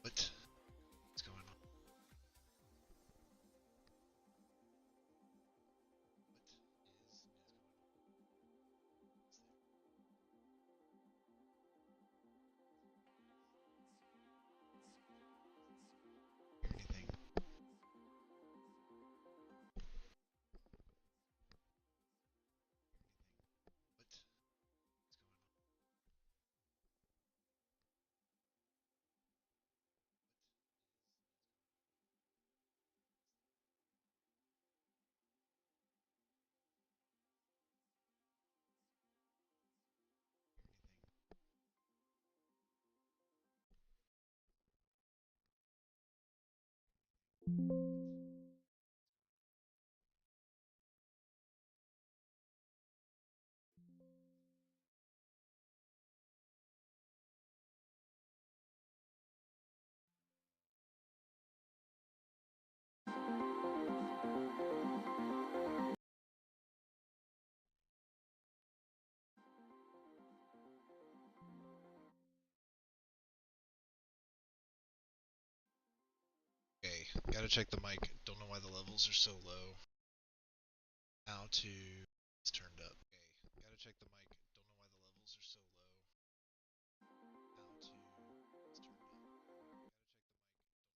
What? What's going on? Anything? What? What's going Okay, gotta check the mic. Don't know why the levels are so low. How to... It's turned up. Okay, gotta check the mic. Don't know why the levels are so low. How to... It's turned up.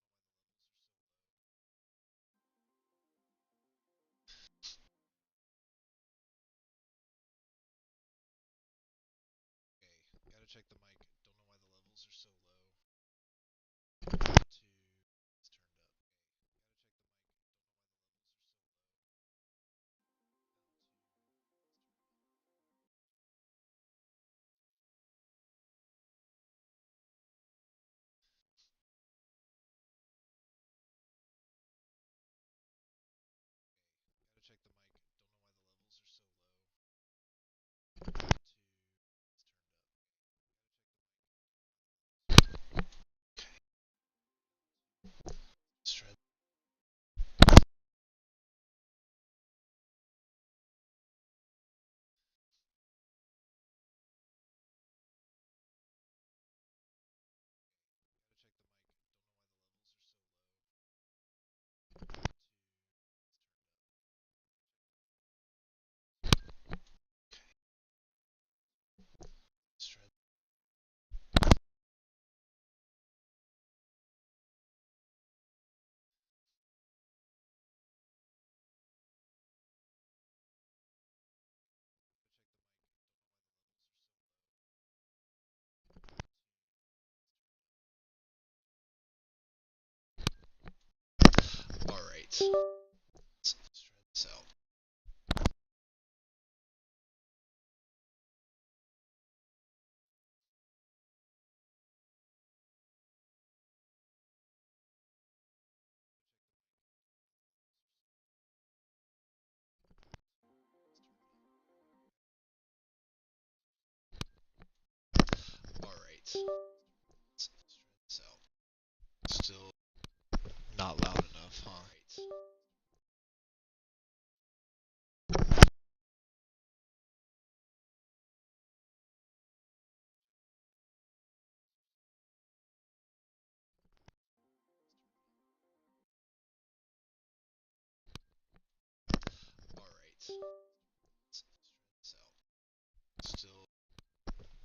Gotta check the mic. Don't know why the levels are so low. Okay, gotta check the mic. Don't know why the levels are so low. How to... It's turned up. Gotta check the mic. Don't know why the levels are so low. How to... It's turned up. Let's try. Gotta check the mic. Don't know why the levels are so low. How to... It's turned up. Let's try. Alright. Let's try this out. Alright. Let's try this out. Still not loud enough, huh? Alright. Let's try this out. Still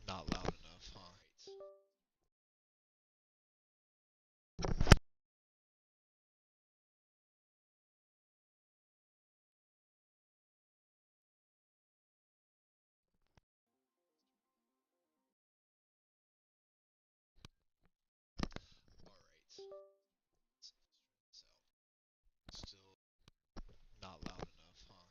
not loud enough, huh? Alright. Let's try this out. Still not loud enough, huh?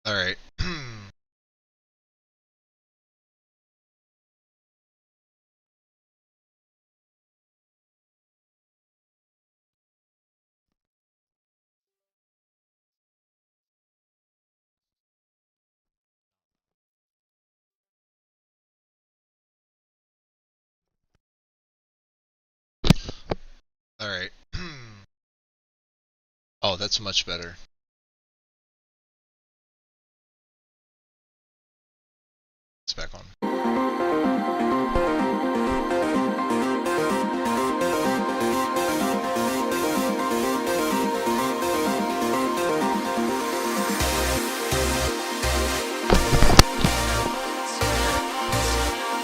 Alright. Alright. Oh, that's much better. It's back on.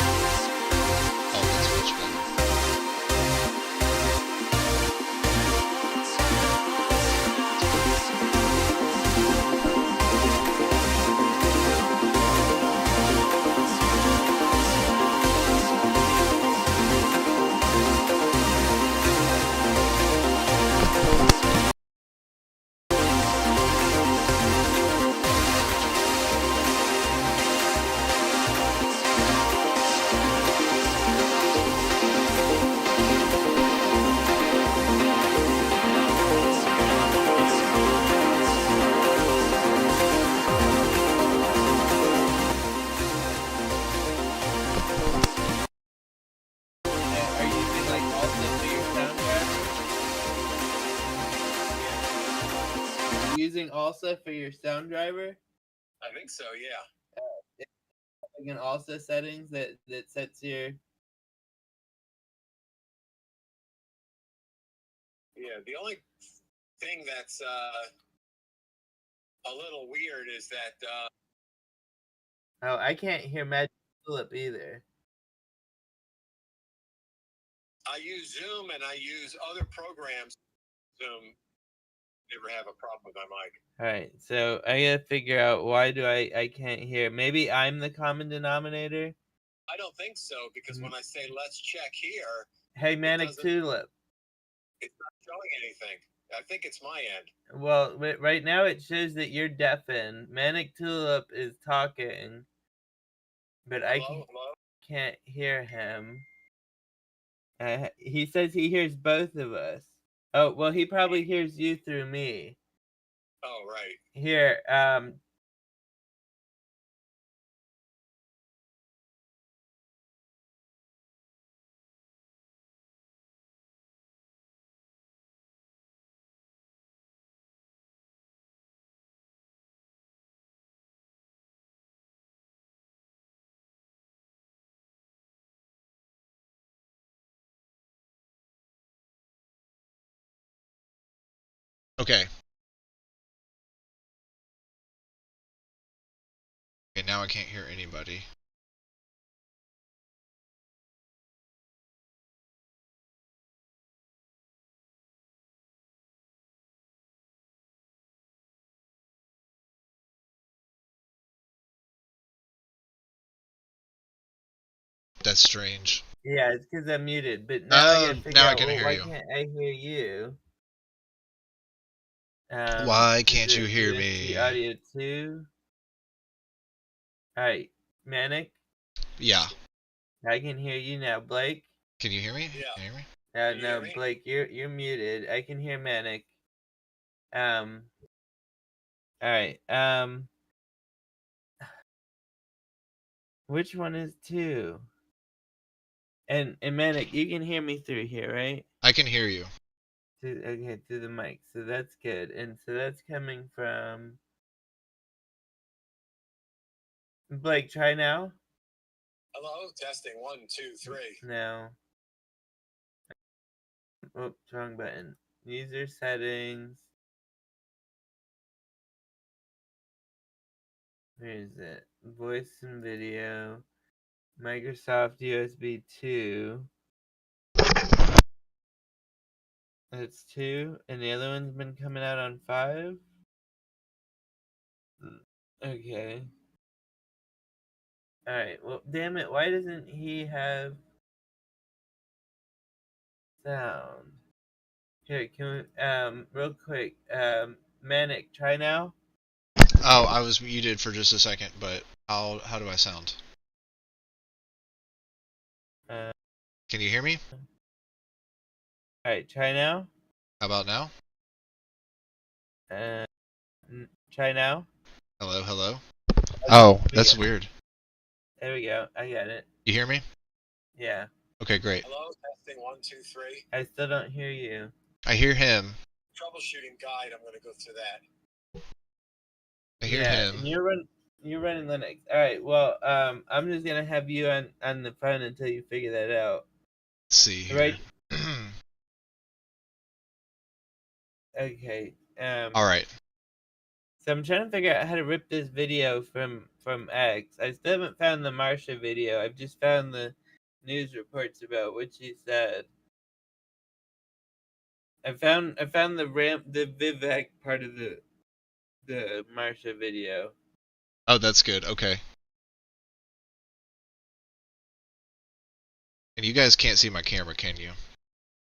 Oh, that's much better. Are you using like also for your sound driver? Yeah. Using also for your sound driver? I think so, yeah. Like in also settings that sets your. Yeah, the only thing that's a little weird is that Oh, I can't hear Magic Philip either. I use Zoom and I use other programs. Zoom never have a problem with my mic. All right, so I gotta figure out why do I can't hear. Maybe I'm the common denominator. I don't think so because when I say let's check here, Hey, Manic doesn't- Tulip. it's not showing anything. I think it's my end. Well, right now it shows that you're deafened. Manic Tulip is talking, but I Hello? can't hear him. He says he hears both of us. Oh, well, he probably hears you through me. Oh, right. Here, Okay. Okay, now I can't hear anybody. That's strange. yeah, it's because I'm muted. But now I gotta figure Now I out, can well, hear why you. can't I hear you? Why Is can't you it hear USB me? audio 2? Alright, Manic, Yeah. I can hear you now. Blake? Can you hear me? Yeah. Can you hear me? Can you No, hear me? Blake, you're muted. I can hear Manic. Alright, which one is 2? And Manic, you can hear me through here, right? I can hear you. Okay, through the mic. So that's good. And so that's coming from Blake. Try now. Hello? Testing 1, 2, 3. No. Oops, wrong button. User settings. Where is it? Voice and video. Microsoft USB 2. That's 2. And the other one's been coming out on 5. Okay. Alright, well, damn it. Why doesn't he have sound? Here, can we, real quick, Manic, try now. Oh, I was muted for just a second, but how do I sound? Uh, Can you hear me? all right, try now. How about now? Uh, try now. Hello, hello. Okay, Oh, we that's got- weird. There we go. I got it. You hear me? Yeah. Okay, great. Hello, testing 1, 2, 3. I still don't hear you. I hear him. Troubleshooting guide. I'm going to go through that. I hear Yeah, him. and you're running Linux. All right. Well, I'm just gonna have you on the phone until you figure that out. Let's see here. Right. Okay. All right. So I'm trying to figure out how to rip this video from X. I still haven't found the Marsha video. I've just found the news reports about what she said. I found the Vivek part of the Marsha video. Oh, that's good. Okay. And you guys can't see my camera, can you?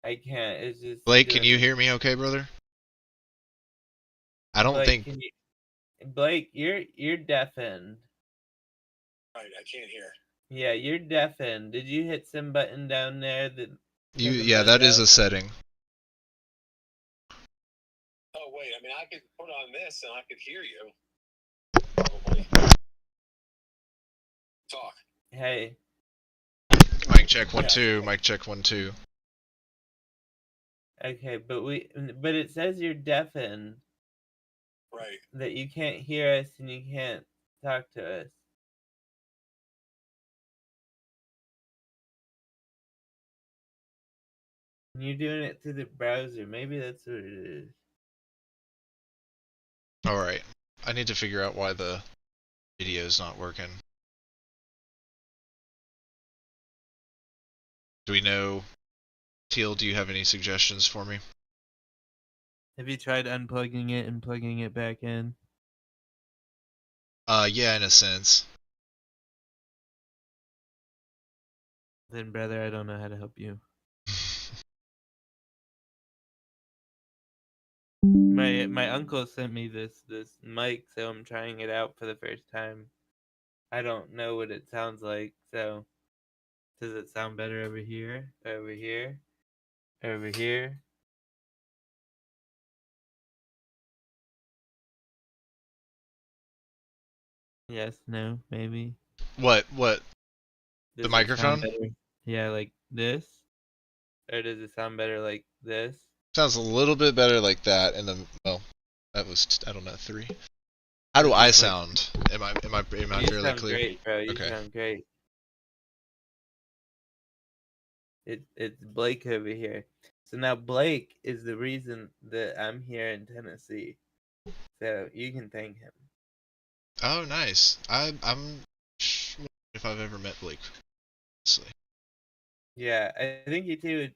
I can't. It's just Blake, can doing you it. hear me okay, brother? I don't Blake, think... can you, Blake, you're deafened. Right, I can't hear. Yeah, you're deafened. Did you hit some button down there that turn the Yeah, mode that is up? a setting. Oh, wait. I mean, I could put on this and I could hear you. Probably. Talk. Hey. Mic check 1 Yeah. 2. Mic check 1 2. Okay, but it says you're deafened. Right. That you can't hear us and you can't talk to us. And you're doing it through the browser. Maybe that's what it is. All right. I need to figure out why the video is not working. Do we know... Teal, do you have any suggestions for me? Have you tried unplugging it and plugging it back in? Yeah, in a sense. Then, brother, I don't know how to help you. My uncle sent me this mic, so I'm trying it out for the first time. I don't know what it sounds like, so does it sound better over here? Over here? Over here? Yes, no, maybe. What? Does The it sound microphone? better? Yeah, like this? Or does it sound better like this? Sounds a little bit better like that, and then, well, that was, I don't know, 3. How do This I is like- sound? Am I You fairly sound clear? great, bro. You Okay. sound great. It's Blake over here. So now Blake is the reason that I'm here in Tennessee. So you can thank him. Oh, nice. I'm wondering if I've ever met Blake. Honestly. Yeah, I think you two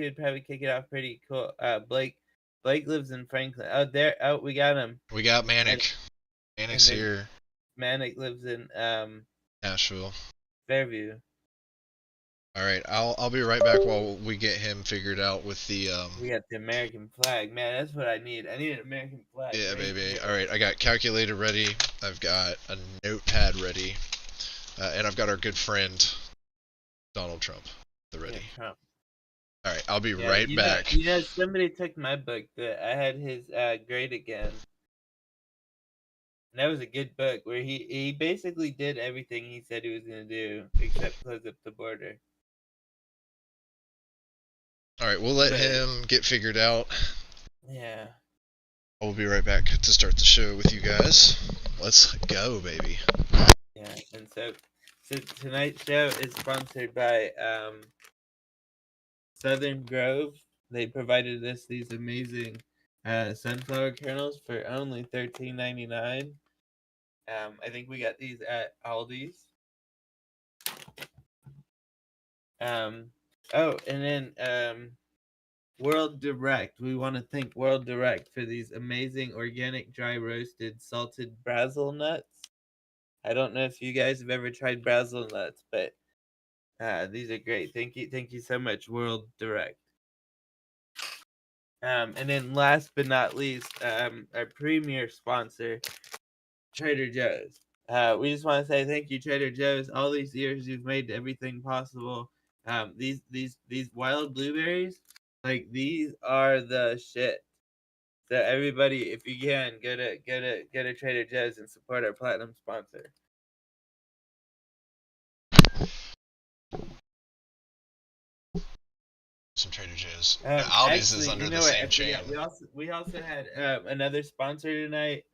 would probably kick it off pretty cool. Blake lives in Franklin. Oh, there. Oh, we got him. We got Manic. Manic's then- here. Manic lives in Nashville. Fairview. All right, I'll be right back while we get him figured out with the We got the American flag. Man, that's what I need. I need an American flag. Yeah, right baby. here. All right, I got calculator ready. I've got a notepad ready, and I've got our good friend Donald Trump the ready. Yeah, Trump. All right, I'll be Yeah, right back. Somebody took my book. That I had his grade again. And that was a good book where he basically did everything he said he was going to do except close up the border. All right, we'll let But- him get figured out. Yeah. I'll be right back to start the show with you guys. Let's go, baby. Yeah, and so tonight's show is sponsored by Southern Grove. They provided us these amazing sunflower kernels for only $13.99. I think we got these at Aldi's. Oh, and then World Direct. We want to thank World Direct for these amazing organic dry roasted salted Brazil nuts. I don't know if you guys have ever tried Brazil nuts, but these are great. Thank you so much, World Direct. And then last but not least, our premier sponsor, Trader Joe's. We just want to say thank you, Trader Joe's. All these years you've made everything possible. These wild blueberries, like these are the shit. So everybody, if you can, go to Trader Joe's and support our platinum sponsor. Some Trader Joe's. Aldi's is under the same chain. We also had another sponsor tonight,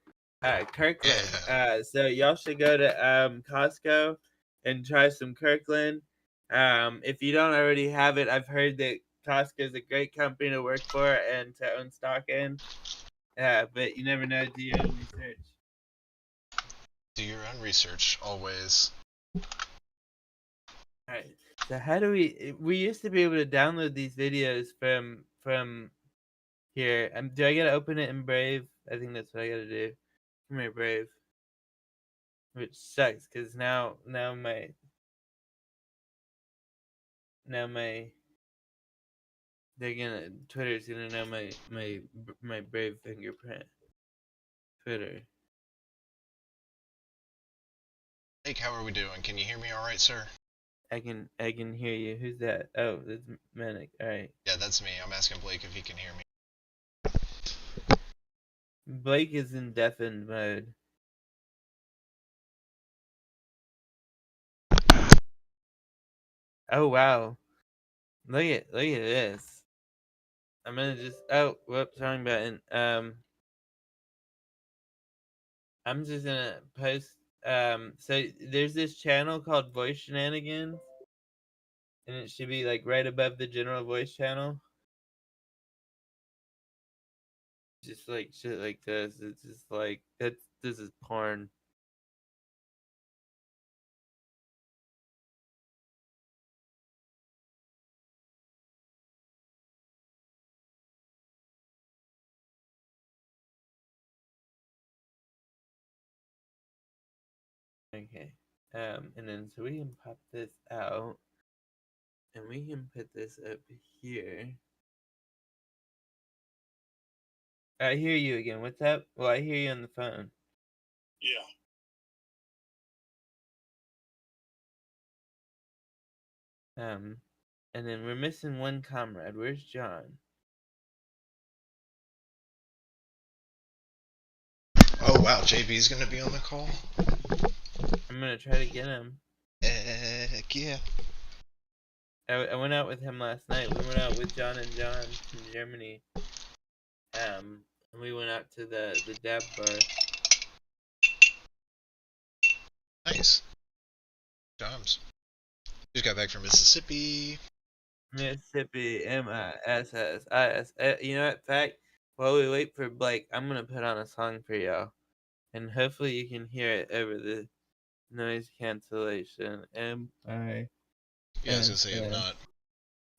Kirkland. So y'all should go to Costco and try some Kirkland. If you don't already have it, I've heard that Costco is a great company to work for and to own stock in. But you never know. Do your own research. Do your own research always. All right. So how do we used to be able to download these videos from here. Do I gotta open it in Brave? I think that's what I gotta do. Come here, Brave. Which sucks because now my Twitter's gonna know my Brave fingerprint. Twitter. Blake, how are we doing? Can you hear me all right, sir? I can hear you. Who's that? Oh, that's Manic. All right. Yeah, that's me. I'm asking Blake if he can hear me. Blake is in deafened mode. Oh wow. Look at this. I'm gonna just whoops, wrong button. I'm just gonna post so there's this channel called Voice Shenanigans, and it should be like right above the general voice channel. Just like shit like this. It's just like this is porn. Okay. And then so we can pop this out, and we can put this up here. I hear you again. What's up? Well, I hear you on the phone. Yeah. And then we're missing one comrade. Where's John? Oh wow, JB's gonna be on the call? I'm gonna try to get him. Heck yeah. I went out with him last night. We went out with John and John from Germany. And we went out to the dab bar. Nice. Joms. Just got back from Mississippi. Mississippi, MISSIS. You know what? In fact, while we wait for Blake, I'm gonna put on a song for y'all, and hopefully you can hear it over the noise cancellation. M-I. Yeah, I was gonna say if not.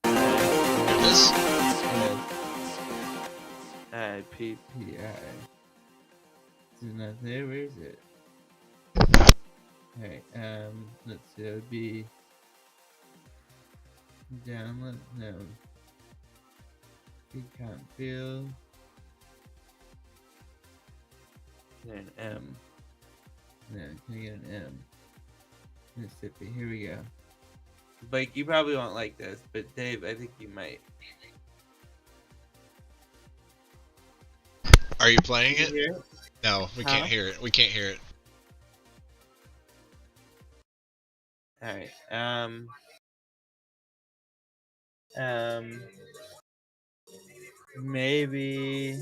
This? This? I-P-P-I. It's not there. Where is it? Alright, let's see. It would be download. No. Recount field. Is there an M? No, can I get an M? Mississippi. Here we go. Blake, you probably won't like this, but Dave, I think you might. Are you playing it? Hear it? No, we can't hear it. We can't hear it. Alright, maybe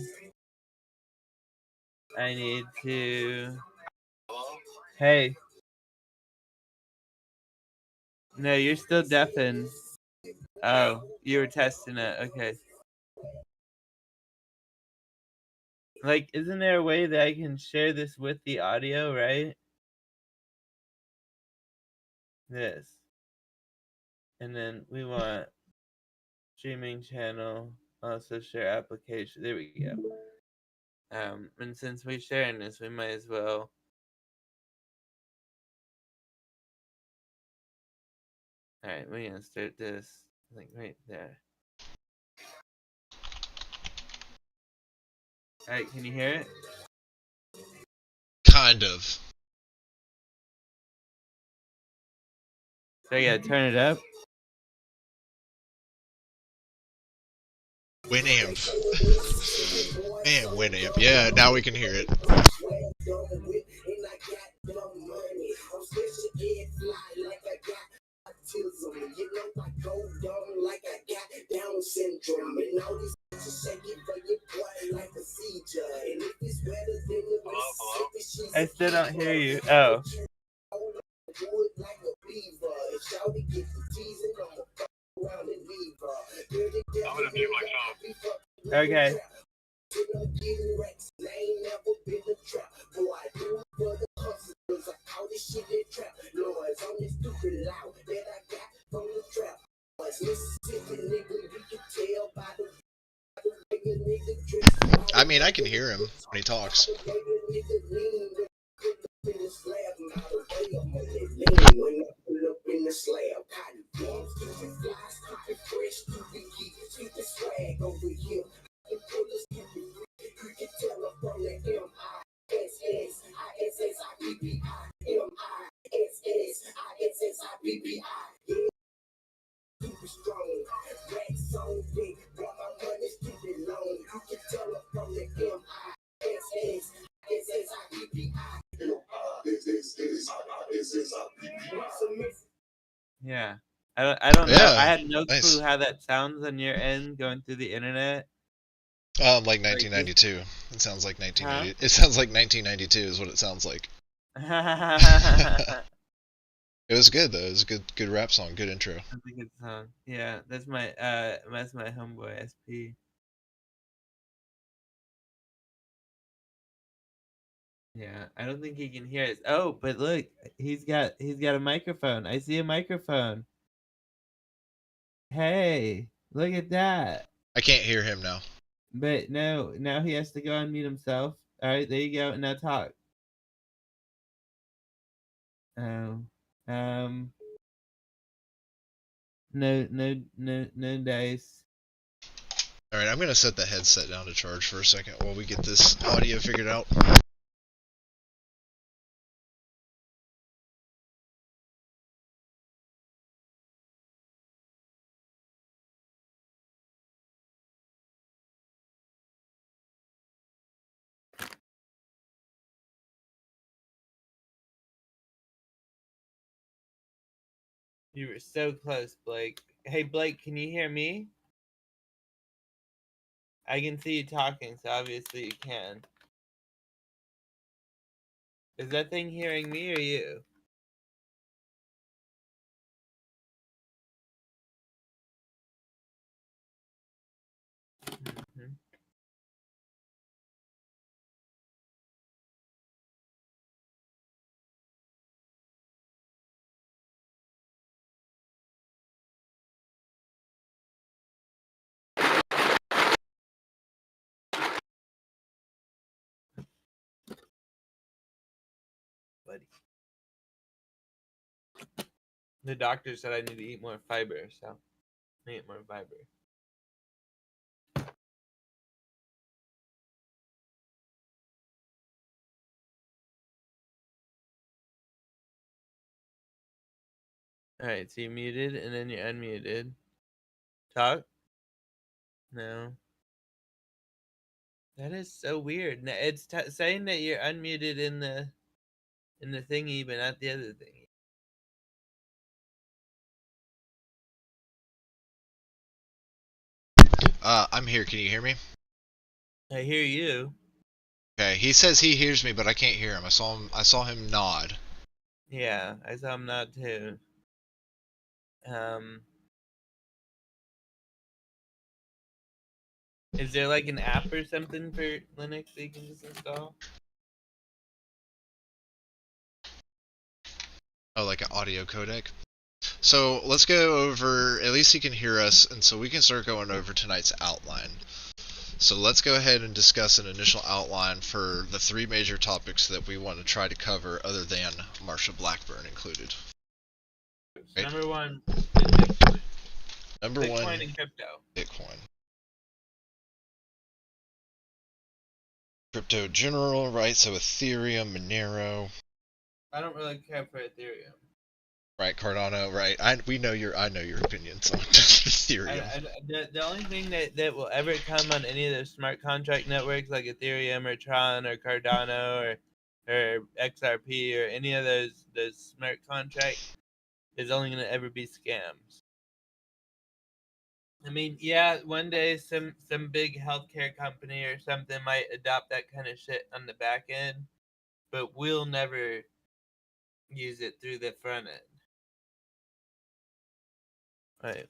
I need to. Hey. No, you're still deafened. Oh, you were testing it. Okay. Like, isn't there a way that I can share this with the audio, right? This. And then we want streaming channel, also share application. There we go. And since we're sharing this, we might as well. Alright, we're gonna start this like right there. Alright, can you hear it? Kind of. So I gotta turn it up. Winamp. Man, Winamp. Yeah, now we can hear it. I still don't hear you. Oh. I'm gonna mute my phone. Okay. I mean, I can hear him when he talks. Yeah. I don't know. Yeah, I had no nice. clue how that sounds on your end going through the internet. Like 1992. It sounds like 1990. Huh? It sounds like 1992 is what it sounds like. It was good though. It was a good rap song. Good intro. That's a good song. Yeah, that's my homeboy SP. Yeah, I don't think he can hear us. Oh, but look, he's got a microphone. I see a microphone. Hey, look at that. I can't hear him now. But no, now he has to go unmute himself. All right, there you go. Now talk. Oh, no dice. All right, I'm gonna set the headset down to charge for a second while we get this audio figured out. You were so close, Blake. Hey, Blake, can you hear me? I can see you talking, so obviously you can. Is that thing hearing me or you? Mm-hmm. Buddy. The doctor said I need to eat more fiber, so I eat more fiber. Alright, so you muted and then you unmuted. Talk? No. That is so weird. It's saying that you're unmuted in the thingy, but not the other thingy. I'm here. Can you hear me? I hear you. Okay. He says he hears me, but I can't hear him. I saw him nod. Yeah, I saw him nod too. Is there like an app or something for Linux that you can just install? Oh, like an audio codec. So let's go over. At least he can hear us, and so we can start going over tonight's outline. So let's go ahead and discuss an initial outline for the three major topics that we want to try to cover, other than Marsha Blackburn included. Right. Number one. Number Bitcoin one. And crypto. Bitcoin. Crypto general, right? So Ethereum, Monero, I don't really care for Ethereum. right? Cardano, right? I know your opinions on Ethereum. The only thing that will ever come on any of those smart contract networks like Ethereum or Tron or Cardano or XRP or any of those smart contracts is only going to ever be scams. I mean, yeah, one day some big healthcare company or something might adopt that kind of shit on the back end, but we'll never use it through the front end. Right.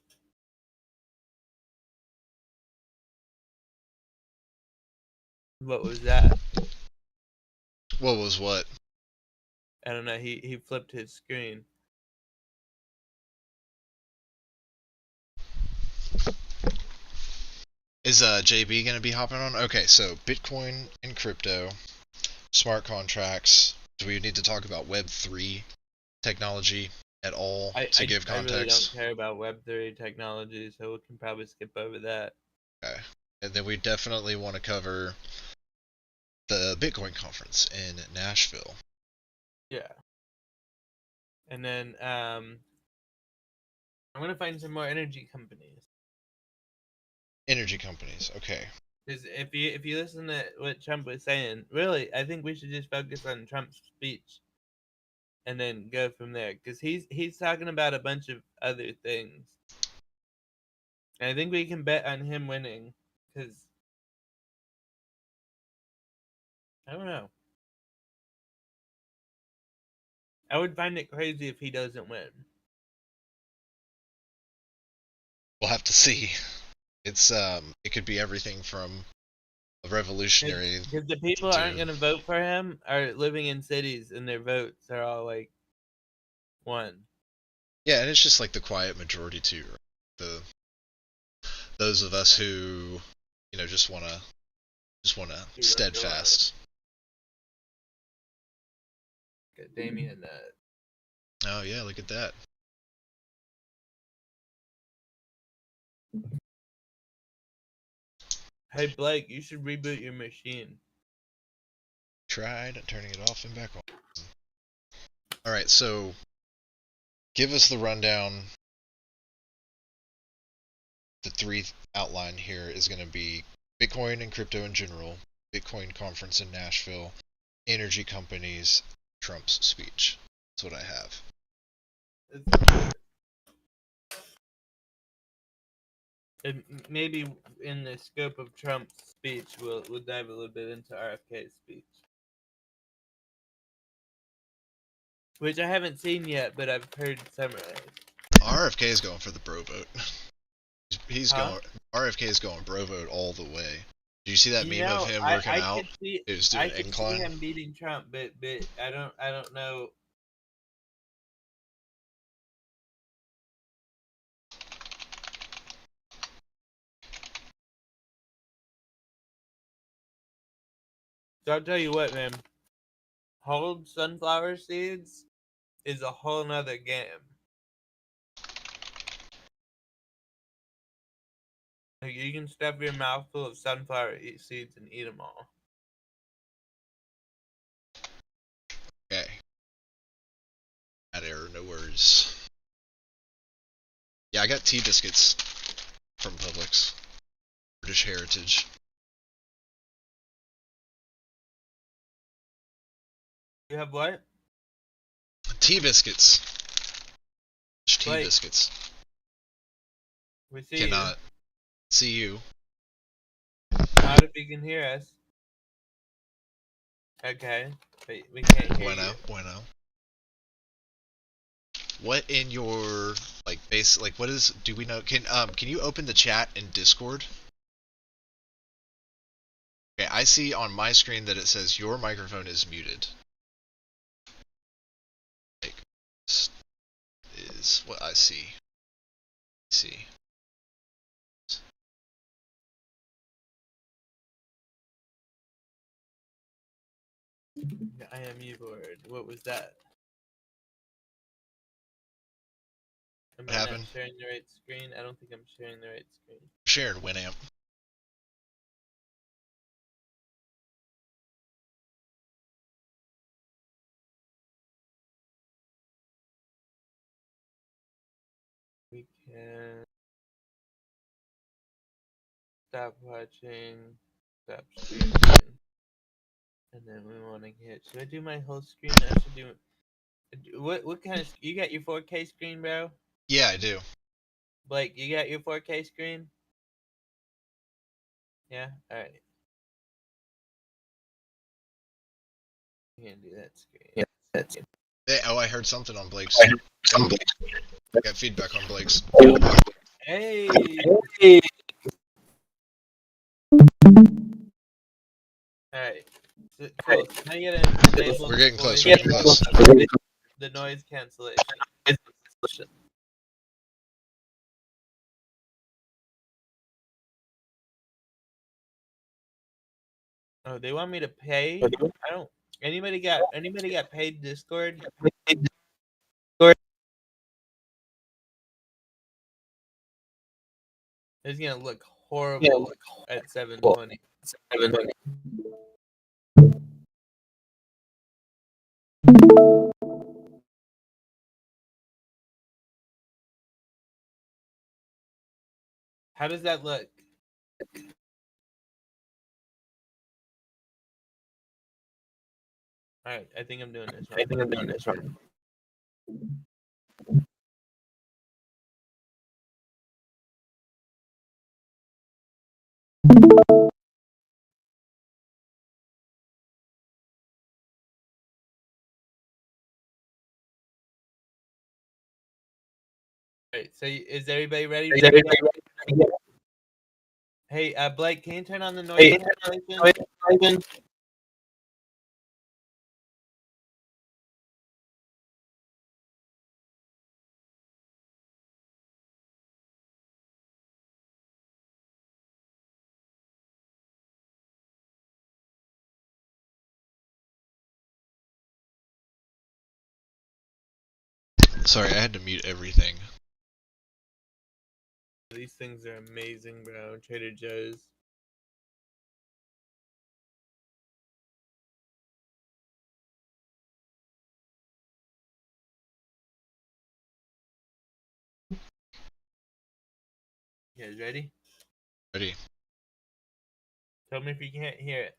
What was that? What was what? I don't know. He flipped his screen. Is JB gonna be hopping on? Okay, so Bitcoin and crypto, smart contracts. Do we need to talk about Web3 technology at all to give I really don't context? care about Web3 technology, so we can probably skip over that. Okay. And then we definitely want to cover the Bitcoin conference in Nashville. Yeah. And then I'm gonna find some more energy companies. Energy companies, okay. Because if you listen to what Trump was saying, really, I think we should just focus on Trump's speech, and then go from there. Because he's talking about a bunch of other things, and I think we can bet on him winning. Because I don't know, I would find it crazy if he doesn't win. We'll have to see. It's it could be everything from a revolutionary Because the people to aren't going to vote for him are living in cities, and their votes are all like one. yeah, and it's just like the quiet majority too. Right? Those of us who just wanna steadfast. Got Damien. Oh yeah, look at that. Hey Blake, you should reboot your machine. Tried turning it off and back on. All right, so give us the rundown. The three outline here is going to be Bitcoin and crypto in general, Bitcoin conference in Nashville, energy companies, Trump's speech. That's what I have. And maybe in the scope of Trump's speech, we'll dive a little bit into RFK's speech, which I haven't seen yet, but I've heard summarized. RFK is going for the bro vote. He's Huh? going. RFK is going bro vote all the way. Did you see that meme of him working I out? could see It was doing incline. him beating Trump, but I don't know. So I'll tell you what, man. Whole sunflower seeds is a whole nother game. Like you can stuff your mouth full of sunflower seeds and eat them all. Okay. That error, no worries. Yeah, I got tea biscuits from Publix. British heritage. You have what? Tea biscuits. Tea Blake, biscuits. we see Cannot see you. you. Not if you can hear us. Okay, but we can't hear Bueno, you. bueno. What in your base what is do we know can you open the chat in Discord? Okay, I see on my screen that it says your microphone is muted. Like this is what I see. See. I am you board. What was that? Am What I happened? not sharing the right screen? I don't think I'm sharing the right screen. Sharing Winamp. stop watching, stop streaming, and then we want to get. Should I do my whole screen? I should do. What kind of? You got your 4K screen, bro? Yeah, I do. Blake, you got your 4K screen? Yeah. All right. You can do that screen. Yeah, that's it. Hey, oh, I heard something on Blake's. Got feedback on Blake's. Hey. Alright. So, cool. Can I get an enable We're getting voice? close. We're getting close. The noise cancellation. Oh, they want me to pay? I don't. Anybody got paid Discord? It's gonna look horrible at 720. How does that look? Alright, I think I'm doing this right. Alright, so is everybody ready? Hey, Blake, can you turn on the noise cancellation? Sorry, I had to mute everything. These things are amazing, bro. Trader Joe's. You guys ready? Ready? Tell me if you can't hear it.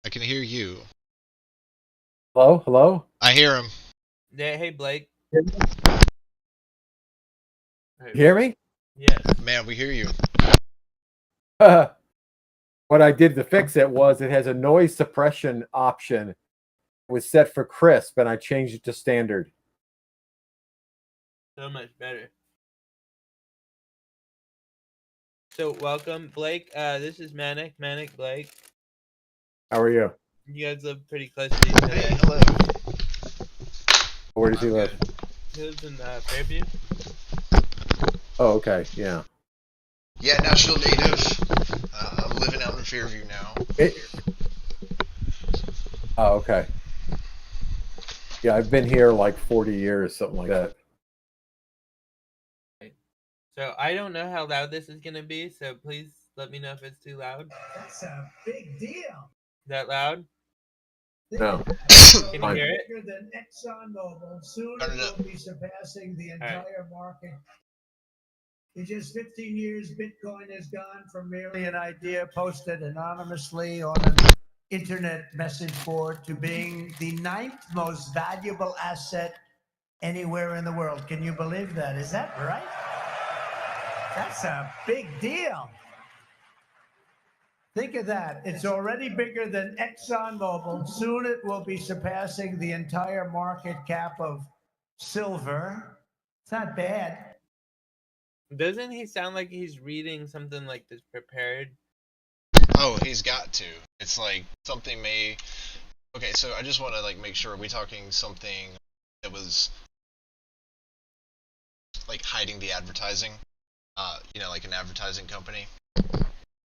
I can hear you. Hello? Hello? I hear him. Yeah, hey Blake. You hear me? Yes. Man, we hear you. What I did to fix it was it has a noise suppression option. It was set for crisp, and I changed it to standard. So much better. So welcome, Blake. This is Manic Blake. How are you? You guys live pretty close to each other. Hey, hello. Where does he I'm live? good. He lives in Fairview. Oh, okay. Yeah. Yeah, National Native. I'm living out in Fairview now. Oh, okay. Yeah, I've been here like 40 years, something like that. So I don't know how loud this is gonna be, so please let me know if it's too loud. That's a big deal. Is that loud? No. Can you Fine. hear it? Bigger than ExxonMobil. Soon Turn it it up. will be surpassing the entire market. In just 15 years, Bitcoin has gone from merely an idea posted anonymously on an internet message board to being the 9th most valuable asset anywhere in the world. Can you believe that? Is that right? That's a big deal. Think of that. It's already bigger than ExxonMobil. Soon it will be surpassing the entire market cap of silver. It's not bad. Doesn't he sound like he's reading something like this prepared? Oh, he's got to. It's like something may. Okay, so I just want to like make sure. Are we talking something that was like hiding the advertising? Like an advertising company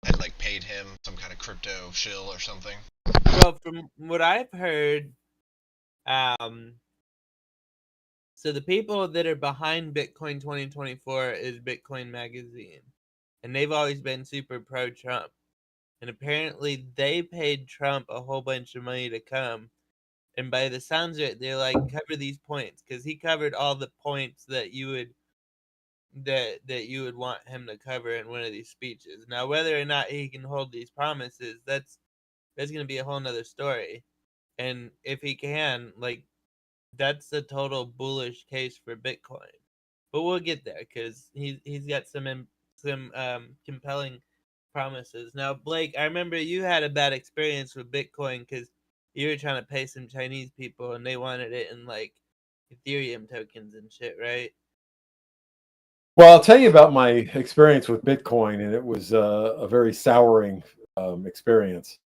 had like paid him some kind of crypto shill or something. Well, from what I've heard, so the people that are behind Bitcoin 2024 is Bitcoin Magazine, and they've always been super pro-Trump. And apparently they paid Trump a whole bunch of money to come. And by the sounds of it, they're like, cover these points, because he covered all the points that you would that you would want him to cover in one of these speeches. Now, whether or not he can hold these promises, that's going to be a whole nother story. And if he can, like, that's a total bullish case for Bitcoin. But we'll get there because he's got some compelling promises. Now, Blake, I remember you had a bad experience with Bitcoin because you were trying to pay some Chinese people and they wanted it in like Ethereum tokens and shit, right? Well, I'll tell you about my experience with Bitcoin, and it was a very souring experience.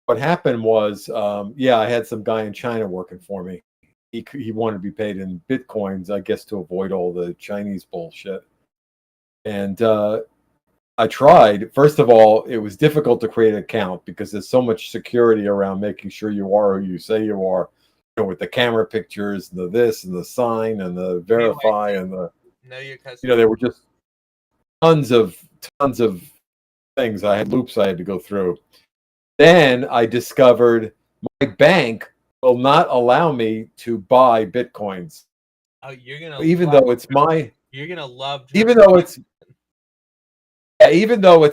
What happened was, I had some guy in China working for me. He wanted to be paid in Bitcoins, I guess, to avoid all the Chinese bullshit. And I tried. First of all, it was difficult to create an account because there's so much security around making sure you are who you say you are, with the camera pictures and the this and the sign and the verify and the know your customer. there were just tons of things. I had loops I had to go through. Then I discovered my bank will not allow me to buy Bitcoins. Oh, you're gonna even though it's my you're gonna love even though it's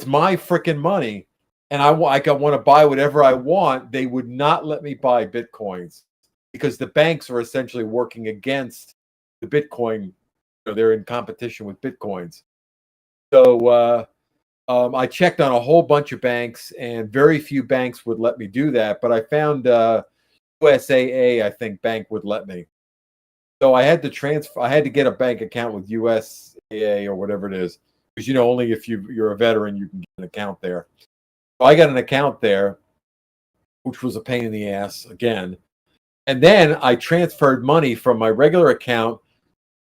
my freaking money, and I want to buy whatever I want, they would not let me buy Bitcoins because the banks are essentially working against the Bitcoin. They're in competition with Bitcoins. So I checked on a whole bunch of banks, and very few banks would let me do that. But I found USAA, I think, bank would let me. So I had to transfer. I had to get a bank account with USAA or whatever it is, because only if you're a veteran you can get an account there. So I got an account there, which was a pain in the ass again. And then I transferred money from my regular account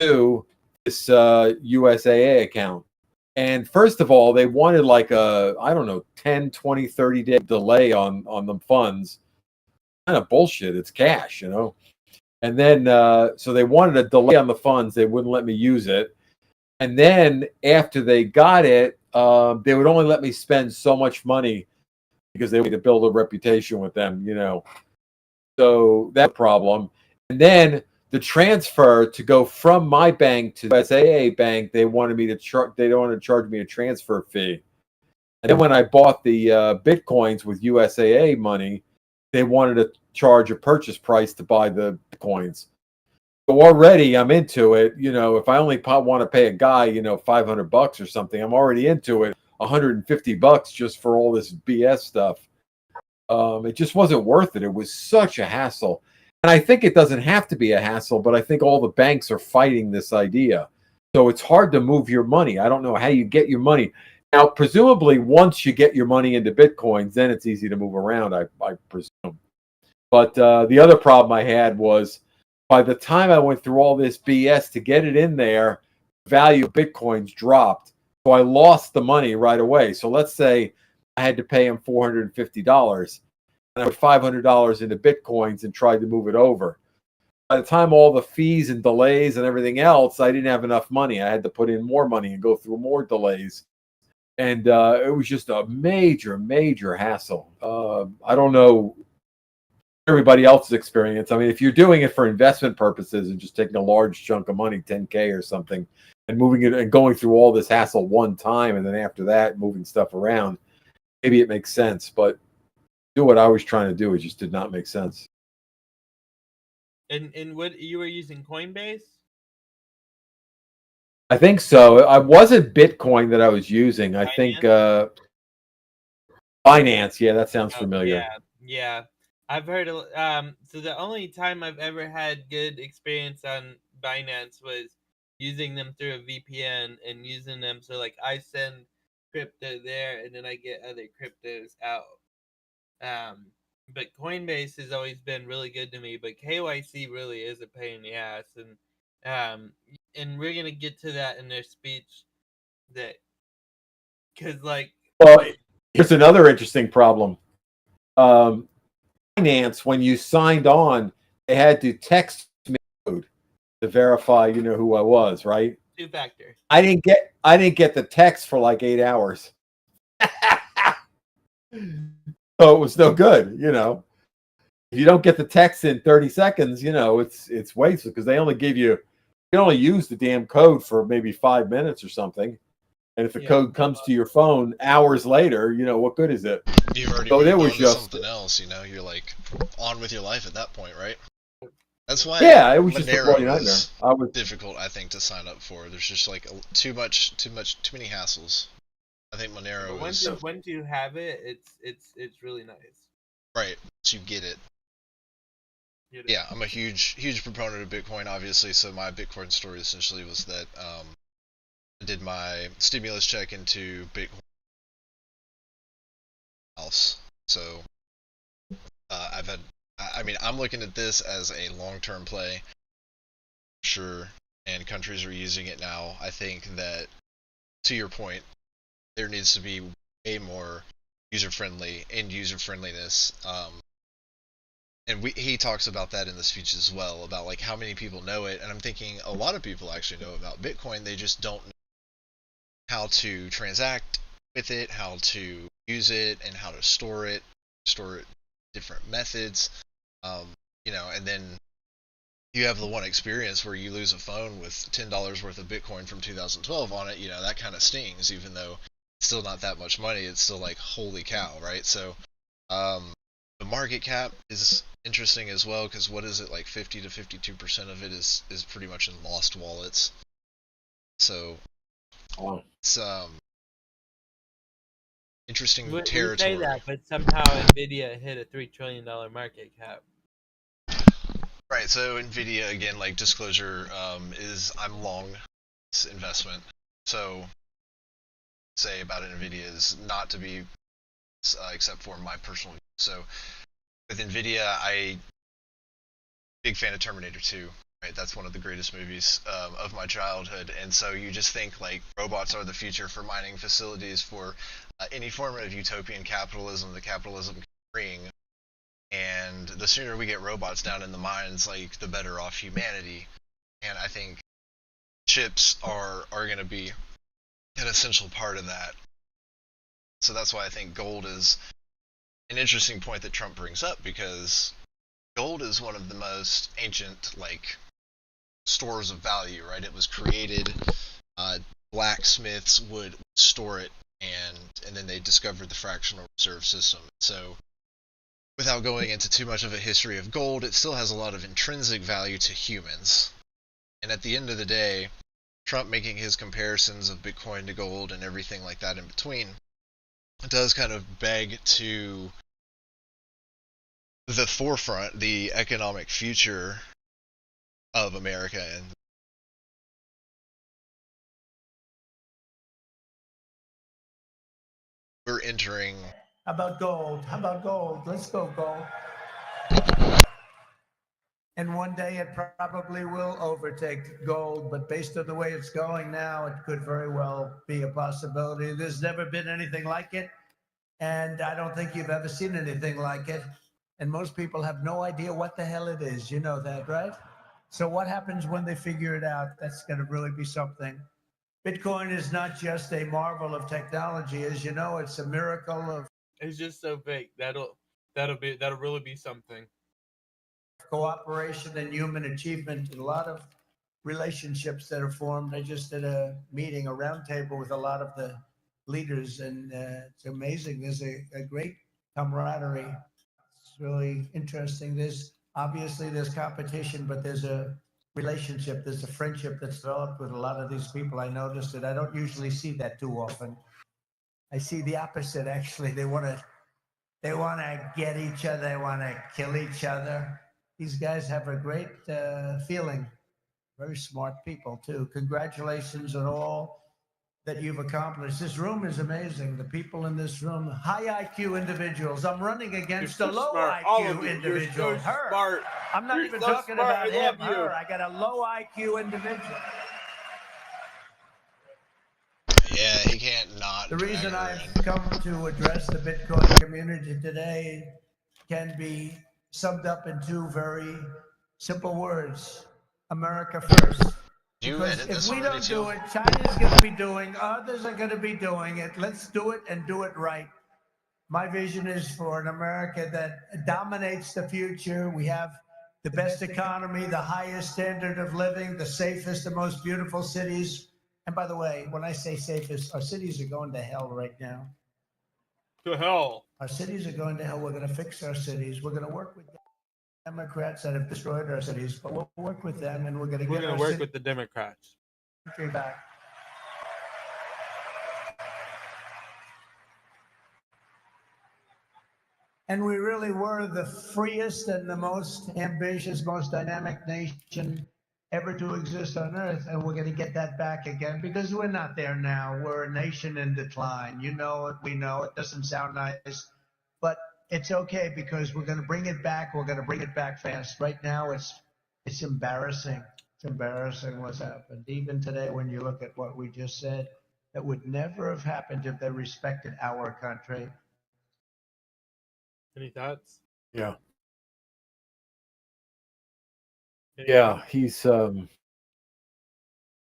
to this USAA account. And first of all, they wanted like a, I don't know, 10, 20, 30 day delay on the funds. Kind of bullshit. It's cash, And then, so they wanted a delay on the funds. They wouldn't let me use it. And then after they got it, they would only let me spend so much money because they wanted to build a reputation with them, So that's a problem. And then the transfer to go from my bank to USAA bank, they wanted me to charge. They don't want to charge me a transfer fee. And then when I bought the Bitcoins with USAA money, they wanted to charge a purchase price to buy the Bitcoins. So already I'm into it. If I only want to pay a guy, $500 or something, I'm already into it. $150 just for all this BS stuff. It just wasn't worth it. It was such a hassle. And I think it doesn't have to be a hassle, but I think all the banks are fighting this idea. So it's hard to move your money. I don't know how you get your money. Now, presumably, once you get your money into Bitcoins, then it's easy to move around, I presume. But the other problem I had was by the time I went through all this BS to get it in there, the value of Bitcoins dropped. So I lost the money right away. So let's say I had to pay him $450. And I put $500 into Bitcoins and tried to move it over. By the time all the fees and delays and everything else, I didn't have enough money. I had to put in more money and go through more delays. And it was just a major, major hassle. I don't know everybody else's experience. I mean, if you're doing it for investment purposes and just taking a large chunk of money, 10K or something, and moving it and going through all this hassle one time, and then after that, moving stuff around, maybe it makes sense. But do what I was trying to do, it just did not make sense. And what you were using Coinbase? I think so. I wasn't Bitcoin that I was using. I think Binance. Yeah, that sounds familiar. Yeah. I've heard. So the only time I've ever had good experience on Binance was using them through a VPN and using them. So like I send crypto there, and then I get other cryptos out. But Coinbase has always been really good to me. But KYC really is a pain in the ass, and we're gonna get to that in their speech. That because well, here's another interesting problem. Binance, when you signed on, they had to text me code to verify, who I was, right? 2-factor. I didn't get the text for like 8 hours. So it was no good, If you don't get the text in 30 seconds, it's wasted because they only give you can only use the damn code for maybe 5 minutes or something. And if the code comes to your phone hours later, what good is it? You've already So moved it was on to just something else, you're like on with your life at that point, right? That's why it was just a bloody Monero nightmare. is I was difficult, I think, to sign up for. There's just like too many hassles. I think Monero But is once you have it, it's really nice. right. Once you get it. Yeah, I'm a huge proponent of Bitcoin, obviously. So my Bitcoin story essentially was that I did my stimulus check into Bitcoin house. So I'm looking at this as a long-term play, sure, and countries are using it now. I think that, to your point, there needs to be way more user-friendly and user-friendliness. And he talks about that in the speech as well, about like how many people know it. And I'm thinking a lot of people actually know about Bitcoin. They just don't know how to transact with it, how to use it, and how to store it different methods. And then you have the one experience where you lose a phone with $10 worth of Bitcoin from 2012 on it. That kind of stings, even though it's still not that much money. It's still like, holy cow, right? So the market cap is interesting as well, because what is it, like 50 to 52% of it is pretty much in lost wallets. So it's interesting territory. We say that, but somehow Nvidia hit a $3 trillion market cap. Right, so Nvidia, again, like disclosure, I'm long this investment. So say about Nvidia is not to be except for my personal use. So with Nvidia, big fan of Terminator 2. Right, that's one of the greatest movies of my childhood, and so you just think like robots are the future for mining facilities, for any form of utopian capitalism that capitalism can bring. And the sooner we get robots down in the mines, like the better off humanity. And I think chips are going to be an essential part of that. So that's why I think gold is an interesting point that Trump brings up, because gold is one of the most ancient like stores of value, right? It was created, blacksmiths would store it, and then they discovered the fractional reserve system. So without going into too much of a history of gold, it still has a lot of intrinsic value to humans. And at the end of the day, Trump making his comparisons of Bitcoin to gold and everything like that in between, it does kind of beg to the forefront the economic future of America. And we're entering... How about gold? Let's go gold. And one day it probably will overtake gold, but based on the way it's going now, it could very well be a possibility. There's never been anything like it, and I don't think you've ever seen anything like it. And most people have no idea what the hell it is. You know that, right? So what happens when they figure it out? That's going to really be something. Bitcoin is not just a marvel of technology, as you know, it's a miracle of... It's just so big. That'll really be something. Cooperation and human achievement, and a lot of relationships that are formed. I just did a meeting, a roundtable with a lot of the leaders, and it's amazing. There's a great camaraderie. It's really interesting. There's competition, but there's a relationship, there's a friendship that's developed with a lot of these people. I noticed it. I don't usually see that too often. I see the opposite, actually. They want to get each other. They want to kill each other. These guys have a great feeling. Very smart people, too. Congratulations on all that you've accomplished. This room is amazing. The people in this room, high IQ individuals. I'm running against a low IQ individual. You're so smart. I'm not even talking about him. Her. I got a low IQ individual. Yeah, he can't not. The reason I've come to address the Bitcoin community today can be summed up in two very simple words: America first. Because if we don't do it, China's going to be doing, others are going to be doing it. Let's do it and do it right. My vision is for an America that dominates the future. We have the best economy, the highest standard of living, the safest, the most beautiful cities. And by the way, when I say safest, our cities are going to hell right now. To hell. Our cities are going to hell. We're going to fix our cities. We're going to work with Democrats that have destroyed our cities, but we'll work with them, and we're going to get our work with the Democrats. country back. And we really were the freest and the most ambitious, most dynamic nation ever to exist on Earth. And we're going to get that back again because we're not there now. We're a nation in decline. You know it. We know it. Doesn't sound nice, but it's okay because we're going to bring it back. We're going to bring it back fast. Right now, it's embarrassing. It's embarrassing what's happened. Even today, when you look at what we just said, that would never have happened if they respected our country. Any thoughts? Yeah. Yeah, he's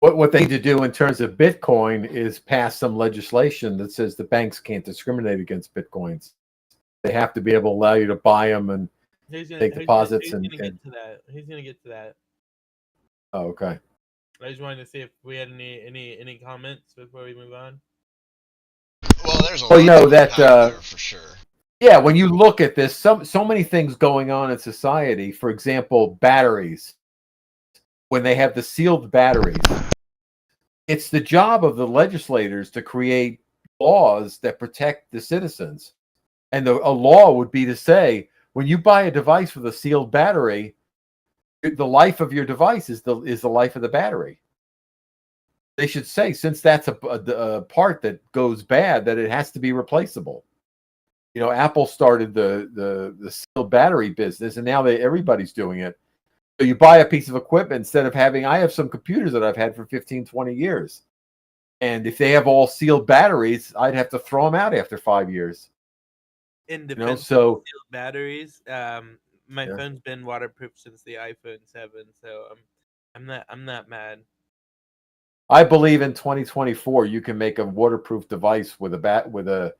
what they need to do in terms of Bitcoin is pass some legislation that says the banks can't discriminate against Bitcoins. They have to be able to allow you to buy them and take deposits. He's gonna get to that. He's gonna get to that. Oh, okay. I just wanted to see if we had any comments before we move on. Well, there's a Well, lot you know to that unpack there for sure. yeah, when you look at this, so many things going on in society. For example, batteries. When they have the sealed batteries, it's the job of the legislators to create laws that protect the citizens. And a law would be to say, when you buy a device with a sealed battery, the life of your device is the life of the battery. They should say, since that's a part that goes bad, that it has to be replaceable. You know, Apple started the sealed battery business, and now everybody's doing it. So you buy a piece of equipment instead of having, I have some computers that I've had for 15, 20 years. And if they have all sealed batteries, I'd have to throw them out after 5 years. In You know, defense so of sealed batteries, my phone's been waterproof since the iPhone 7, so I'm not mad. I believe in 2024 you can make a waterproof device with a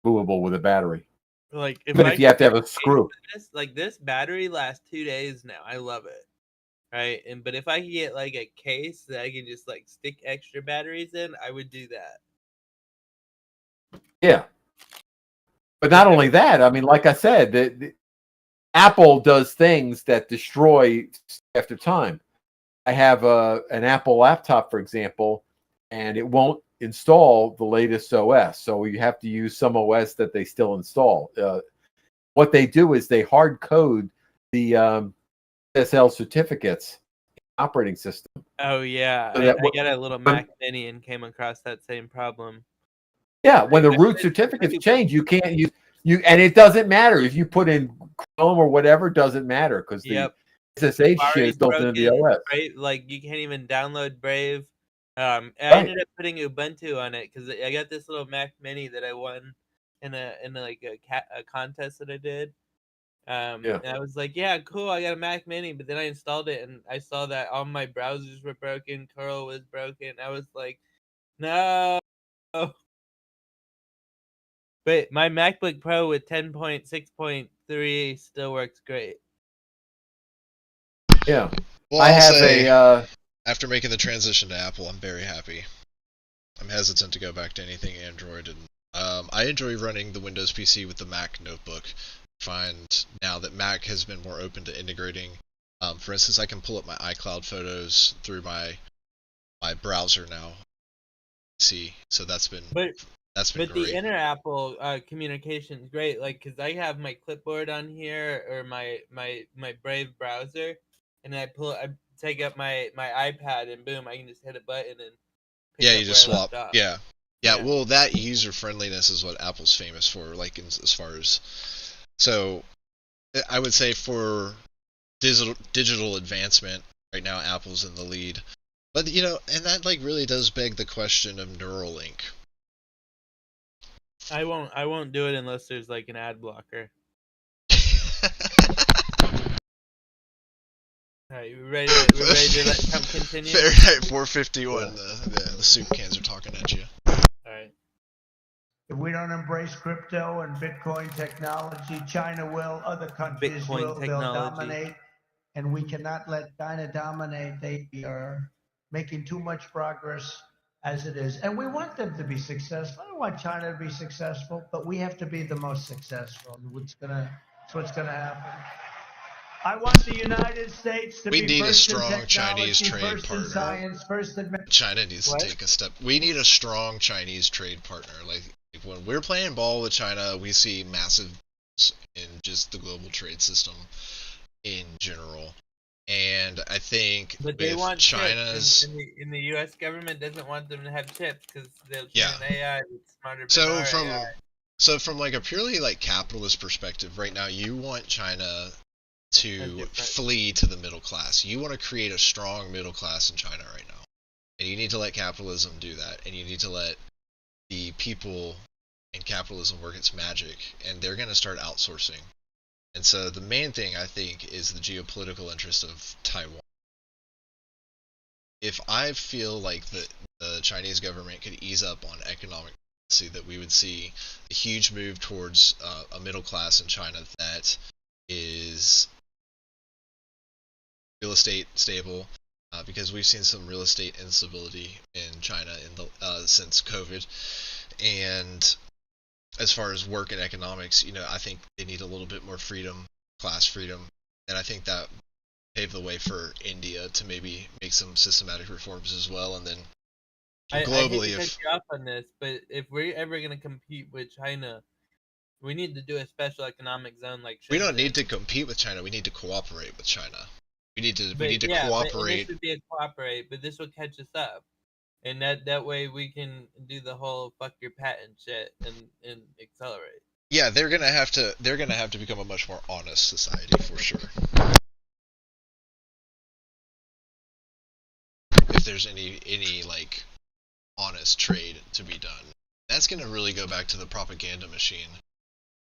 movable with a battery. Like If you have to have a screw. This battery lasts 2 days now. I love it. Right? But if I could get like a case that I can just like stick extra batteries in, I would do that. Yeah. But not only that, I mean, like I said, the Apple does things that destroy after time. I have an Apple laptop, for example, and it won't install the latest OS. So you have to use some OS that they still install. What they do is they hard code the SSL certificates operating system. Oh yeah, So I got a little Mac Mini and came across that same problem. Yeah, when the root certificates change, you can't use and it doesn't matter if you put in Chrome or whatever. Doesn't matter because the SSH shit is built into the OS. Brave, like you can't even download Brave. I ended up putting Ubuntu on it because I got this little Mac Mini that I won in a contest that I did. And I was like, yeah, cool, I got a Mac Mini, but then I installed it and I saw that all my browsers were broken, curl was broken. I was like, no. But my MacBook Pro with 10.6.3 still works great. Yeah. Well, I have after making the transition to Apple, I'm very happy. I'm hesitant to go back to anything Android, and I enjoy running the Windows PC with the Mac notebook. I find now that Mac has been more open to integrating. For instance, I can pull up my iCloud photos through my browser now. See, so that's been great. But the inter-Apple communication is great, like because I have my clipboard on here or my Brave browser, and I take up my iPad and boom, I can just hit a button and you just swap. Yeah. Well, that user friendliness is what Apple's famous for. Like as far as, so I would say for digital advancement right now, Apple's in the lead. But and that like really does beg the question of Neuralink. I won't do it unless there's like an ad blocker. Alright, we're ready to let Trump continue? Fahrenheit 451, the soup cans are talking at you. Alright. If we don't embrace crypto and Bitcoin technology, China will, other countries will, they'll dominate. and we cannot let China dominate. They are making too much progress as it is. And we want them to be successful. I don't want China to be successful, but we have to be the most successful. That's what's gonna happen. I want the United States to We be need a first in strong Chinese technology, trade first in partner. science, first in China needs What? to take a step. We need a strong Chinese trade partner. Like when we're playing ball with China, we see massive in just the global trade system in general. And I think But they with want China's chips, and the U.S. government doesn't want them to have chips because they'll train Yeah. an AI that's smarter than so our from AI. so from like a purely like capitalist perspective, right now you want China to different. flee to the middle class. You want to create a strong middle class in China right now. And you need to let capitalism do that. And you need to let the people and capitalism work its magic. And they're going to start outsourcing. And so the main thing, I think, is the geopolitical interest of Taiwan. If I feel like the Chinese government could ease up on economic policy, that we would see a huge move towards a middle class in China that is real estate stable, because we've seen some real estate instability in China in the since COVID. And as far as work and economics, I think they need a little bit more freedom, class freedom, and I think that paved the way for India to maybe make some systematic reforms as well. And then globally, I hate to cut you off on this, but if we're ever going to compete with China, we need to do a special economic zone like Shenzhen. we don't need to compete with China, we need to cooperate with China. We need to But cooperate. this would be a cooperate, but this will catch us up, and that way we can do the whole fuck your patent shit and accelerate. Yeah, they're gonna have to become a much more honest society for sure. If there's any like honest trade to be done, that's gonna really go back to the propaganda machine,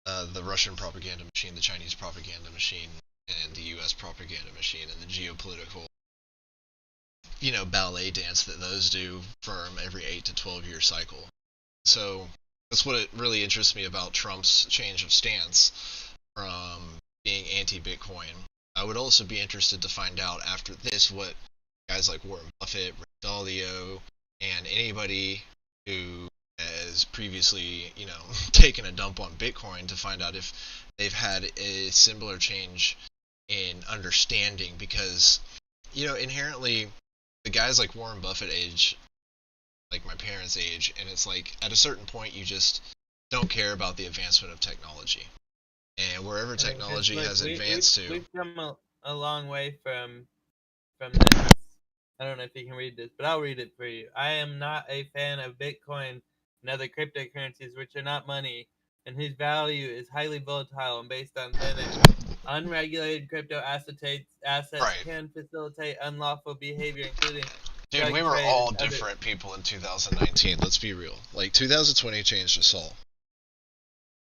the Russian propaganda machine, the Chinese propaganda machine, and the U.S. propaganda machine, and the geopolitical, ballet dance that those do from every 8 to 12 year cycle. So that's what it really interests me about Trump's change of stance from being anti-Bitcoin. I would also be interested to find out after this what guys like Warren Buffett, Ray Dalio, and anybody who has previously, taken a dump on Bitcoin, to find out if they've had a similar change in understanding, because, inherently the guys like Warren Buffett age, like my parents' age, and it's like at a certain point you just don't care about the advancement of technology. And wherever technology has advanced to... We've come a long way from this. I don't know if you can read this, but I'll read it for you. I am not a fan of Bitcoin and other cryptocurrencies which are not money and whose value is highly volatile and based on thinning. Unregulated crypto assets Right. can facilitate unlawful behavior, including... Dude, we were all different people in 2019. Let's be real. Like, 2020 changed us all.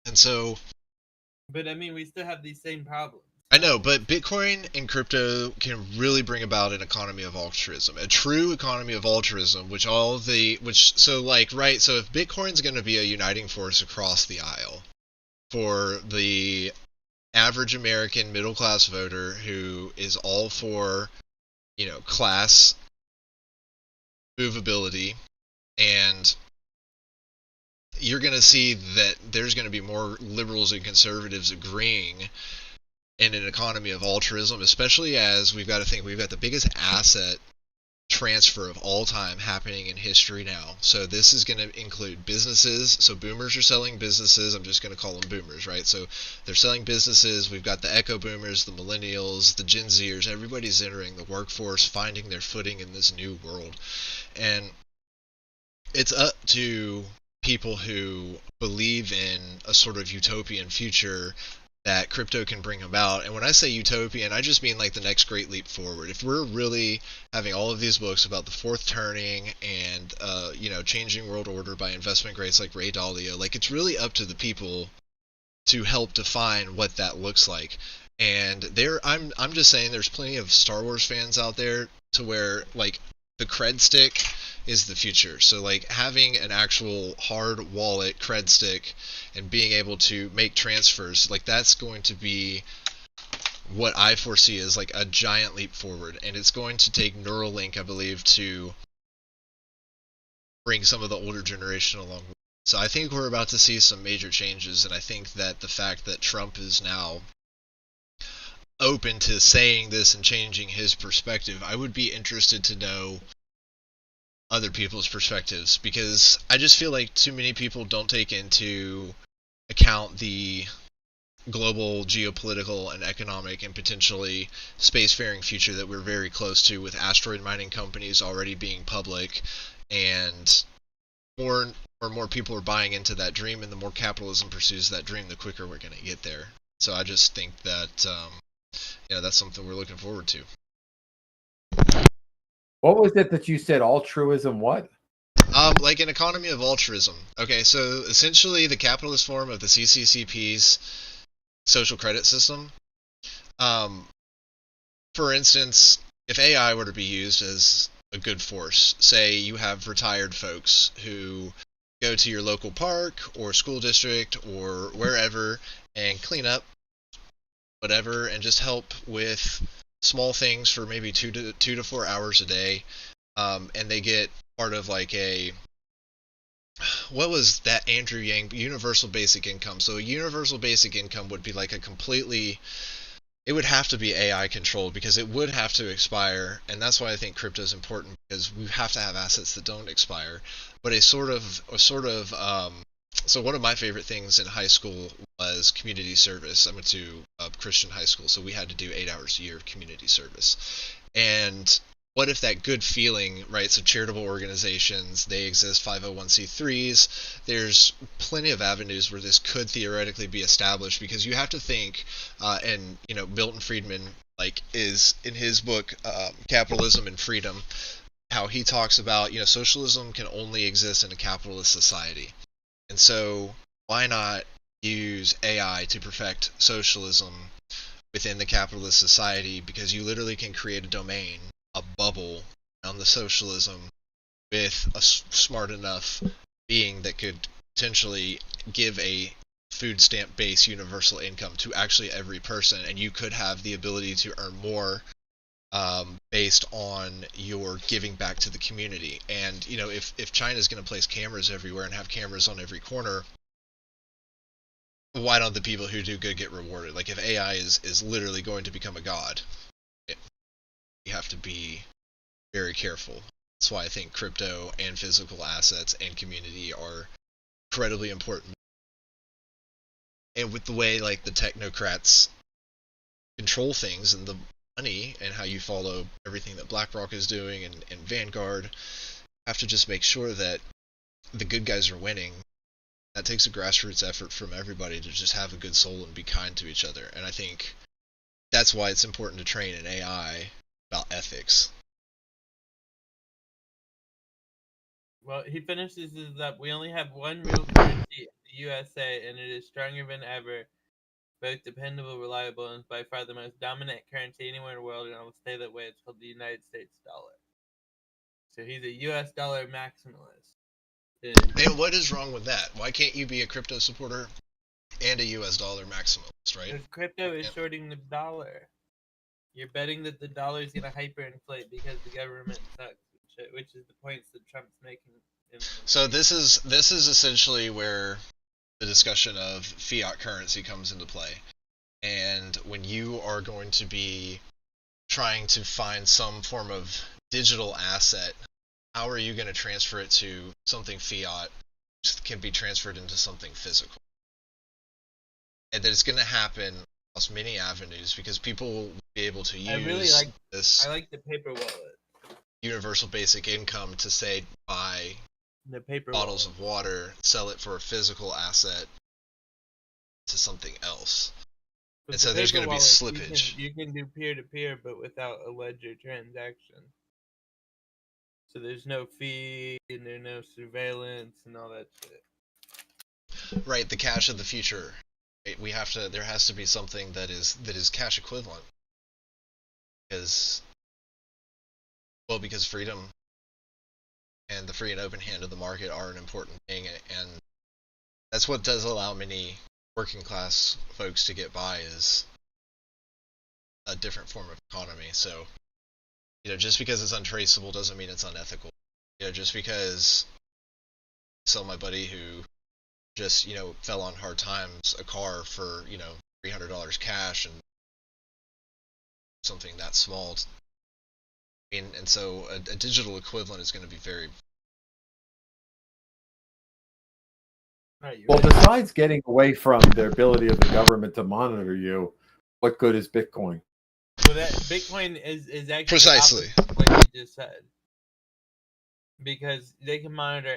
And so... But, I mean, we still have these same problems. I know, but Bitcoin and crypto can really bring about an economy of altruism. A true economy of altruism, so if Bitcoin's going to be a uniting force across the aisle for the average American middle-class voter who is all for, class movability, and you're going to see that there's going to be more liberals and conservatives agreeing in an economy of altruism, especially as we've got to think we've got the biggest asset transfer of all time happening in history now. So this is going to include businesses. So boomers are selling businesses. I'm just going to call them boomers, right? So they're selling businesses. We've got the echo boomers, the millennials, the Gen Zers. Everybody's entering the workforce, finding their footing in this new world. And it's up to people who believe in a sort of utopian future that crypto can bring about. And when I say utopian, I just mean like the next great leap forward. If we're really having all of these books about the fourth turning and changing world order by investment greats like Ray Dalio, like it's really up to the people to help define what that looks like. And I'm just saying there's plenty of Star Wars fans out there to where like the cred stick is the future. So like having an actual hard wallet cred stick and being able to make transfers, like that's going to be what I foresee is like a giant leap forward, and it's going to take Neuralink, I believe, to bring some of the older generation along. So I think we're about to see some major changes, and I think that the fact that Trump is now open to saying this and changing his perspective, I would be interested to know other people's perspectives, because I just feel like too many people don't take into account the global geopolitical and economic and potentially spacefaring future that we're very close to, with asteroid mining companies already being public, and more and more people are buying into that dream, and the more capitalism pursues that dream, the quicker we're going to get there. So I just think that that's something we're looking forward to. What was it that you said? Altruism? What? Like an economy of altruism. Okay, so essentially the capitalist form of the CCCP's social credit system. For instance, if AI were to be used as a good force, say you have retired folks who go to your local park or school district or wherever and clean up whatever and just help with small things for maybe 2 to 4 hours a day, and they get part of like a, what was that Andrew Yang universal basic income. So a universal basic income would be like a completely, it would have to be AI controlled, because it would have to expire, and that's why I think crypto is important, because we have to have assets that don't expire. But so one of my favorite things in high school was community service. I went to a Christian high school, so we had to do 8 hours a year of community service. And what if that good feeling, right? So charitable organizations, they exist, 501c3s. There's plenty of avenues where this could theoretically be established, because you have to think, and Milton Friedman, like, is in his book Capitalism and Freedom, how he talks about, socialism can only exist in a capitalist society. And so why not use AI to perfect socialism within the capitalist society? Because you literally can create a domain, a bubble on the socialism, with a smart enough being that could potentially give a food stamp based universal income to actually every person, and you could have the ability to earn more based on your giving back to the community. And if China's going to place cameras everywhere and have cameras on every corner, why don't the people who do good get rewarded? Like, if AI is literally going to become a god, you have to be very careful. That's why I think crypto and physical assets and community are incredibly important. And with the way like the technocrats control things and the money, and how you follow everything that BlackRock is doing and Vanguard, have to just make sure that the good guys are winning. That takes a grassroots effort from everybody to just have a good soul and be kind to each other. And I think that's why it's important to train an AI about ethics. Well, he finishes this up. We only have one real currency in the USA, and it is stronger than ever. Both dependable, reliable, and by far the most dominant currency anywhere in the world, and it will stay that way. It's called the United States dollar. So he's a U.S. dollar maximalist. And what is wrong with that? Why can't you be a crypto supporter and a U.S. dollar maximalist, right? Because crypto is shorting the dollar. You're betting that the dollar is going to hyperinflate because the government sucks, which is the points that Trump's making. So this is essentially where the discussion of fiat currency comes into play. And when you are going to be trying to find some form of digital asset, how are you going to transfer it to something fiat which can be transferred into something physical? And that it's going to happen across many avenues, because people will be able to use I like the paper wallet. Universal basic income to, say, buy the paper bottles wallet of water, sell it for a physical asset to something else. And so there's going to be slippage. You can do peer-to-peer, but without a ledger transaction. So there's no fee, and there's no surveillance, and all that shit. Right, the cash of the future. There has to be something that is cash equivalent. Because freedom and the free and open hand of the market are an important thing, and that's what does allow many working class folks to get by, is a different form of economy. So, just because it's untraceable doesn't mean it's unethical. Just because I sell my buddy who just, fell on hard times a car for, $300 cash and something that small. And so a digital equivalent is going to be very. Well, besides getting away from the ability of the government to monitor you, what good is Bitcoin? Well, that Bitcoin is actually Precisely what you just said, because they can monitor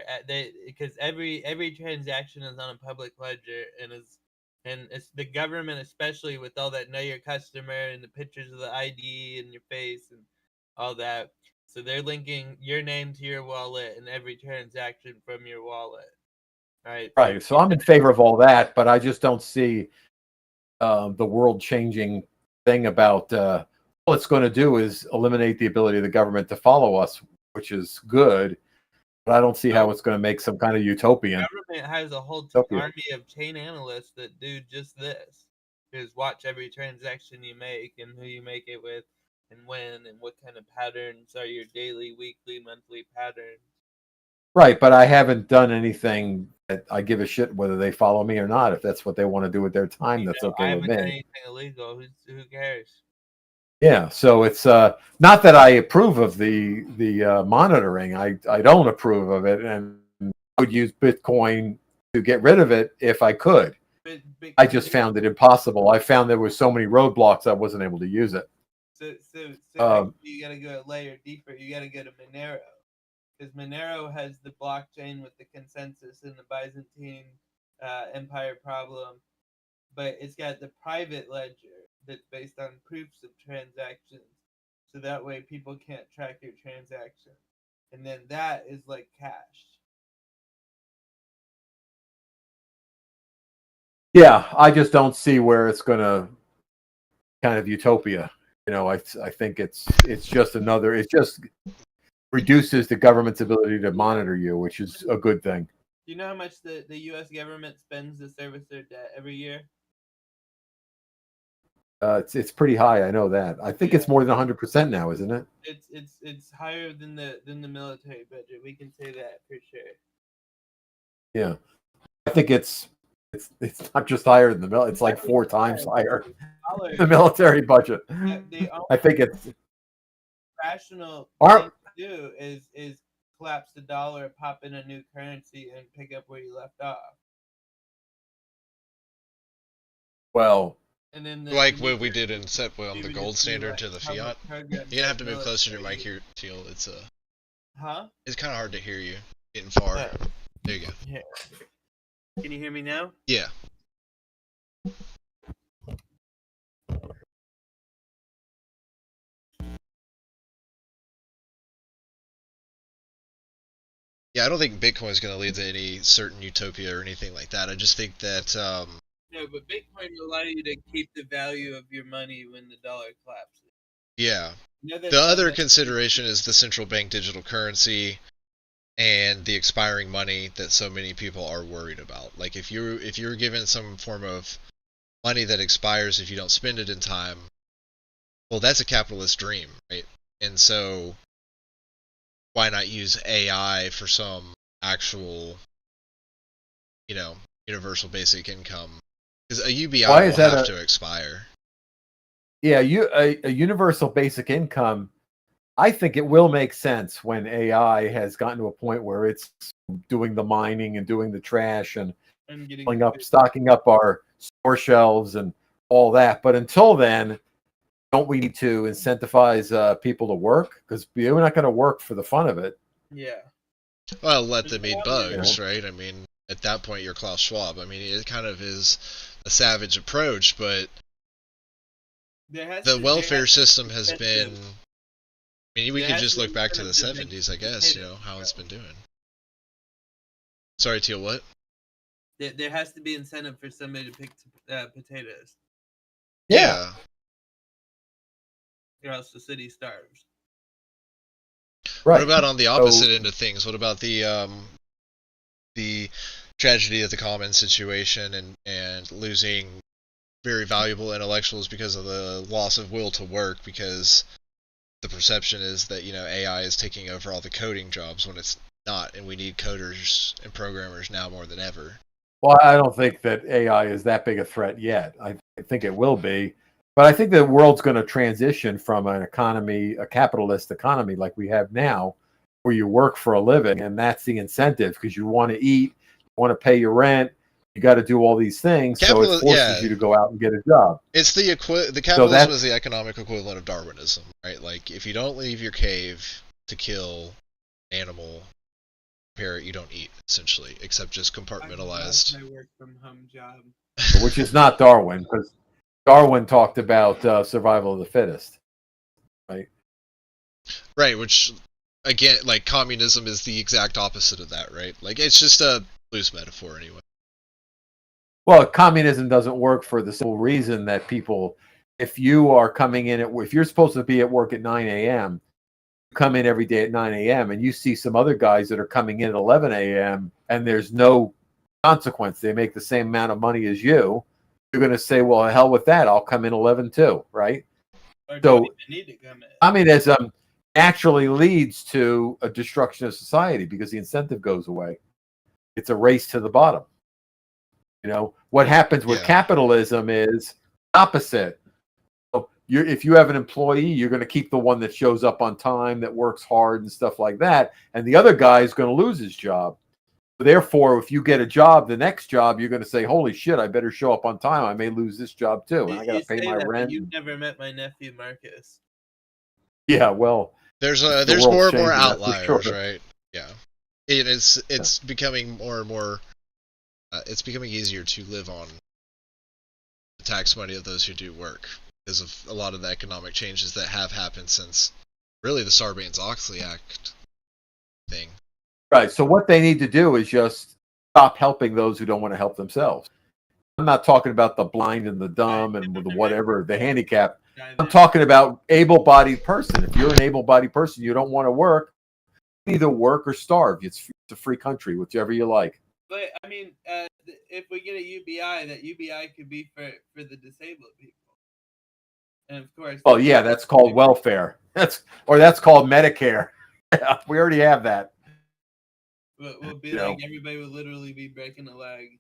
because every transaction is on a public ledger and it's the government, especially with all that know your customer and the pictures of the ID and your face and all that. So they're linking your name to your wallet and every transaction from your wallet. Right. Right. So I'm in favor of all that, but I just don't see the world-changing thing about all it's going to do is eliminate the ability of the government to follow us, which is good. But I don't see how it's going to make some kind of utopian. The government has a whole army of chain analysts that do just this. Is watch every transaction you make and who you make it with and when and what kind of patterns are your daily, weekly, monthly patterns. Right, but I haven't done anything that I give a shit whether they follow me or not. If that's what they want to do with their time, that's okay I with haven't done me. anything illegal. Who cares? Yeah, so it's not that I approve of the monitoring. I don't approve of it, and I would use Bitcoin to get rid of it if I could. I just found it impossible. I found there were so many roadblocks I wasn't able to use it. So actually you got to go a layer deeper. You got to go to Monero. Because Monero has the blockchain with the consensus and the Byzantine Empire problem, but it's got the private ledger that's based on proofs of transactions, so that way people can't track your transaction, and then that is like cash. Yeah, I just don't see where it's going to kind of utopia. I think it's just another. It just reduces the government's ability to monitor you, which is a good thing. Do you know how much the U.S. government spends to service their debt every year? It's pretty high. I know that. I think it's more than 100% now, isn't it? It's higher than the military budget. We can say that for sure. Yeah, I think it's not just higher than the military. It's like 4 times higher than the military budget. I think it's rational. Do is collapse the dollar, pop in a new currency, and pick up where you left off. Well, and then like what we did in on the gold standard to the fiat. You're gonna have to move closer to your mic here, Teal. It's It's kind of hard to hear you. Getting far. Yeah. There you go. Yeah. Can you hear me now? Yeah. Yeah, I don't think Bitcoin is going to lead to any certain utopia or anything like that. I just think that. No, but Bitcoin will allow you to keep the value of your money when the dollar collapses. Yeah. The other consideration is the central bank digital currency and the expiring money that so many people are worried about. Like if you're given some form of money that expires if you don't spend it in time, well, that's a capitalist dream, right? And so why not use AI for some actual, universal basic income? Because a UBI will have to expire. Yeah, a universal basic income, I think it will make sense when AI has gotten to a point where it's doing the mining and doing the trash and stocking up our store shelves and all that. But until then, don't we need to incentivize people to work? Because we're not going to work for the fun of it. Yeah. Well, let them eat bugs, right? I mean, at that point, you're Klaus Schwab. I mean, it kind of is a savage approach, but the welfare system has been. I mean, we could just look back to the 70s, I guess. How it's been doing. Sorry, Teal. What? There has to be incentive for somebody to pick potatoes. Yeah. Or else the city starves. Right. What about on the opposite end of things? What about the tragedy of the commons situation and losing very valuable intellectuals because of the loss of will to work, because the perception is that, you know, AI is taking over all the coding jobs when it's not, and we need coders and programmers now more than ever. Well, I don't think that AI is that big a threat yet. I think it will be, but I think the world's going to transition from an economy, a capitalist economy like we have now, where you work for a living, and that's the incentive because you want to eat, you want to pay your rent, you got to do all these things, so it forces you to go out and get a job. It's the capitalism is the economic equivalent of Darwinism, right? Like, if you don't leave your cave to kill an animal, parrot, you don't eat, essentially, except just compartmentalized. I work from home job, which is not Darwin, because Darwin talked about survival of the fittest, right? Right, which, again, like, communism is the exact opposite of that, right? Like, it's just a loose metaphor anyway. Well, communism doesn't work for the simple reason that people, if you are coming in if you're supposed to be at work at 9 a.m., you come in every day at 9 a.m. and you see some other guys that are coming in at 11 a.m. and there's no consequence. They make the same amount of money as you. You're going to say, well, hell with that. I'll come in 11 too, right? So communism actually leads to a destruction of society because the incentive goes away. It's a race to the bottom. You know, what happens with capitalism is opposite. So if you have an employee, you're going to keep the one that shows up on time, that works hard and stuff like that. And the other guy is going to lose his job. Therefore, if you get a job, the next job, you're going to say, holy shit, I better show up on time. I may lose this job too. And I got to pay my rent. You've never met my nephew, Marcus. Yeah, well, there's more and more outliers, right? Yeah. It's becoming more and more, it's becoming easier to live on the tax money of those who do work because of a lot of the economic changes that have happened since really the Sarbanes-Oxley Act thing. Right. So what they need to do is just stop helping those who don't want to help themselves. I'm not talking about the blind and the dumb and the whatever, the handicapped. I'm talking about able-bodied person. If you're an able-bodied person, you don't want to work, either work or starve. It's a free country, whichever you like. But I mean, if we get a UBI, that UBI could be for the disabled people. And of course, oh yeah, that's called welfare. That's called Medicare. We already have that. We'll be like everybody would literally be breaking a leg,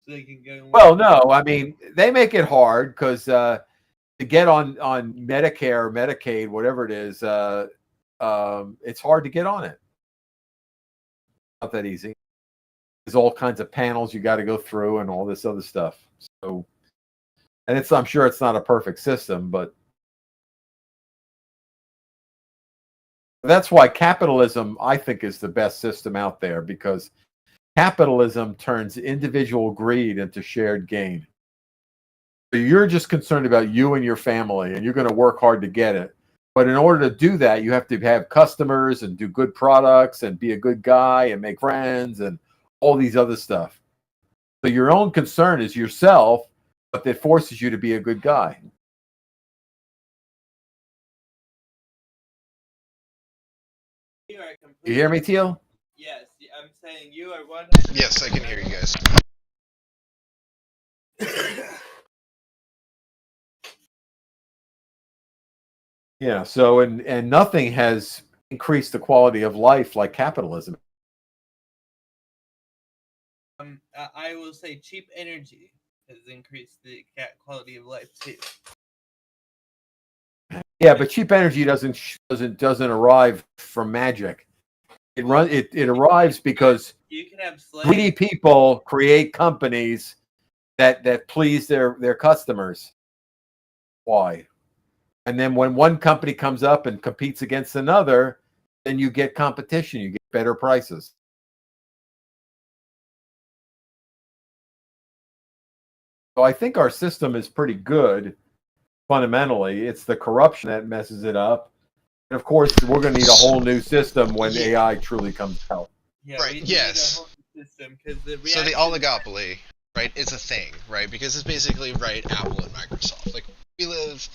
so they can go. Well, no, I mean they make it hard because to get on Medicare or Medicaid, whatever it is, it's hard to get on it. Not that easy. There's all kinds of panels you got to go through and all this other stuff. So, and I'm sure it's not a perfect system, but that's why capitalism, I think, is the best system out there, because capitalism turns individual greed into shared gain. So you're just concerned about you and your family, and you're going to work hard to get it. But in order to do that, you have to have customers and do good products and be a good guy and make friends and all these other stuff. So your own concern is yourself, but that forces you to be a good guy. You hear me, Teal? Yes, I'm saying you are 100%. Yes, I can hear you guys. Yeah, so and nothing has increased the quality of life like capitalism. I will say cheap energy has increased the quality of life too. Yeah, but cheap energy doesn't arrive from magic. It arrives because you can have greedy people create companies that please their customers. Why? And then when one company comes up and competes against another, then you get competition. You get better prices. So I think our system is pretty good. Fundamentally, it's the corruption that messes it up. And of course, we're going to need a whole new system when AI truly comes out. Yeah, right. Yes. So the oligopoly, right, is a thing, right? Because it's basically, right, Apple and Microsoft. Like, we live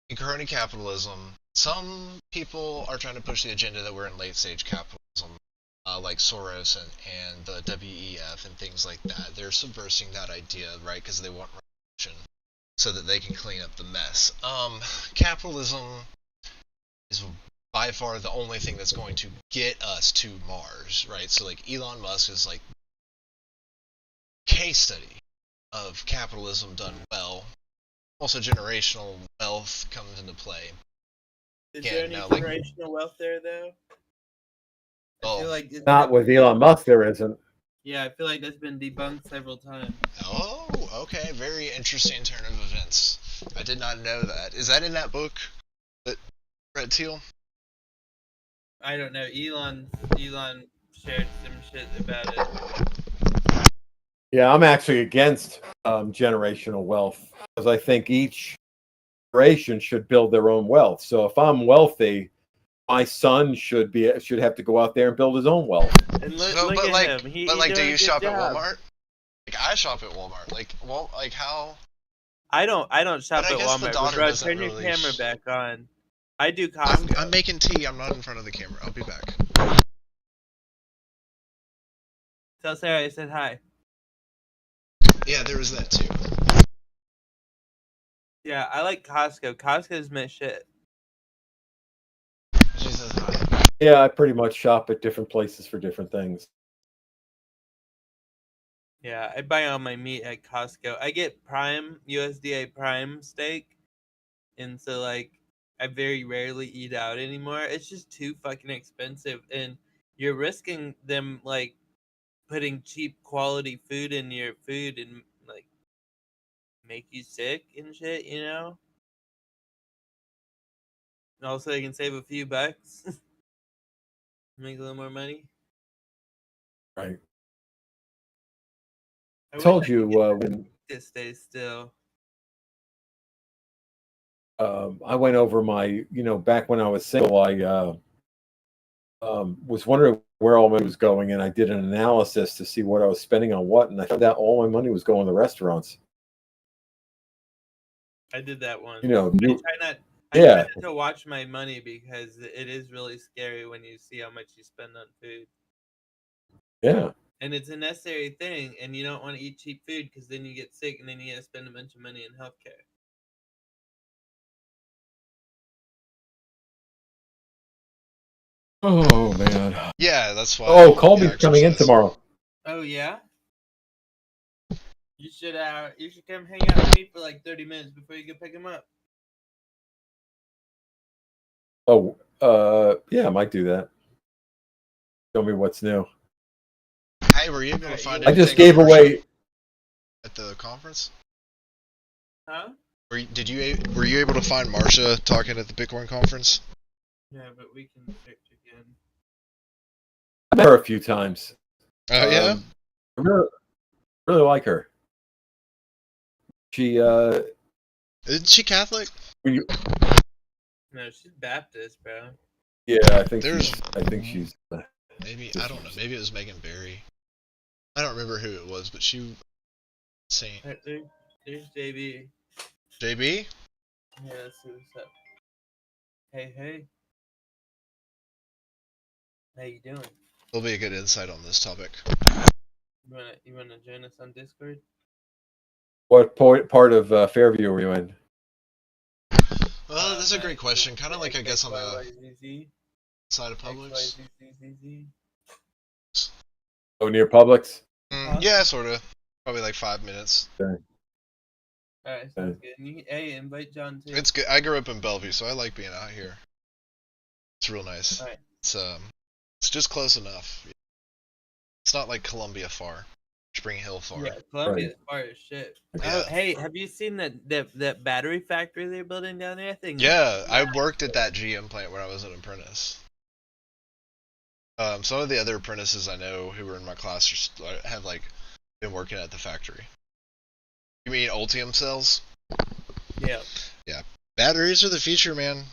in crony capitalism. Some people are trying to push the agenda that we're in late stage capitalism. like Soros and the WEF and things like that. They're subversing that idea, right? Because they want revolution so that they can clean up the mess. Capitalism is by far the only thing that's going to get us to Mars, right? So like Elon Musk is like case study of capitalism done well. Also, generational wealth comes into play. Is Again, there any now, like, generational wealth there though? I feel oh, like it's Not with Elon Musk, there isn't. Yeah, I feel like that's been debunked several times. oh, okay, very interesting turn of events. I did not know that. Is that in that book that Red Teal? I don't know. Elon shared some shit about it. Yeah, I'm actually against generational wealth because I think each generation should build their own wealth. So if I'm wealthy, my son should have to go out there and build his own wealth. And So, look but at like, him. but He like, do doing a you good shop at job. Walmart? Like, I shop at Walmart. Like how? I don't shop But I at guess the Walmart. But daughter bro, doesn't turn your really camera back on. I do Costco. I'm making tea. I'm not in front of the camera. I'll be back. Tell Sarah I said hi. Yeah, there was that too. Yeah, I like Costco. Costco's my shit. She says hi. Yeah, I pretty much shop at different places for different things. Yeah, I buy all my meat at Costco. I get Prime USDA Prime steak, and so like I very rarely eat out anymore. It's just too fucking expensive, and you're risking them like putting cheap quality food in your food and like make you sick and shit, you know? And also you can save a few bucks. Make a little more money. Right. I I wish told I you could when get this day still. I went over my, back when I was single, I was wondering where all my money was going, and I did an analysis to see what I was spending on what, and I found out all my money was going to restaurants. I did that once. You know, I new, try not yeah, to watch my money because it is really scary when you see how much you spend on food. yeah. And it's a necessary thing, and you don't want to eat cheap food because then you get sick and then you got to spend a bunch of money in healthcare. Oh man. Yeah, that's why. Oh, Colby's yeah, coming in exercise. tomorrow. Oh yeah? You should come hang out with me for like 30 minutes before you go pick him up. Oh, yeah, I might do that. Show me what's new. Hey, were you able to find I just anything gave on Marcia away. at the conference? Huh? Were you able to find Marcia talking at the Bitcoin conference? Yeah, but we can search again. I met her a few times. Oh yeah. I really like her. She Isn't she Catholic? No, she's Baptist, bro. yeah, I think There's- she's Maybe I don't know. Maybe it was Megan Berry. I don't remember who it was, but she. Saint There's JB. JB. Yeah, let's see what's up. Hey. How you doing? There'll be a good insight on this topic. You wanna join us on Discord? What part of Fairview are you in? Well, that's a great question. Kind of like I guess on the XYZZ. side of Publix. XYZZZ. Oh, near Publix. Yeah, sort of. Probably like 5 minutes. Alright, sounds good. And hey, invite John too. It's good. I grew up in Bellevue, so I like being out here. It's real nice. Alright. It's just close enough. It's not like Columbia far, Spring Hill far. Yeah, Columbia's far as shit. Yeah. Oh, hey, have you seen that battery factory they're building down there? I think. Yeah, I worked at that GM plant when I was an apprentice. Some of the other apprentices I know who were in my class have like been working at the factory. You mean Ultium cells? Yeah. Yeah. Batteries are the future, man.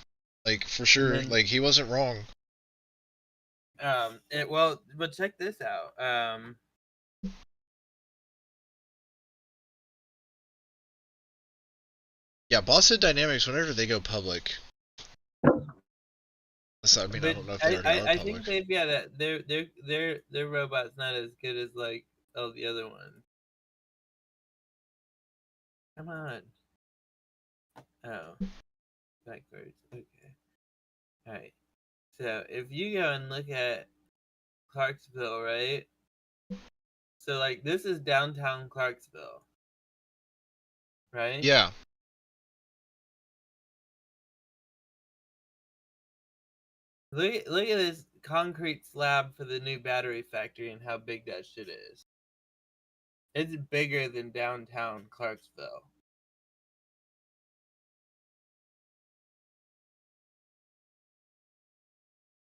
Like for sure. then- Like he wasn't wrong. But check this out. Yeah, Boston Dynamics, whenever they go public, So, I mean, I But don't know if they already are I public. think they've got their robot's not as good as like all the other ones. Come on. Oh, backwards. Okay. All right. So if you go and look at Clarksville, right? So like this is downtown Clarksville, right? Yeah. Look at this concrete slab for the new battery factory and how big that shit is. It's bigger than downtown Clarksville.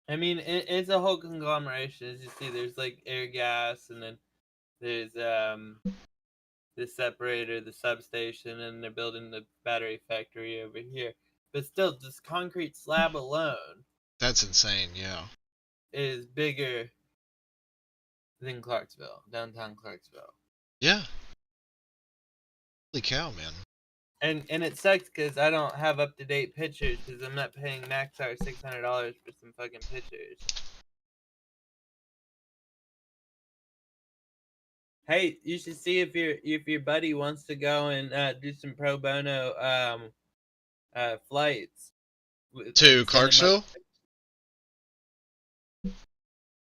I mean, it's a whole conglomeration. As you see, there's like air gas, and then there's the separator, the substation, and they're building the battery factory over here. But still, this concrete slab alone That's insane, yeah. is bigger than Clarksville, downtown Clarksville. Yeah. Holy cow, man. And it sucks because I don't have up to date pictures because I'm not paying Maxar $600 for some fucking pictures. Hey, you should see if your buddy wants to go and do some pro bono flights To Clarksville?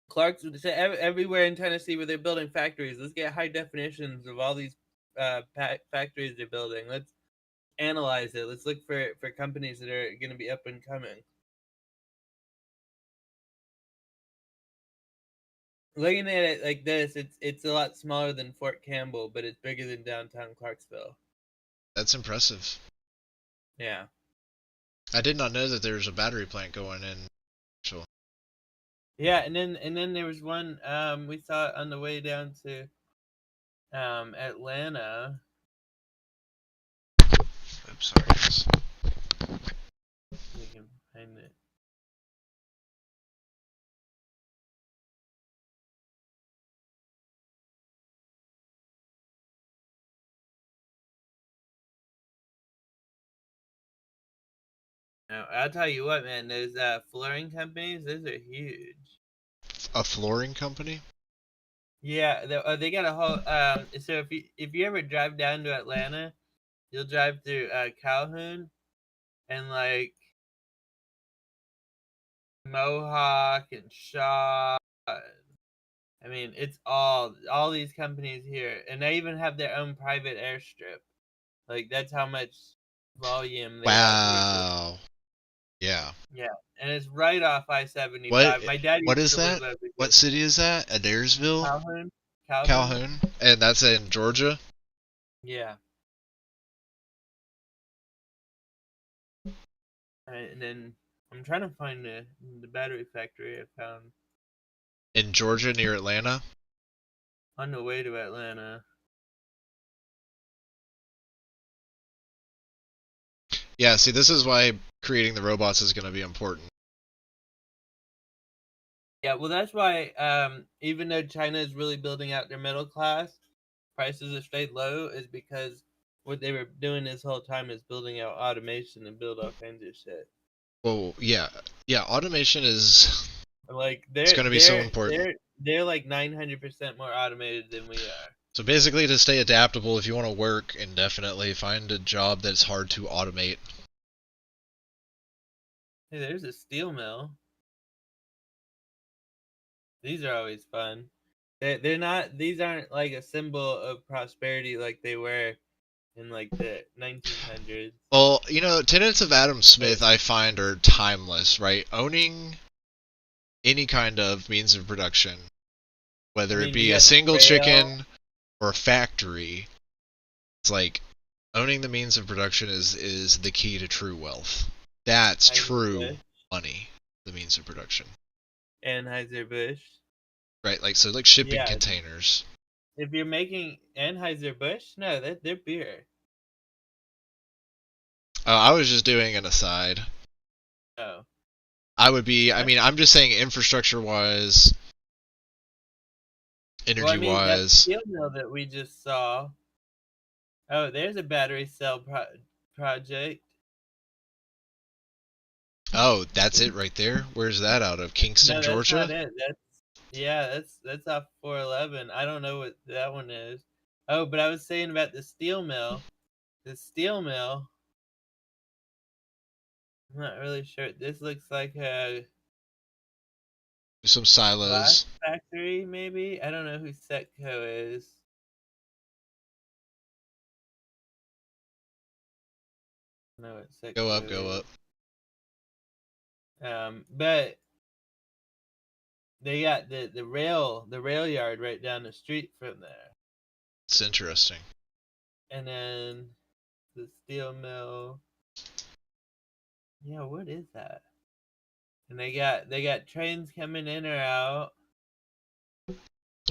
Clarksville, everywhere in Tennessee where they're building factories. Let's get high definitions of all these factories they're building. Let's analyze it. Let's look for companies that are going to be up and coming. Looking at it like this, it's a lot smaller than Fort Campbell, but it's bigger than downtown Clarksville. That's impressive. Yeah. I did not know that there was a battery plant going in. Actually. Yeah, and then there was one we saw on the way down to Atlanta. Oops, sorry guys. We can find it. No, I'll tell you what, man. Those flooring companies, those are huge. A flooring company? Yeah, they got a whole. So if you ever drive down to Atlanta, you'll drive through Calhoun and like Mohawk and Shaw. I mean, it's all these companies here, and they even have their own private airstrip. Like that's how much volume they have here. Wow. Yeah. Yeah, and it's right off I-75. What? My dad What used is to live that? over here. What city is that? Adairsville? Calhoun. Calhoun? And that's in Georgia? Yeah. And then I'm trying to find the battery factory I found In Georgia near Atlanta? on the way to Atlanta. Yeah, see, this is why creating the robots is going to be important. Yeah, well, that's why even though China is really building out their middle class, prices have stayed low is because what they were doing this whole time is building out automation and build all kinds of shit. Well, yeah. Yeah, automation is... Like it's going to be so important. They're like 900% more automated than we are. So basically, to stay adaptable, if you want to work indefinitely, find a job that's hard to automate. Hey, there's a steel mill. These are always fun. They're not. These aren't like a symbol of prosperity like they were in like the 1900s. Well, you know, tenets of Adam Smith I find are timeless, right? Owning any kind of means of production, whether it be a single chicken or a factory, it's like owning the means of production is the key to true wealth. That's true money, the means of production. Anheuser-Busch. Right, like so, like shipping containers. If you're making Anheuser-Busch, no, they're beer. I was just doing an aside. Oh. I would be. I mean, I'm just saying, infrastructure-wise, energy-wise. Well, I mean, that steel mill that we just saw. Oh, there's a battery cell project. Oh, that's it right there. Where's that out of? Kingston, No, that's Georgia. not it. That's off 411. I don't know what that one is. Oh, but I was saying about the steel mill. The steel mill. I'm not really sure. This looks like a Some glass silos. factory, maybe. I don't know who Setco is. No, it's Setco. Go up, go up. But they got the rail yard right down the street from there, It's interesting. and then the steel mill. Yeah, what is that? And they got trains coming in or out.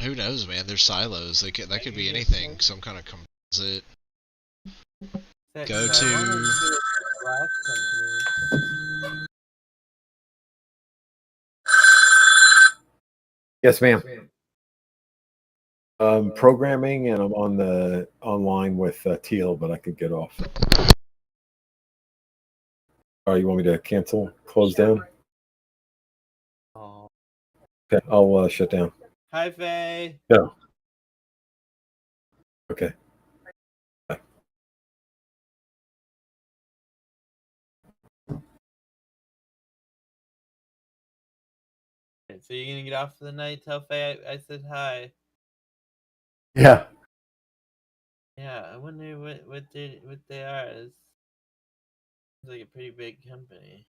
Who knows, man? There's silos. That could be Maybe anything. it's Some kind of composite. Setco. Go I wanted to. do a glass company. Yes, ma'am. Programming, and I'm on the online with Teal, but I could get off. All right, you want me to cancel, close down? Oh. Okay, I'll shut down. Hi, Faye. No. Okay. Bye. So you're gonna get off for the night? Tell Faye I said hi. Yeah. Yeah, I wonder what they are. It's like a pretty big company.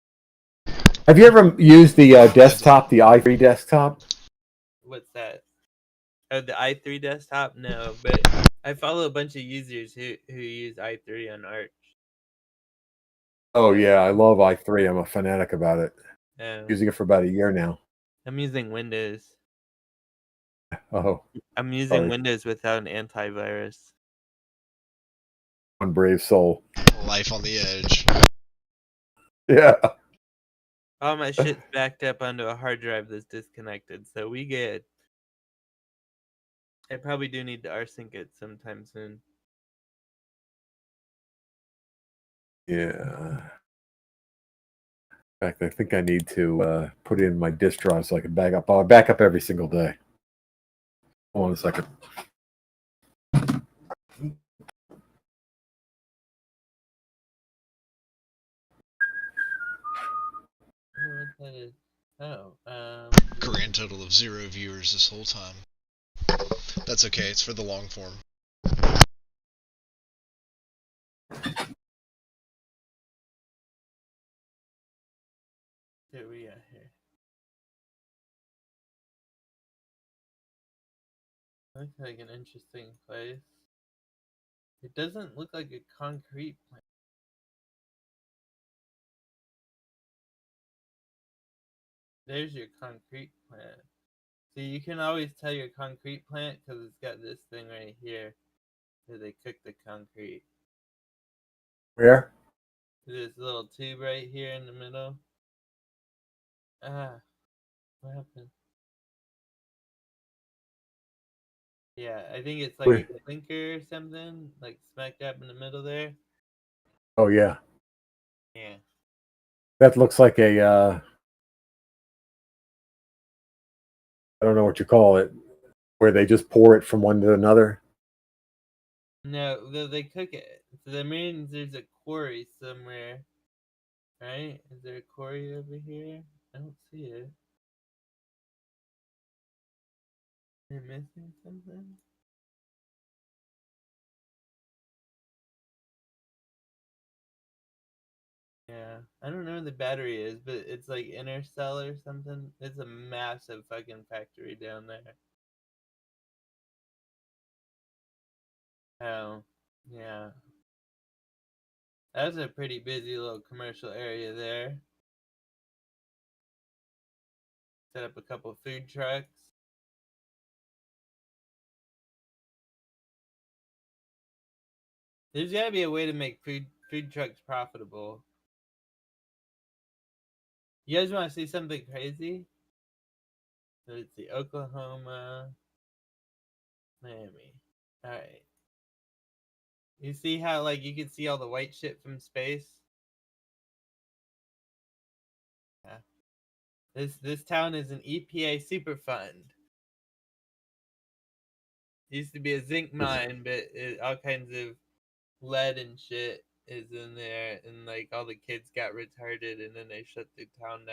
Have you ever used the desktop, the i3 desktop? What's that? Oh, the i3 desktop? No, but I follow a bunch of users who use i3 on Arch. Oh yeah, I love i3. I'm a fanatic about it. Um, Using it for about a year now. I'm using Windows. Oh, I'm using sorry. Windows without an antivirus. One brave soul. Life on the edge. Yeah. All my shit's backed up onto a hard drive that's disconnected, so we good. I probably do need to rsync it sometime soon. Yeah. In fact, I think I need to put in my disk drive so I can back up. I back up every single day. Hold on a second. I wonder what that is. Oh, Grand total of 0 viewers this whole time. That's okay. It's for the long form. What we got here? Looks like an interesting place. It doesn't look like a concrete plant. There's your concrete plant. See, you can always tell your concrete plant because it's got this thing right here where they cook the concrete. Where? This little tube right here in the middle. Ah, what happened? Yeah, I think it's like Where? a clinker or something, like smack dab in the middle there. Oh yeah. Yeah. That looks like a I don't know what you call it, where they just pour it from one to another. No, they cook it. So that means there's a quarry somewhere, right? Is there a quarry over here? I don't see it. Am I missing something? Yeah, I don't know where the battery is, but it's like Intercell or something. It's a massive fucking factory down there. Oh, yeah. That's a pretty busy little commercial area there. Set up a couple of food trucks. There's gotta be a way to make food trucks profitable. You guys want to see something crazy? Let's see, Oklahoma, Miami. All right. You see how like you can see all the white shit from space? This town is an EPA superfund. Used to be a zinc mine, but all kinds of lead and shit is in there, and like all the kids got retarded, and then they shut the town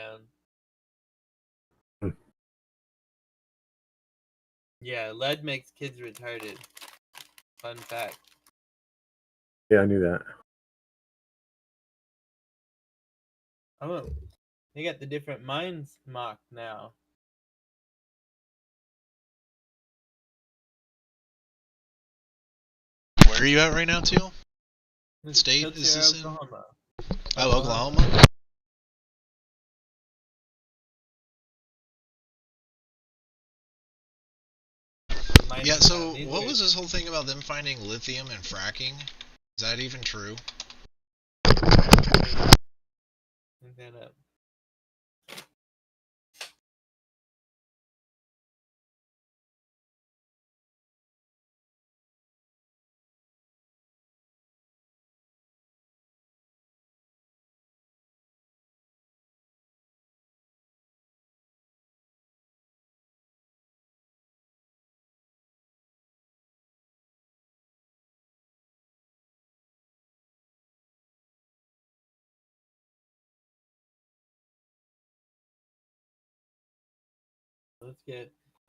down. Yeah, lead makes kids retarded. Fun fact. Yeah, I knew that. Oh, they got the different mines mocked now. Where are you at right now, Teal? State Filter, is this in? Oklahoma. Oh, Oklahoma? Mining Yeah, so town. These what are- was this whole thing about them finding lithium and fracking? Is that even true? Look that up.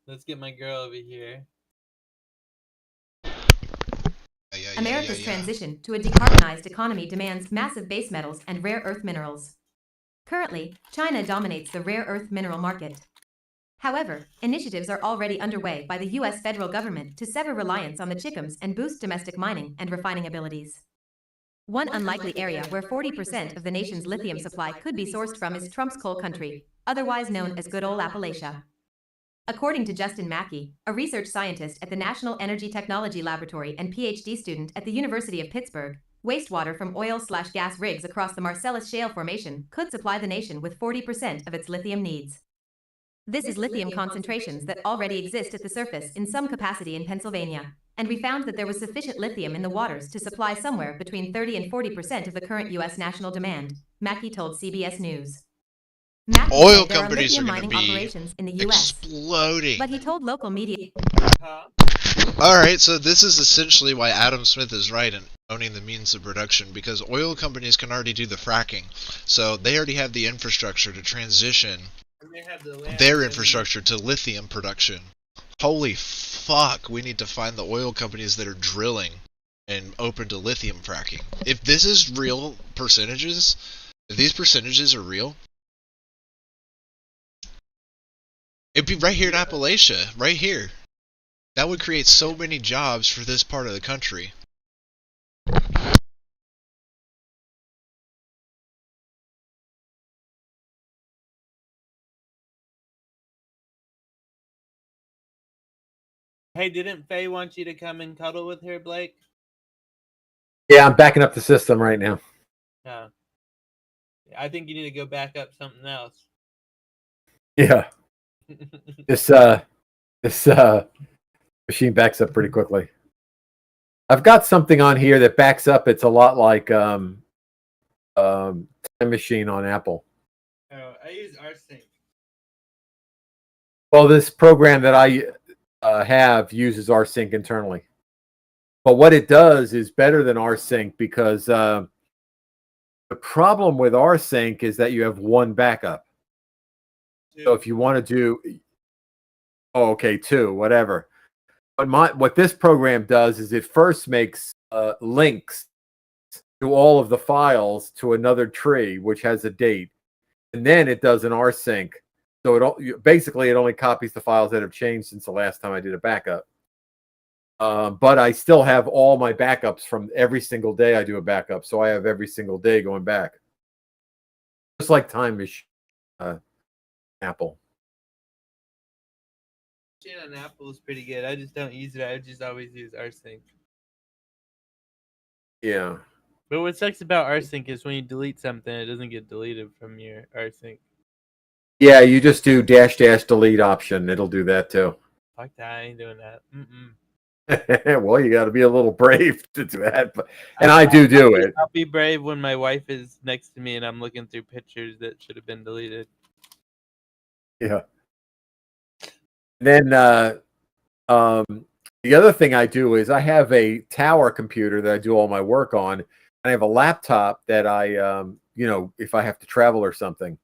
Let's get my girl over here. America's transition to a decarbonized economy demands massive base metals and rare earth minerals. Currently, China dominates the rare earth mineral market. However, initiatives are already underway by the U.S. federal government to sever reliance on the chicoms and boost domestic mining and refining abilities. One unlikely area where 40% of the nation's lithium supply could be sourced from is Trump's coal country, otherwise known as good old Appalachia. According to Justin Mackey, a research scientist at the National Energy Technology Laboratory and PhD student at the University of Pittsburgh, wastewater from oil/gas rigs across the Marcellus Shale Formation could supply the nation with 40% of its lithium needs. This is lithium concentrations that already exist at the surface in some capacity in Pennsylvania, and we found that there was sufficient lithium in the waters to supply somewhere between 30 and 40% of the current U.S. national demand, Mackey told CBS News. Mackey Oil said there companies are lithium going to mining be operations in the U.S., exploding. but he told local media. Huh? Alright, so this is essentially why Adam Smith is right in owning the means of production, because oil companies can already do the fracking. So they already have the infrastructure to transition And they have the land their and- infrastructure to lithium production. Holy fuck, we need to find the oil companies that are drilling and open to lithium fracking. If this is real percentages, if these percentages are real, it'd be right here in Appalachia, right here. That would create so many jobs for this part of the country. Hey, didn't Faye want you to come and cuddle with her, Blake? Yeah, I'm backing up the system right now. No. I think you need to go back up something else. Yeah, this machine backs up pretty quickly. I've got something on here that backs up. It's a lot like Time Machine on Apple. Oh, I use rsync. Well, this program that I have uses rsync internally. But what it does is better than rsync because the problem with rsync is that you have one backup. So if you want to do, two, whatever. But what this program does is it first makes links to all of the files to another tree, which has a date. And then it does an rsync. So basically it only copies the files that have changed since the last time I did a backup. But I still have all my backups from every single day I do a backup. So I have every single day going back. Just like Time Machine, Apple. Shit on Apple is pretty good. I just don't use it. I just always use rsync. Yeah. But what sucks about rsync is when you delete something, it doesn't get deleted from your rsync. Yeah, you just do -- delete option. It'll do that too. Fuck that. I ain't doing that. Mm-mm. Well, you got to be a little brave to do that. And I do it. I'll be brave when my wife is next to me and I'm looking through pictures that should have been deleted. Yeah. Then the other thing I do is I have a tower computer that I do all my work on, and I have a laptop that I, if I have to travel or something.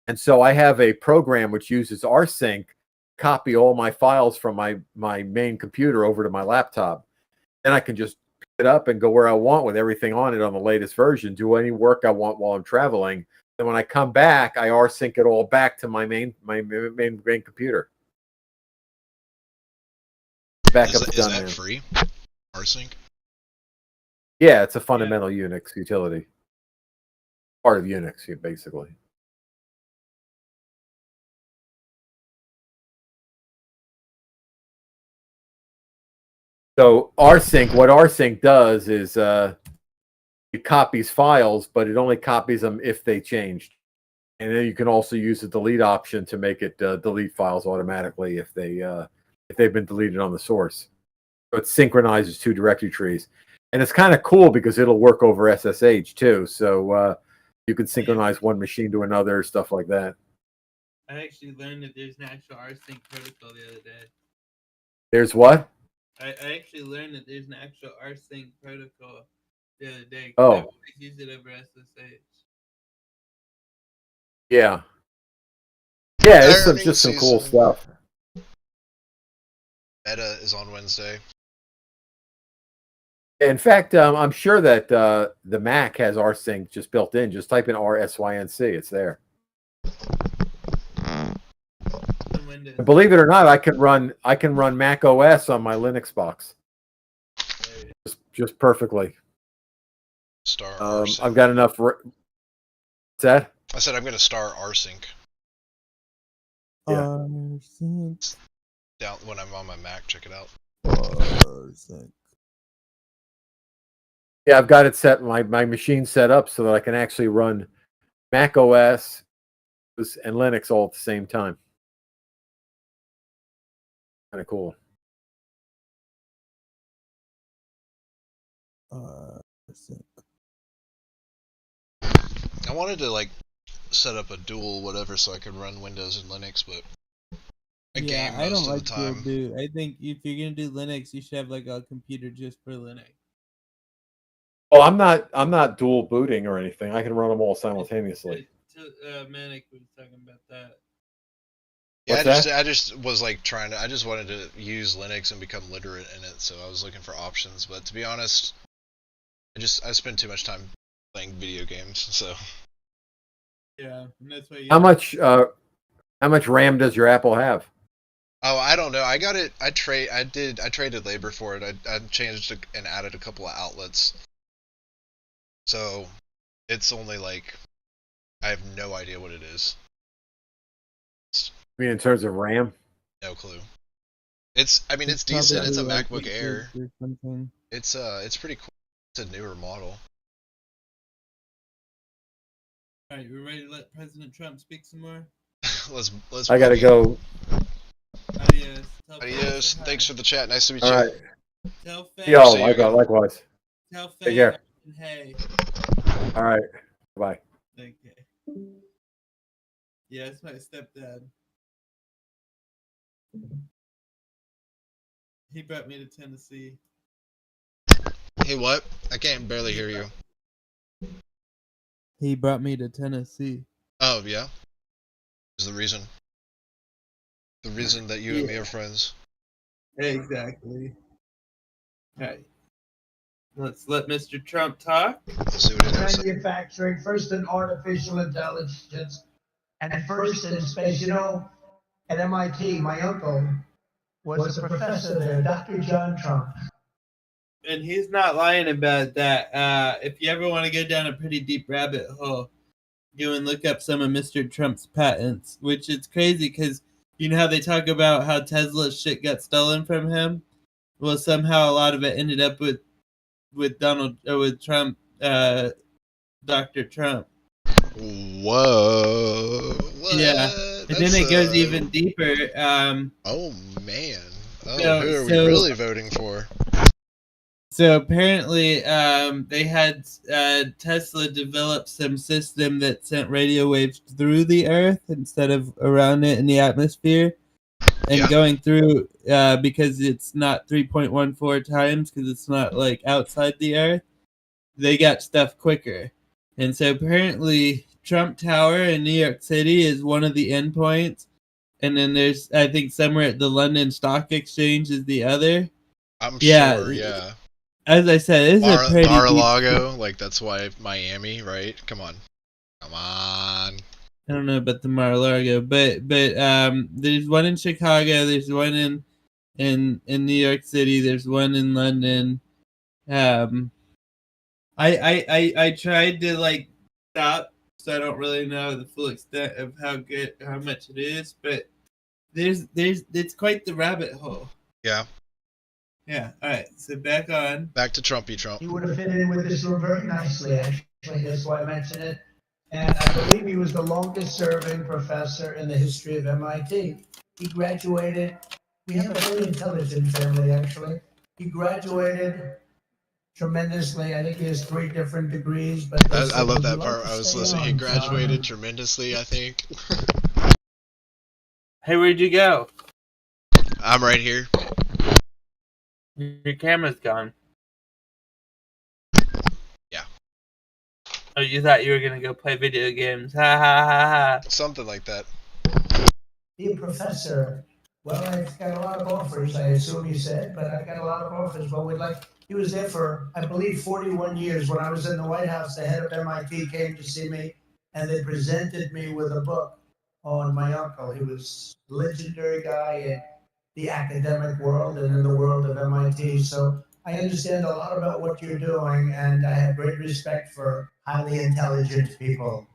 And so I have a program which uses rsync, copy all my files from my main computer over to my laptop. Then I can just pick it up and go where I want with everything on it on the latest version, do any work I want while I'm traveling. And when I come back, I rsync it all back to my main computer. Backup's Is done that there. free? rsync? Yeah, it's a fundamental Unix utility. Part of Unix, basically. So rsync, what rsync does is it copies files, but it only copies them if they changed. And then you can also use the delete option to make it delete files automatically if they've been deleted on the source. So it synchronizes two directory trees, and it's kind of cool because it'll work over SSH too. So you can synchronize one machine to another, stuff like that. I actually learned that there's an actual rsync protocol the other day. There's what? I actually learned that there's an actual rsync protocol the other day. Oh. I've always used it over SSH. Yeah. Yeah, it's just some cool stuff. Meta is on Wednesday. In fact, I'm sure that the Mac has rsync just built in. Just type in rsync, it's there. And believe it or not, I can run Mac OS on my Linux box, just perfectly. Star rsync. I've got enough. What's that? I said I'm going to star rsync. Yeah. rsync. Down when I'm on my Mac, check it out. rsync. Yeah, I've got it set. My machine set up so that I can actually run Mac OS and Linux all at the same time. Kind of cool. rsync. I wanted to set up a dual whatever so I could run Windows and Linux, but I game I most don't of like the time. dual boot. I think if you're gonna do Linux, you should have a computer just for Linux. Oh, I'm not dual booting or anything. I can run them all simultaneously. Manic was talking about that. Yeah, What's I just was I just wanted to use Linux and become literate in it, so I was looking for options. But to be honest, I spend too much time playing video games, so. Yeah, and that's why. How much RAM does your Apple have? Oh, I don't know. I got it. I traded labor for it. I changed and added a couple of outlets. So, it's only I have no idea what it is. I mean, in terms of RAM? No clue. It's decent. It's a MacBook Air. It's pretty cool. It's a newer model. All right, we're ready to let President Trump speak some more. let's. I gotta go. Adios. Adios. Thanks for the chat. Nice to meet All you. right. Tell Faye. Yo, See you again. likewise. Tell Faye. Take care. Hey. All right. Bye. Okay. Yeah, it's my stepdad. He brought me to Tennessee. Hey, what? I can't barely hear you. He brought me to Tennessee. Oh, yeah? Is the reason. The reason that you and me are friends. Exactly. Alright. Let's let Mr. Trump talk. Let's see what he's gonna say. Manufacturing, first in artificial intelligence, and first in space. You know, at MIT, my uncle was a professor there, Dr. John Trump. And he's not lying about that. If you ever want to go down a pretty deep rabbit hole, go and look up some of Mr. Trump's patents, which is crazy because you know how they talk about how Tesla's shit got stolen from him? Well, somehow a lot of it ended up with Trump, Dr. Trump. Whoa. What? Yeah. And then it goes even deeper. Oh, man. Oh, So- who are we so- really voting for? So apparently, they had Tesla develop some system that sent radio waves through the Earth instead of around it in the atmosphere, and Yeah. going through because it's not 3.14 times because it's not like outside the Earth. They got stuff quicker, and so apparently Trump Tower in New York City is one of the endpoints, and then there's I think somewhere at the London Stock Exchange is the other. I'm Yeah, sure, yeah. as I said, it's a pretty deep. Mar-a-Lago, like that's why Miami, right? Come on. Come on. I don't know about the Mar-a-Lago, but there's one in Chicago, there's one in New York City, there's one in London. I tried to like stop, so I don't really know the full extent of how much it is, but there's it's quite the rabbit hole. Yeah. Yeah. All right. So back on. Back to Trumpy Trump. He would have fit in with this room very nicely, actually. That's why I mentioned it. And I believe he was the longest serving professor in the history of MIT. He graduated. We have a very intelligent family, actually. He graduated tremendously. I think he has 3 different degrees. But I love that part. I was listening. He graduated tremendously, I think. Hey, where'd you go? I'm right here. Your camera's gone. Yeah. Oh, you thought you were gonna go play video games? Ha ha ha ha. Something like that. Be a professor. Well, I've got a lot of offers, I assume you said, but I've got a lot of offers. But we'd like, he was there for, I believe, 41 years. When I was in the White House, the head of MIT came to see me, and they presented me with a book on my uncle. He was a legendary guy in the academic world and in the world of MIT. So I understand a lot about what you're doing, and I have great respect for highly intelligent people.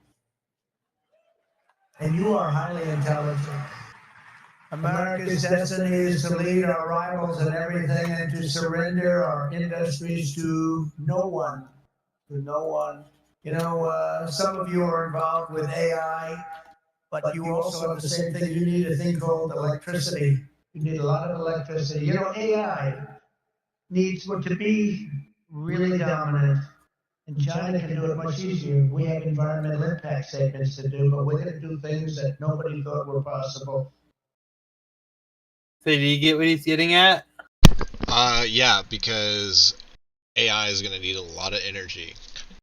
And you are highly intelligent. America's destiny is to lead our rivals in everything and to surrender our industries to no one. To no one. You know, some of you are involved with AI, but you also have the same thing. You need a thing called electricity. You need a lot of electricity. You know, AI needs to be really dominant. And China can do it much easier. We have environmental impact statements to do, but we're going to do things that nobody thought were possible. So do you get what he's getting at? Yeah, because AI is going to need a lot of energy.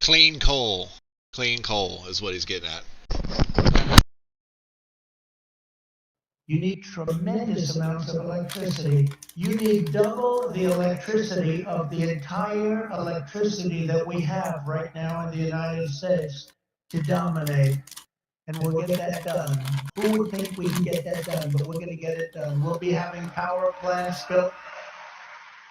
Clean coal. Clean coal is what he's getting at. You need tremendous amounts of electricity. You need double the electricity of the entire electricity that we have right now in the United States to dominate. And we'll get that done. Who would think we can get that done? But we're going to get it done. We'll be having power plants built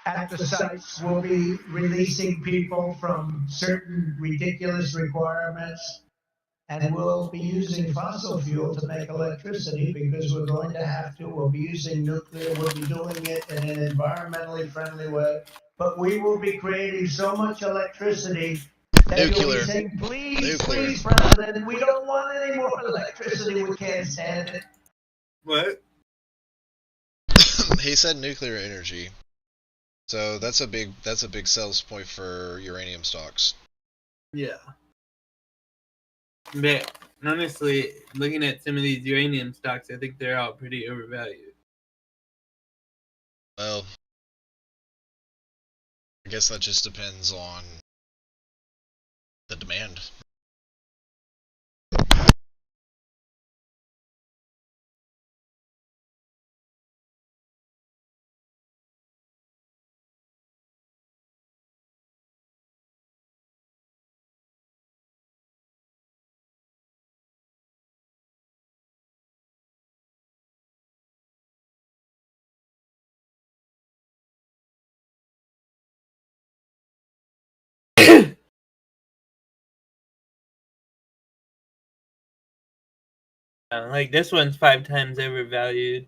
at the sites. We'll be releasing people from certain ridiculous requirements. And we'll be using fossil fuel to make electricity because we're going to have to. We'll be using nuclear. We'll be doing it in an environmentally friendly way. But we will be creating so much electricity that you'll be saying, please, please, President, we don't want any more electricity. We can't stand it. What? He said nuclear energy. So that's a big sales point for uranium stocks. Yeah. But honestly, looking at some of these uranium stocks, I think they're all pretty overvalued. Well, I guess that just depends on the demand. Like this one's 5 times overvalued.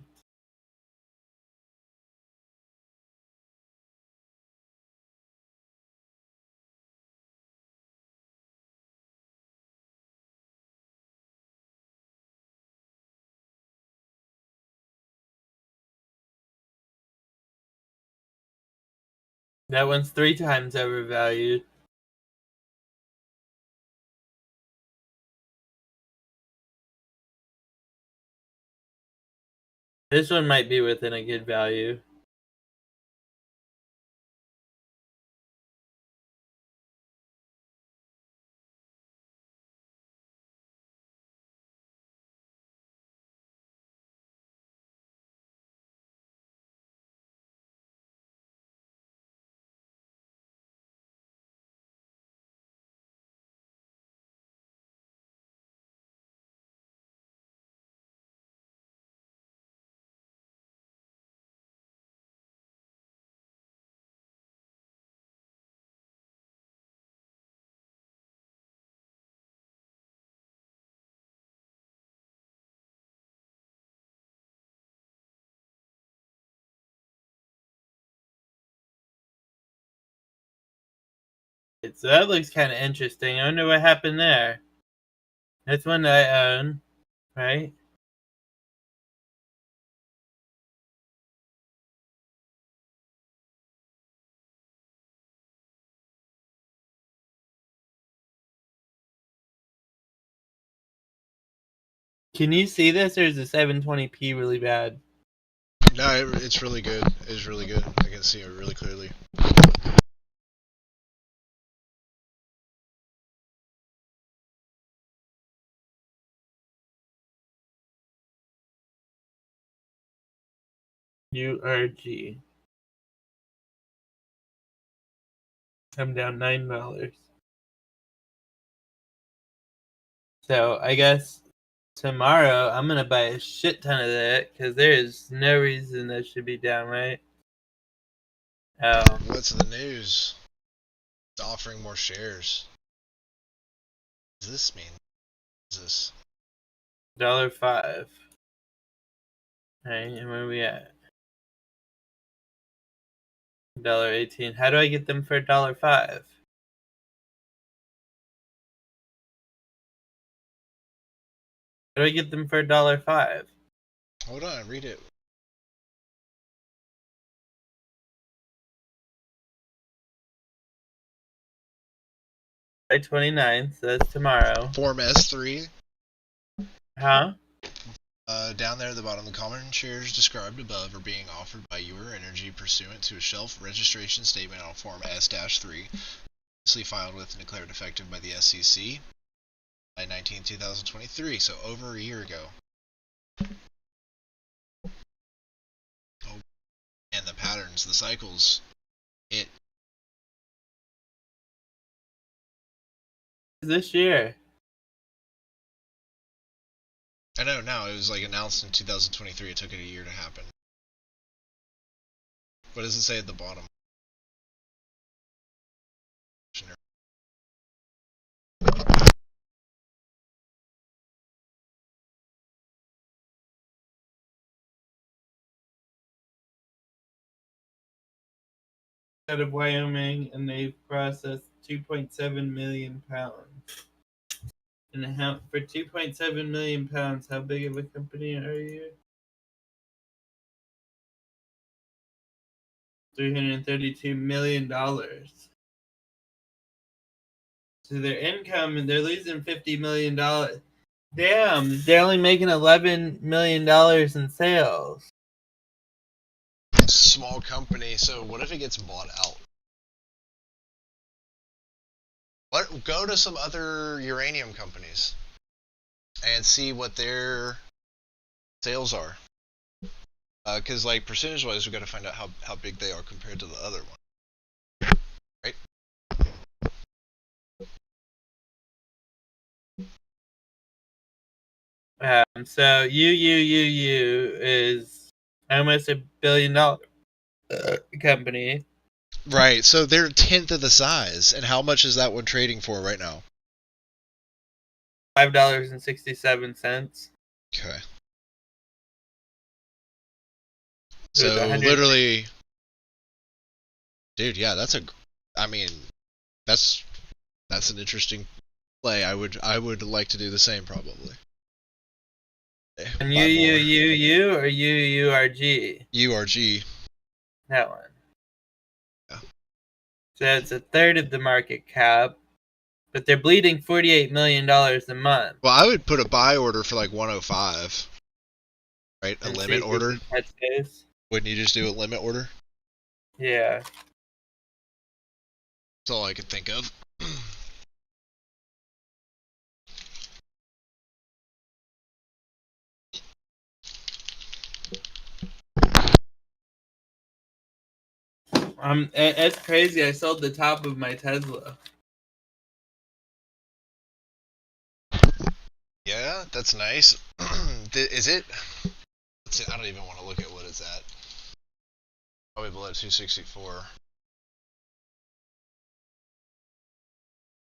That one's 3 times overvalued. This one might be within a good value. So that looks kind of interesting. I wonder what happened there. That's one that I own, right? Can you see this, or is the 720p really bad? No, it's really good. It's really good. I can see it really clearly. URG. I'm down $9. So I guess tomorrow I'm gonna buy a shit ton of that because there is no reason that should be down, right? What's the news? It's offering more shares. What does this mean? What is this? $1.05. Alright, and where are we at? $1.18. How do I get them for $1.05? How do I get them for $1.05? Hold on, read it. By 29th, so that's tomorrow. Form S3. Huh? Down there at the bottom, the common shares described above are being offered by Your Energy pursuant to a shelf registration statement on Form S-3, previously filed with and declared effective by the SEC by 19, 2023, so over a year ago. Oh, and the patterns, the cycles, This year. I know, no, it was like announced in 2023, it took it a year to happen. What does it say at the bottom? Out of Wyoming, and they've processed 2.7 million pounds. And how, for 2.7 million pounds, how big of a company are you? $332 million. So their income, and they're losing $50 million. Damn, they're only making $11 million in sales. Small company, so what if it gets bought out? Go to some other uranium companies and see what their sales are. Because like percentage-wise, we got to find out how big they are compared to the other one, right? So UUUU is almost $1 billion company. Right. So they're a tenth of the size, and how much is that one trading for right now? $5.67. Okay. So literally, dude, yeah, I mean, that's an interesting play. I would like to do the same probably. And UUUU or UURG? URG. That one. Yeah. So it's a third of the market cap, but they're bleeding $48 million a month. Well, I would put a buy order for like 105. Right? A And see limit if we order? can touch base. Wouldn't you just do a limit order? Yeah. That's all I could think of. It's crazy. I sold the top of my Tesla. Yeah, that's nice. Is it? Let's see, I don't even want to look at what it's at. Probably below 264.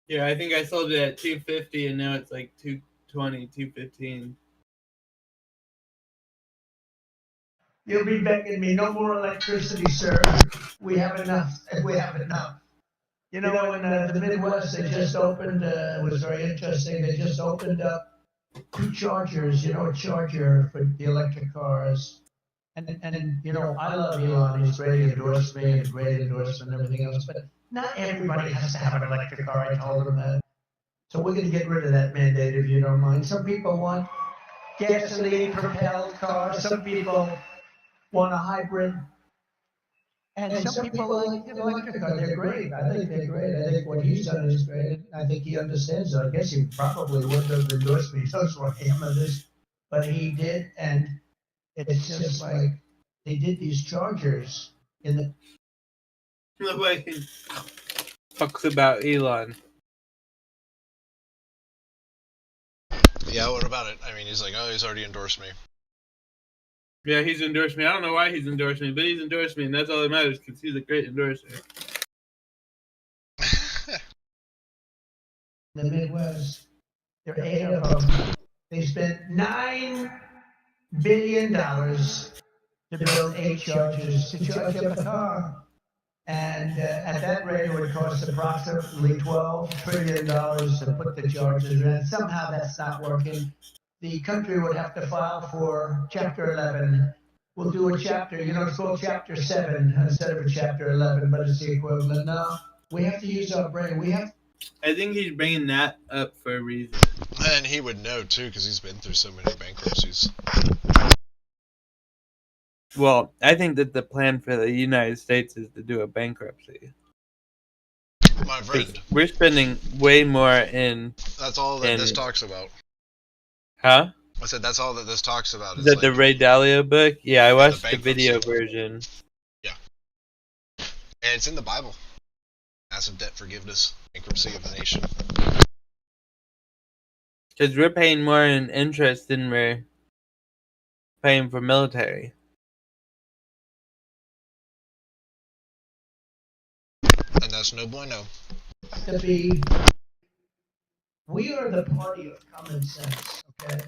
Yeah, I think I sold it at 250 and now it's like 220, 215. You'll be begging me, no more electricity, sir. We have enough. We have enough. You know, in the Midwest, they just opened, it was very interesting, they just opened up 2 chargers, you know, a charger for the electric cars. And you know, I love Elon, he's great, he endorsed me, and great endorsement and everything else, but not everybody has to have an electric car, I told him that. So we're gonna get rid of that mandate if you don't mind. Some people want gasoline-propelled cars, some people want a hybrid. And some people like an electric car. They're great. I think they're great. I think what he's done is great. I think he understands it. I guess he probably wouldn't have endorsed me. He knows where I am on this. But he did. And it's just like they did these chargers in the. The way he talks about Elon. Yeah, what about it? I mean, he's like, oh, he's already endorsed me. Yeah, he's endorsed me. I don't know why he's endorsed me, but he's endorsed me, and that's all that matters because he's a great endorser. The Midwest. There are 8 of them. They spent $9 billion to build 8 chargers to charge up a car. And at that rate, it would cost approximately $12 trillion to put the chargers in. Somehow that's not working. The country would have to file for Chapter 11. We'll do a chapter, you know, it's called Chapter 7 instead of a Chapter 11, but it's the equivalent. No, we have to use our brain. I think he's bringing that up for a reason. And he would know, too, because he's been through so many bankruptcies. Well, I think that the plan for the United States is to do a bankruptcy. My friend. We're spending way more in... That's all that this talks about. Huh? I said that's all that this talks about. Is that the Ray Dalio book? Yeah, I watched the video bankruptcy version. Yeah. And it's in the Bible. Massive debt forgiveness, bankruptcy of the nation. Because we're paying more in interest than we're paying for military. And that's no bueno. We are the party of common sense, okay?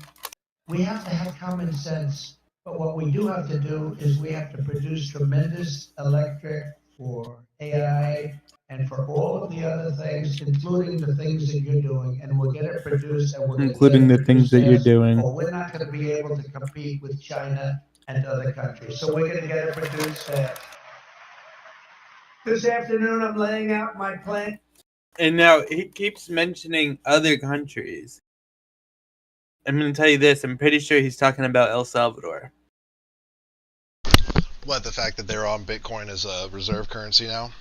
We have to have common sense, but what we do have to do is we have to produce tremendous electric for AI and for all of the other things, including the things that you're doing, and we'll get it produced, and we'll Including the things that you're doing. or we're not going to be able to compete with China and other countries. So we're going to get it produced fast. This afternoon, I'm laying out my plan. And now he keeps mentioning other countries. I'm going to tell you this. I'm pretty sure he's talking about El Salvador. What, the fact that they're on Bitcoin as a reserve currency now?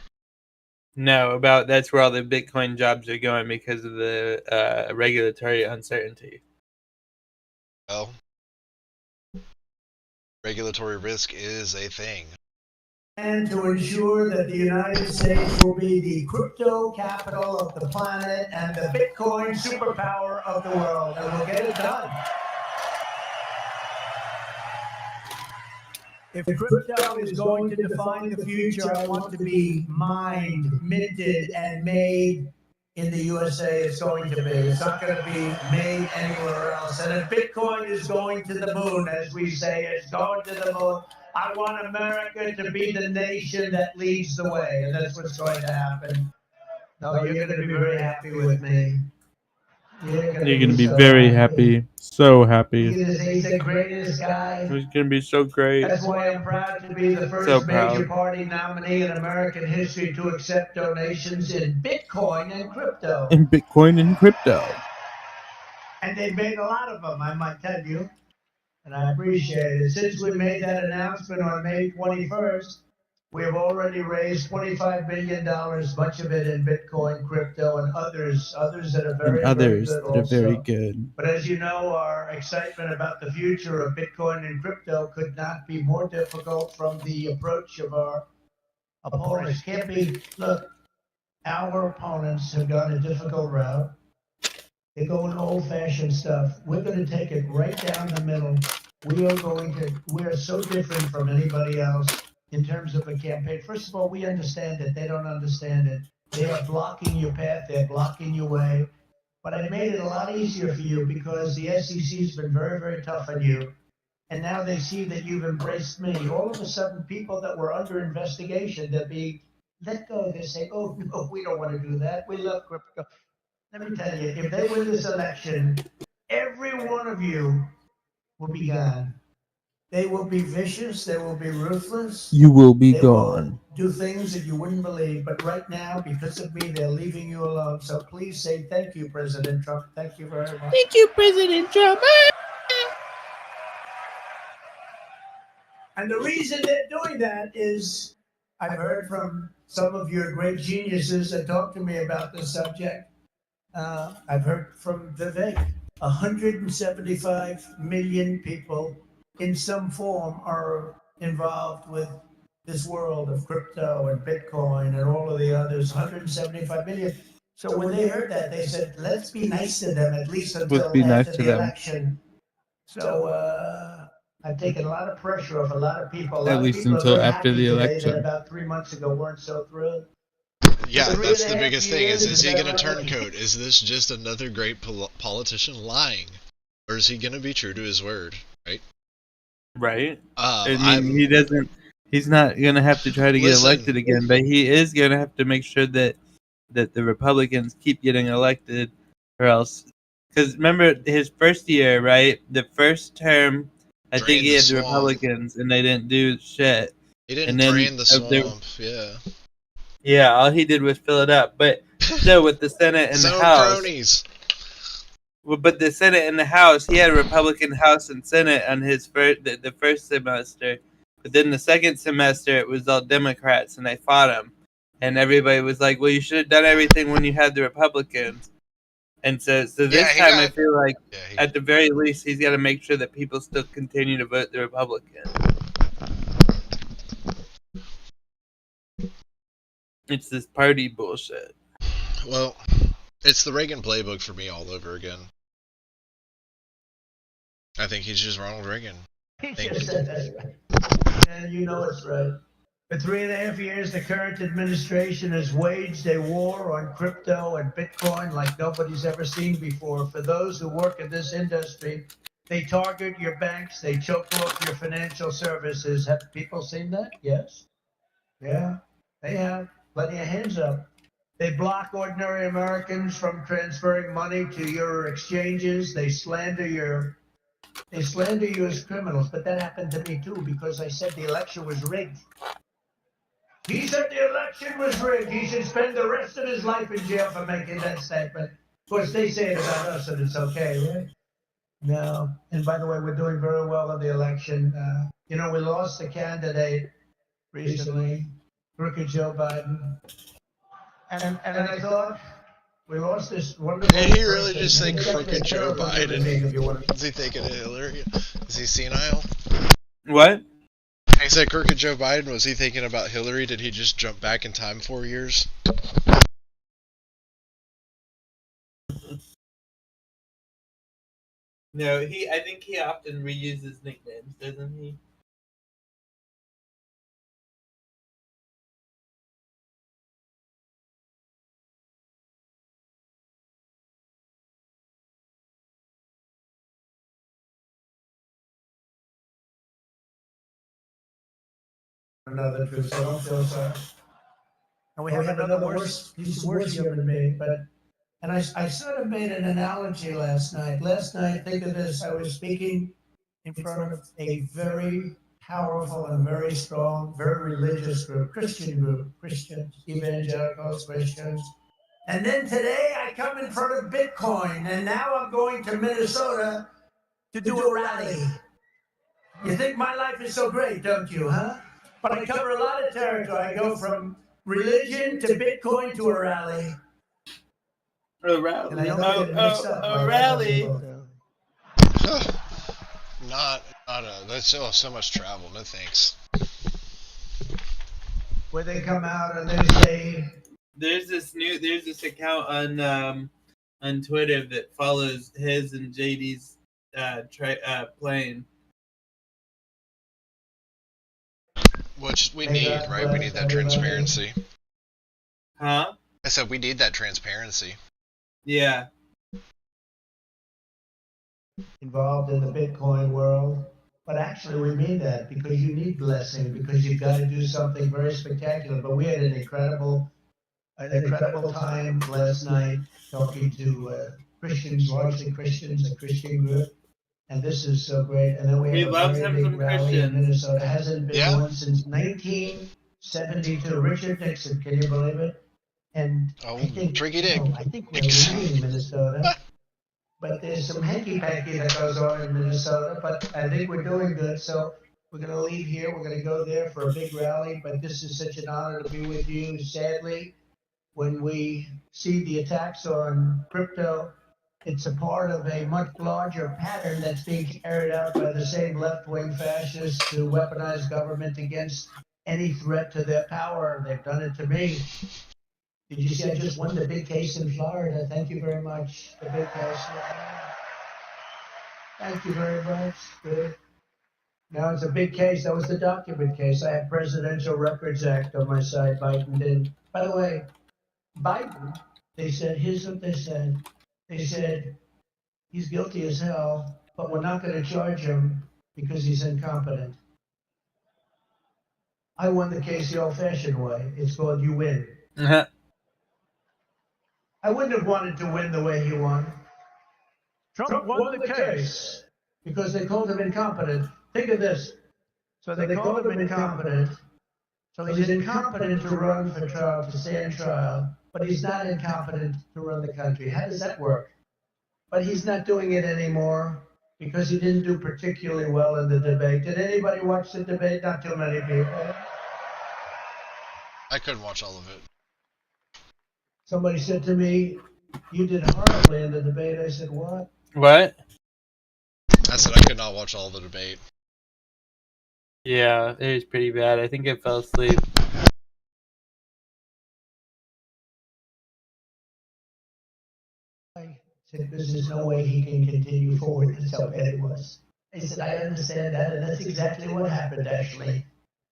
No, about that's where all the Bitcoin jobs are going because of the regulatory uncertainty. Well, regulatory risk is a thing. And to ensure that the United States will be the crypto capital of the planet and the Bitcoin superpower of the world, and we'll get it done. If crypto is going to define the future, I want to be mined, minted, and made in the USA. It's going to be. It's not going to be made anywhere else. And if Bitcoin is going to the moon, as we say, it's going to the moon. I want America to be the nation that leads the way, and that's what's going to happen. No, you're going to be very happy with me. You're gonna be very happy. So happy. He's the greatest guy. It's gonna be so great. That's why I'm proud to be the first So major proud. party nominee in American history to accept donations in Bitcoin and crypto. In Bitcoin and crypto. And they've made a lot of them, I might tell you. And I appreciate it. Since we made that announcement on May 21st, we have already raised $25 billion, much of it in Bitcoin, crypto, and others that are very, And others very good that are very also. good. But as you know, our excitement about the future of Bitcoin and crypto could not be more difficult from the approach of our opponents. Can't be, look, our opponents have gone a difficult route. They're going old-fashioned stuff. We're going to take it right down the middle. We are so different from anybody else in terms of a campaign. First of all, we understand it. They don't understand it. They are blocking your path. They're blocking your way. But I made it a lot easier for you because the SEC's been very, very tough on you. And now they see that you've embraced me. All of a sudden, people that were under investigation, they're being let go. They say, oh, no, we don't want to do that. We love crypto. Let me tell you, if they win this election, every one of you will be gone. They will be vicious. They will be ruthless. You will be They gone. will do things that you wouldn't believe. But right now, because of me, they're leaving you alone. So please say thank you, President Trump. Thank you very much. Thank you, President Trump. And the reason they're doing that is I've heard from some of your great geniuses that talk to me about this subject. I've heard from Vivek. 175 million people in some form are involved with this world of crypto and Bitcoin and all of the others. 175 million. So when they heard that, they said, let's be nice to them at least until Let's be nice after to the them. election. So I've taken a lot of pressure off a lot of people. A lot At of least people are until very after happy the today election. that about 3 months ago weren't so thrilled. Yeah, For that's 3.5 the biggest thing. Is years, he is going to that right? turncoat? Is this just another great politician lying? Or is he going to be true to his word? Right? Right? I I'm mean, he doesn't. He's not gonna have to try to get Listen. elected again, but he is gonna have to make sure that the Republicans keep getting elected, or else. Because remember his first year, right? The first term, I think Drain he the had the swamp. Republicans, and they didn't do shit. He didn't And then drain the swamp. Yeah. yeah, all he did was fill it up. But still, with the Senate and His the own House, cronies. well, but the Senate and the House, he had a Republican House and Senate on his the first semester. But then the second semester, it was all Democrats, and they fought him. And everybody was like, "Well, you should have done everything when you had the Republicans." And so this he time, I got- feel like Yeah, he, at the very least, he's got to make sure that people still continue to vote the Republican. It's this party bullshit. well, it's the Reagan playbook for me all over again. I think he's just Ronald Reagan. He just said that's right. And you know it's right. For 3.5 years, the current administration has waged a war on crypto and Bitcoin like nobody's ever seen before. For those who work in this industry, they target your banks, they choke off your financial services. Have people seen that? Yes. Yeah, they have. Plenty of hands up. They block ordinary Americans from transferring money to your exchanges. They slander you as criminals, but that happened to me too because I said the election was rigged. He said the election was rigged. He should spend the rest of his life in jail for making that statement. Of course, they say it about us and it's okay, right? No. And by the way, we're doing very well in the election. We lost a candidate recently, Crooked Joe Biden. And I thought we lost this wonderful Did he really person. just say He's actually Crooked a Joe terrible human Biden? being, if you want to- Is he thinking of Hillary? Is he senile? What? He said Crooked Joe Biden. Was he thinking about Hillary? Did he just jump back in time 4 years? No, I think he often reuses nicknames, doesn't he? Another truth, so don't feel sorry. And we have another worse, he's worse human being, but And I sort of made an analogy last night. Last night, think of this, I was speaking in front of a very powerful and very strong, very religious group, Christians, evangelicals, Christians. And then today I come in front of Bitcoin, and now I'm going to Minnesota to do a rally. You think my life is so great, don't you, huh? But I cover a lot of territory. I go from religion to Bitcoin to a rally. A rally. And I don't get it mixed up. A rally. That's so much travel. No thanks. Where they come out and they say, there's this account on Twitter that follows his and JD's plane. Which we need, right? We need that transparency. Huh? I said we need that transparency. Yeah. Involved in the Bitcoin world. But actually, we mean that because you need blessing, because you've got to do something very spectacular. But we had an incredible time last night talking to Christians, largely Christians, a Christian group. And this is so great. And then we have a very big rally in Minnesota. It hasn't been one since 1972. Richard Nixon, can you believe it? And I think, Tricky Dick. I think we're leaving Minnesota. But there's some hanky-panky that goes on in Minnesota, but I think we're doing good. So we're going to leave here. We're going to go there for a big rally. But this is such an honor to be with you. Sadly, when we see the attacks on crypto, it's a part of a much larger pattern that's being carried out by the same left-wing fascists to weaponize government against any threat to their power. They've done it to me. Did you see I just won the big case in Florida? Thank you very much. The big case. Thank you very much. Good. Now it's a big case. That was the document case. I have Presidential Records Act on my side. Biden didn't. By the way, Biden, they said, here's what they said. They said, he's guilty as hell, but we're not going to charge him because he's incompetent. I won the case the old-fashioned way. It's called you win. Uh-huh. I wouldn't have wanted to win the way he won. Trump won the case because they called him incompetent. Think of this. So they called him incompetent. So he's incompetent to run for trial, to stand trial, but he's not incompetent to run the country. How does that work? But he's not doing it anymore because he didn't do particularly well in the debate. Did anybody watch the debate? Not too many people. I couldn't watch all of it. Somebody said to me, you did horribly in the debate. I said, what? What? I said I could not watch all the debate. Yeah, it was pretty bad. I think I fell asleep. I said, because there's no way he can continue forward. That's how bad it was. I said, I understand that, and that's exactly what happened, actually.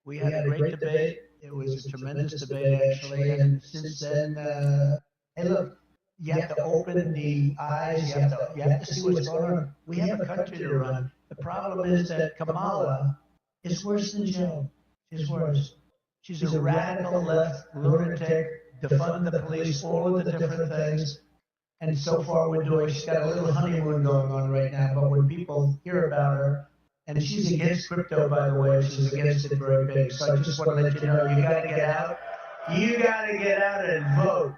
We had a great debate. It was a tremendous debate, actually, and since then, hey, look, you have to open the eyes. You have to see what's going on. We have a country to run. The problem is that Kamala is worse than Joe. She's worse. She's a radical left lunatic, defund the police, all of the different things. And so far we're doing, she's got a little honeymoon going on right now, but when people hear about her, and she's against crypto, by the way, she's against it very big. So I just want to let you know, you got to get out. You got to get out and vote.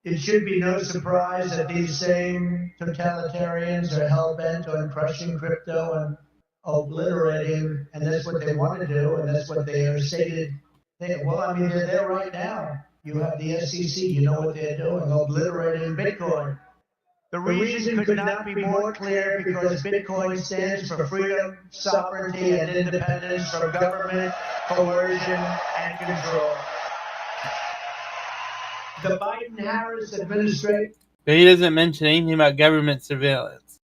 It should be no surprise that these same totalitarians are hell-bent on crushing crypto and obliterating, and that's what they want to do, and that's what they are stated. Well, I mean, they're there right now. You have the SEC, you know what they're doing, obliterating Bitcoin. The reason could not be more clear because Bitcoin stands for freedom, sovereignty, and independence from government, coercion, and control. The Biden-Harris administration. But he doesn't mention anything about government surveillance.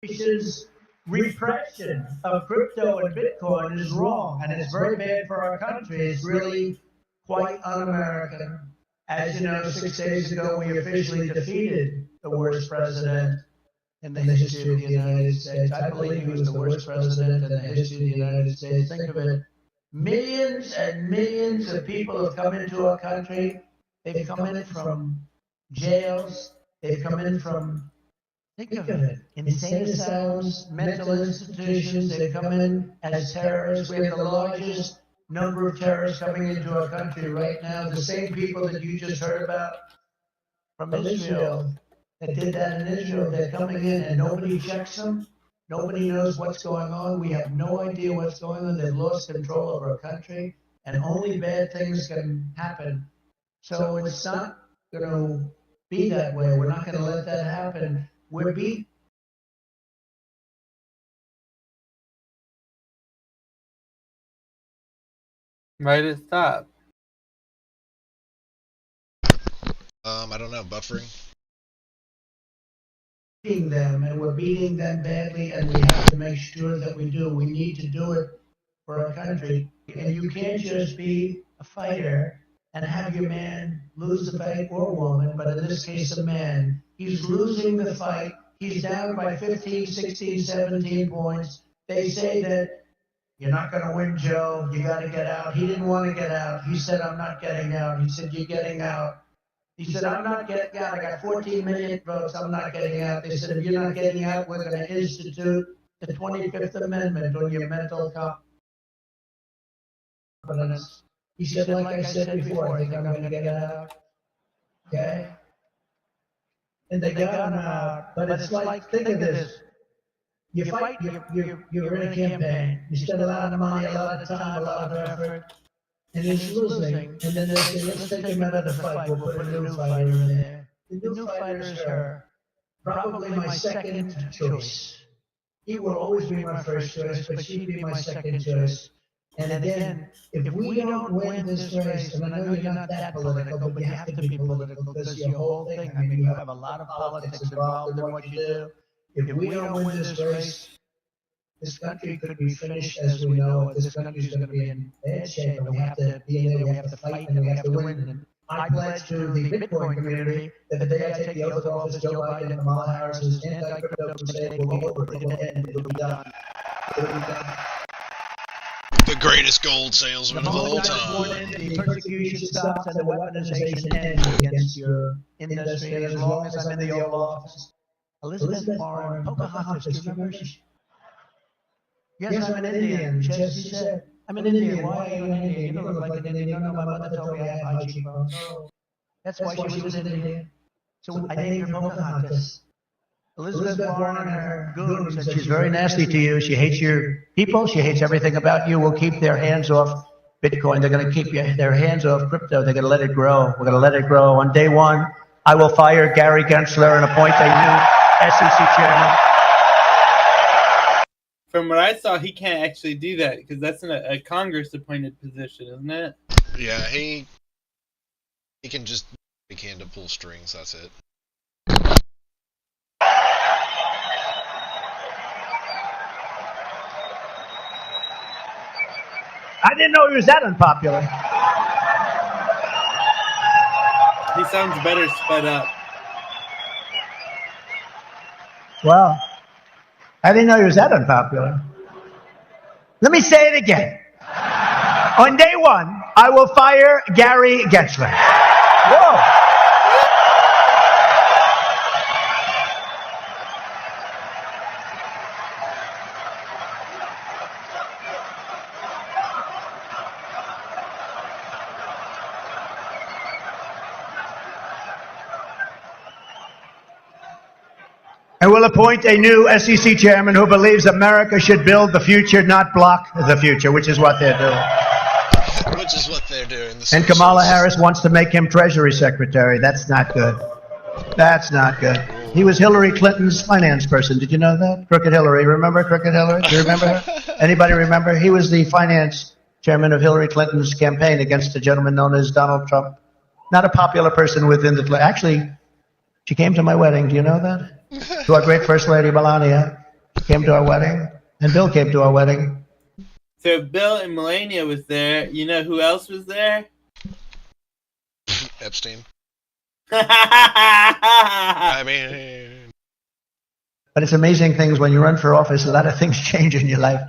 Repression of crypto and Bitcoin is wrong, and it's very bad for our country. It's really quite un-American. As you know, 6 days ago, we officially defeated the worst president in the history of the United States. I believe he was the worst president in the history of the United States. Think of it. Millions and millions of people have come into our country. They've come in from jails. They've come in from, think of it, insane asylums, mental institutions. They've come in as terrorists. We have the largest number of terrorists coming into our country right now. The same people that you just heard about from Israel, that did that in Israel, they're coming in and nobody checks them. Nobody knows what's going on. We have no idea what's going on. They've lost control of our country, and only bad things can happen. So it's not going to be that way. We're not going to let that happen. We're beat. Why did it stop? I don't know, buffering. Beating them, and we're beating them badly, and we have to make sure that we do. We need to do it for our country. And you can't just be a fighter and have your man lose the fight, or woman, but in this case a man. He's losing the fight. He's down by 15, 16, 17 points. They say that you're not going to win, Joe. You got to get out. He didn't want to get out. He said, I'm not getting out. He said, you're getting out. He said, I'm not getting out. I got 14 million votes. I'm not getting out. They said, if you're not getting out, we're going to institute the 25th Amendment on your mental competence. He said, like I said before, I think I'm going to get out. Okay? And they got him out. But it's like, think of this. You fight, you're in a campaign. You spend a lot of money, a lot of time, a lot of effort. And he's losing, and then they say, let's take him out of the fight, we'll put a new fighter in there. The new fighter is her, probably my second choice. He will always be my first choice, but she'd be my second choice. And again, if we don't win this race, and I know you're not that political, but you have to be political, because your whole thing, I mean, you have a lot of politics involved in what you do. If we don't win this race, this country could be finished as we know it. This country is going to be in bad shape, and we have to be in there, we have to fight, and we have to win. And I pledge to the Bitcoin community that the day I take the oath of office, Joe Biden and Kamala Harris's anti-crypto crusade will be over. It'll end. It'll be done. It'll be done. The greatest gold salesman of all time. The persecution stops and the weaponization ends against your industry. And as long as I'm in the Oval Office, Elizabeth Warren, Pocahontas, do you remember? Yes, I'm an Indian. She said, I'm an Indian. Why are you an Indian? You don't look like an Indian. No, my mother told me I have high cheekbones. That's why she was an Indian. So I named her Pocahontas. Elizabeth Warren and her goons said she's very nasty to you. She hates your people. She hates everything about you. We'll keep their hands off Bitcoin. They're going to keep their hands off crypto. They're going to let it grow. We're going to let it grow. On day one, I will fire Gary Gensler and appoint a new SEC chairman. From what I saw, he can't actually do that because that's a Congress-appointed position, isn't it? Yeah, he can just to pull strings. That's it. I didn't know he was that unpopular. He sounds better sped up. Wow. I didn't know he was that unpopular. Let me say it again. On day one, I will fire Gary Gensler. Whoa. And we'll appoint a new SEC chairman who believes America should build the future, not block the future, which is what they're doing. Which is what they're doing. And Kamala Harris wants to make him Treasury Secretary. That's not good. That's not good. He was Hillary Clinton's finance person. Did you know that? Crooked Hillary. Remember Crooked Hillary? Do you remember her? Anybody remember? He was the finance chairman of Hillary Clinton's campaign against a gentleman known as Donald Trump. Not a popular person within the... Actually, she came to my wedding. Do you know that? To our great First Lady Melania came to our wedding, and Bill came to our wedding. So if Bill and Melania was there, you know who else was there? Epstein. I mean... But it's amazing things when you run for office, a lot of things change in your life.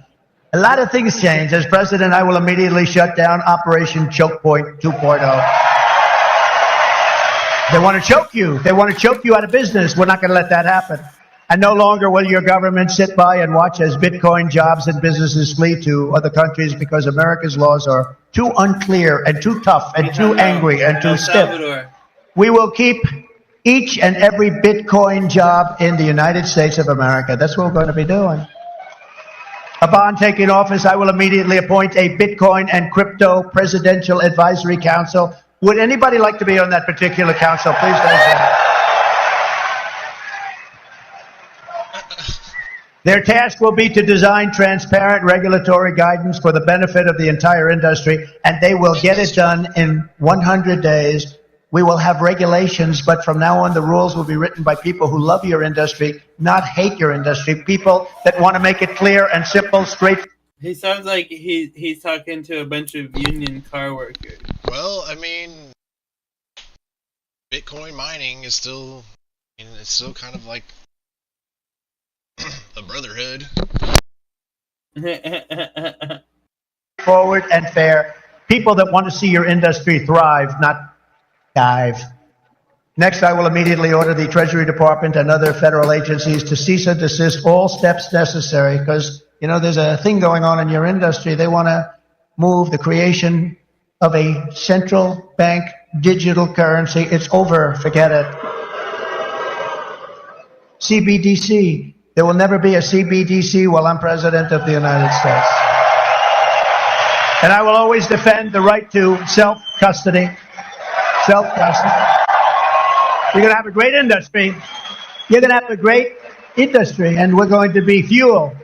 A lot of things change. As president, I will immediately shut down Operation Choke Point 2.0. They want to choke you. They want to choke you out of business. We're not going to let that happen. And no longer will your government sit by and watch as Bitcoin jobs and businesses flee to other countries because America's laws are too unclear and too tough and too angry and too stiff. We will keep each and every Bitcoin job in the United States of America. That's what we're going to be doing. Upon taking office, I will immediately appoint a Bitcoin and Crypto Presidential Advisory Council. Would anybody like to be on that particular council? Please raise your hand. Their task will be to design transparent regulatory guidance for the benefit of the entire industry, and they will get it done in 100 days. We will have regulations, but from now on, the rules will be written by people who love your industry, not hate your industry, people that want to make it clear and simple, straight. He sounds like he's talking to a bunch of union car workers. Well, I mean, Bitcoin mining is still, it's still kind of like a brotherhood. Forward and fair. People that want to see your industry thrive, not dive. Next, I will immediately order the Treasury Department and other federal agencies to cease and desist all steps necessary because, you know, there's a thing going on in your industry. They want to move the creation of a central bank digital currency. It's over. Forget it. CBDC. There will never be a CBDC while I'm President of the United States. And I will always defend the right to self-custody. Self-custody. You're going to have a great industry. You're going to have a great industry, and we're going to be fuel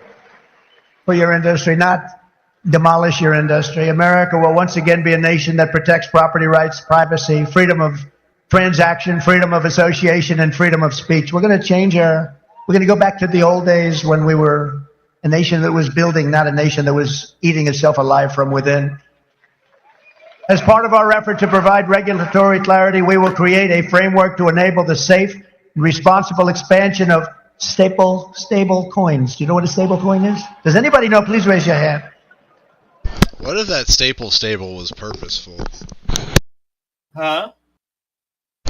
for your industry, not demolish your industry. America will once again be a nation that protects property rights, privacy, freedom of transaction, freedom of association, and freedom of speech. We're going to change we're going to go back to the old days when we were a nation that was building, not a nation that was eating itself alive from within. As part of our effort to provide regulatory clarity, we will create a framework to enable the safe and responsible expansion of stable coins. Do you know what a stable coin is? Does anybody know? Please raise your hand. What if that stable was purposeful? Huh?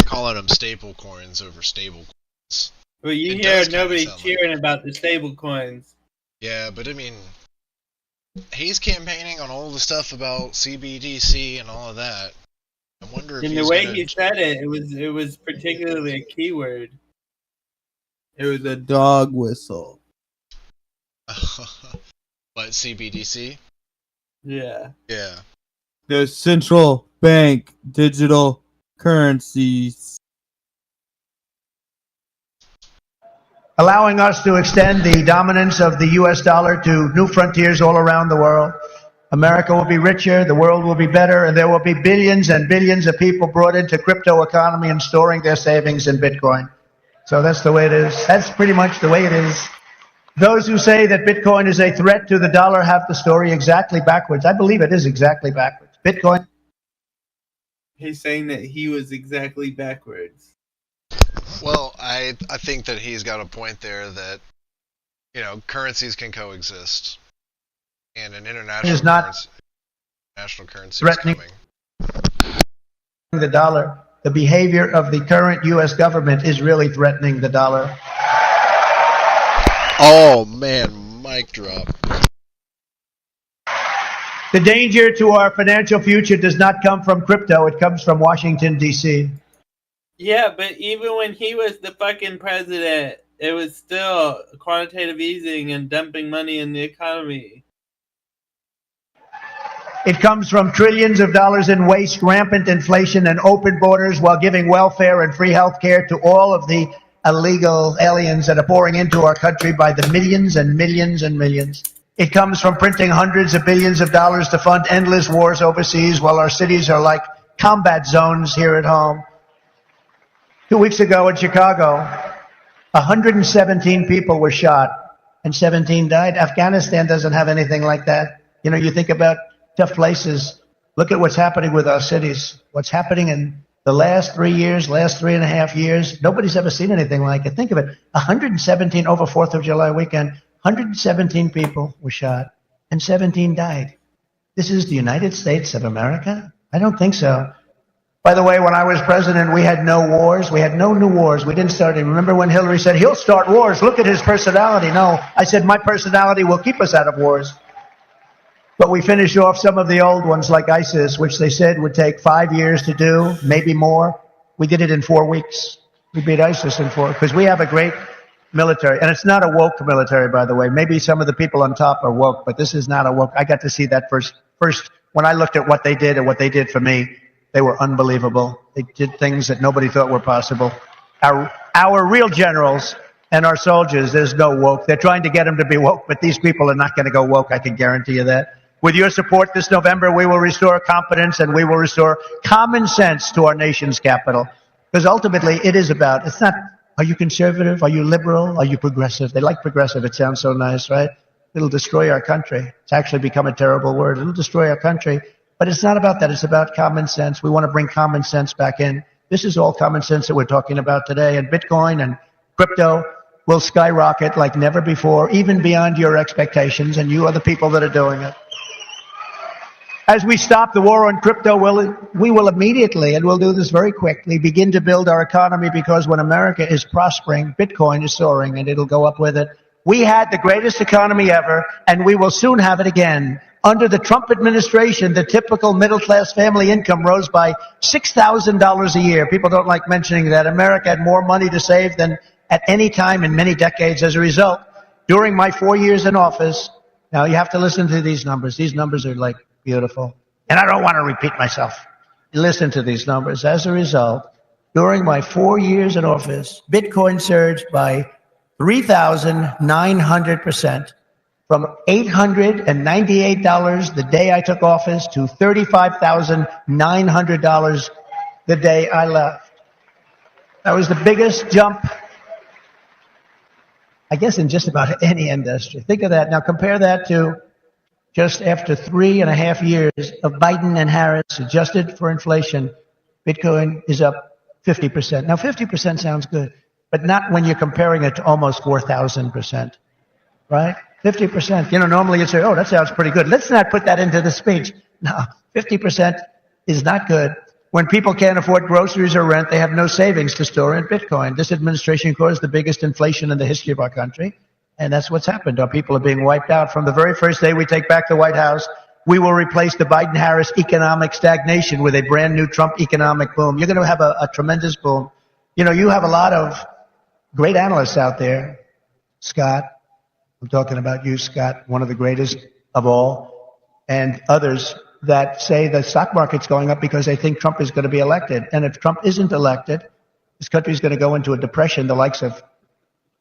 Calling them staple coins over stable coins. Well, you It hear does kinda nobody sound cheering about the stable coins. Yeah, but I mean, he's campaigning on all the stuff about CBDC and all of that. I wonder if And he's the way gonna... he said it, it was particularly a keyword. It was a dog whistle. But CBDC? Yeah. Yeah. The central bank digital currencies. Allowing us to extend the dominance of the U.S. dollar to new frontiers all around the world. America will be richer, the world will be better, and there will be billions and billions of people brought into crypto economy and storing their savings in Bitcoin. So that's the way it is. That's pretty much the way it is. Those who say that Bitcoin is a threat to the dollar have the story exactly backwards. I believe it is exactly backwards. Bitcoin. He's saying that he was exactly backwards. Well, I think that he's got a point there that, you know, currencies can coexist. And an international currency is coming. The dollar. The behavior of the current U.S. government is really threatening the dollar. Oh, man, mic drop. The danger to our financial future does not come from crypto. It comes from Washington, D.C. Yeah, but even when he was the fucking president, it was still quantitative easing and dumping money in the economy. It comes from trillions of dollars in waste, rampant inflation, and open borders while giving welfare and free health care to all of the illegal aliens that are pouring into our country by the millions and millions and millions. It comes from printing hundreds of billions of dollars to fund endless wars overseas while our cities are like combat zones here at home. 2 weeks ago in Chicago, 117 people were shot and 17 died. Afghanistan doesn't have anything like that. You know, you think about tough places. Look at what's happening with our cities. What's happening in the last 3 years, last 3.5 years. Nobody's ever seen anything like it. Think of it. 117 over 4th of July weekend. 117 people were shot and 17 died. This is the United States of America? I don't think so. By the way, when I was president, we had no wars. We had no new wars. We didn't start any. Remember when Hillary said, he'll start wars. Look at his personality. No, I said, my personality will keep us out of wars. But we finished off some of the old ones like ISIS, which they said would take 5 years to do, maybe more. We did it in 4 weeks. We beat ISIS in 4, because we have a great military. And it's not a woke military, by the way. Maybe some of the people on top are woke, but this is not a woke. I got to see that first when I looked at what they did and what they did for me. They were unbelievable. They did things that nobody thought were possible. Our real generals and our soldiers, there's no woke. They're trying to get them to be woke, but these people are not going to go woke. I can guarantee you that. With your support this November, we will restore confidence and we will restore common sense to our nation's capital. Because ultimately, it is about, it's not, are you conservative? Are you liberal? Are you progressive? They like progressive. It sounds so nice, right? It'll destroy our country. It's actually become a terrible word. It'll destroy our country. But it's not about that. It's about common sense. We want to bring common sense back in. This is all common sense that we're talking about today. And Bitcoin and crypto will skyrocket like never before, even beyond your expectations. And you are the people that are doing it. As we stop the war on crypto, we will immediately, and we'll do this very quickly, begin to build our economy, because when America is prospering, Bitcoin is soaring and it'll go up with it. We had the greatest economy ever, and we will soon have it again. Under the Trump administration, the typical middle-class family income rose by $6,000 a year. People don't like mentioning that. America had more money to save than at any time in many decades. As a result, during my 4 years in office, now you have to listen to these numbers. These numbers are like beautiful. And I don't want to repeat myself. Listen to these numbers. As a result, during my 4 years in office, Bitcoin surged by 3,900%. From $898 the day I took office to $35,900 the day I left. That was the biggest jump, I guess, in just about any industry. Think of that. Now compare that to just after 3.5 years of Biden and Harris, adjusted for inflation, Bitcoin is up 50%. Now 50% sounds good, but not when you're comparing it to almost 4,000%, right? 50%. You know, normally you'd say, oh, that sounds pretty good. Let's not put that into the speech. No, 50% is not good. When people can't afford groceries or rent, they have no savings to store in Bitcoin. This administration caused the biggest inflation in the history of our country, and that's what's happened. Our people are being wiped out. From the very first day we take back the White House, we will replace the Biden-Harris economic stagnation with a brand new Trump economic boom. You're going to have a tremendous boom. You know, you have a lot of great analysts out there, Scott. I'm talking about you, Scott, one of the greatest of all, and others that say the stock market's going up because they think Trump is going to be elected. And if Trump isn't elected, this country is going to go into a depression, the likes of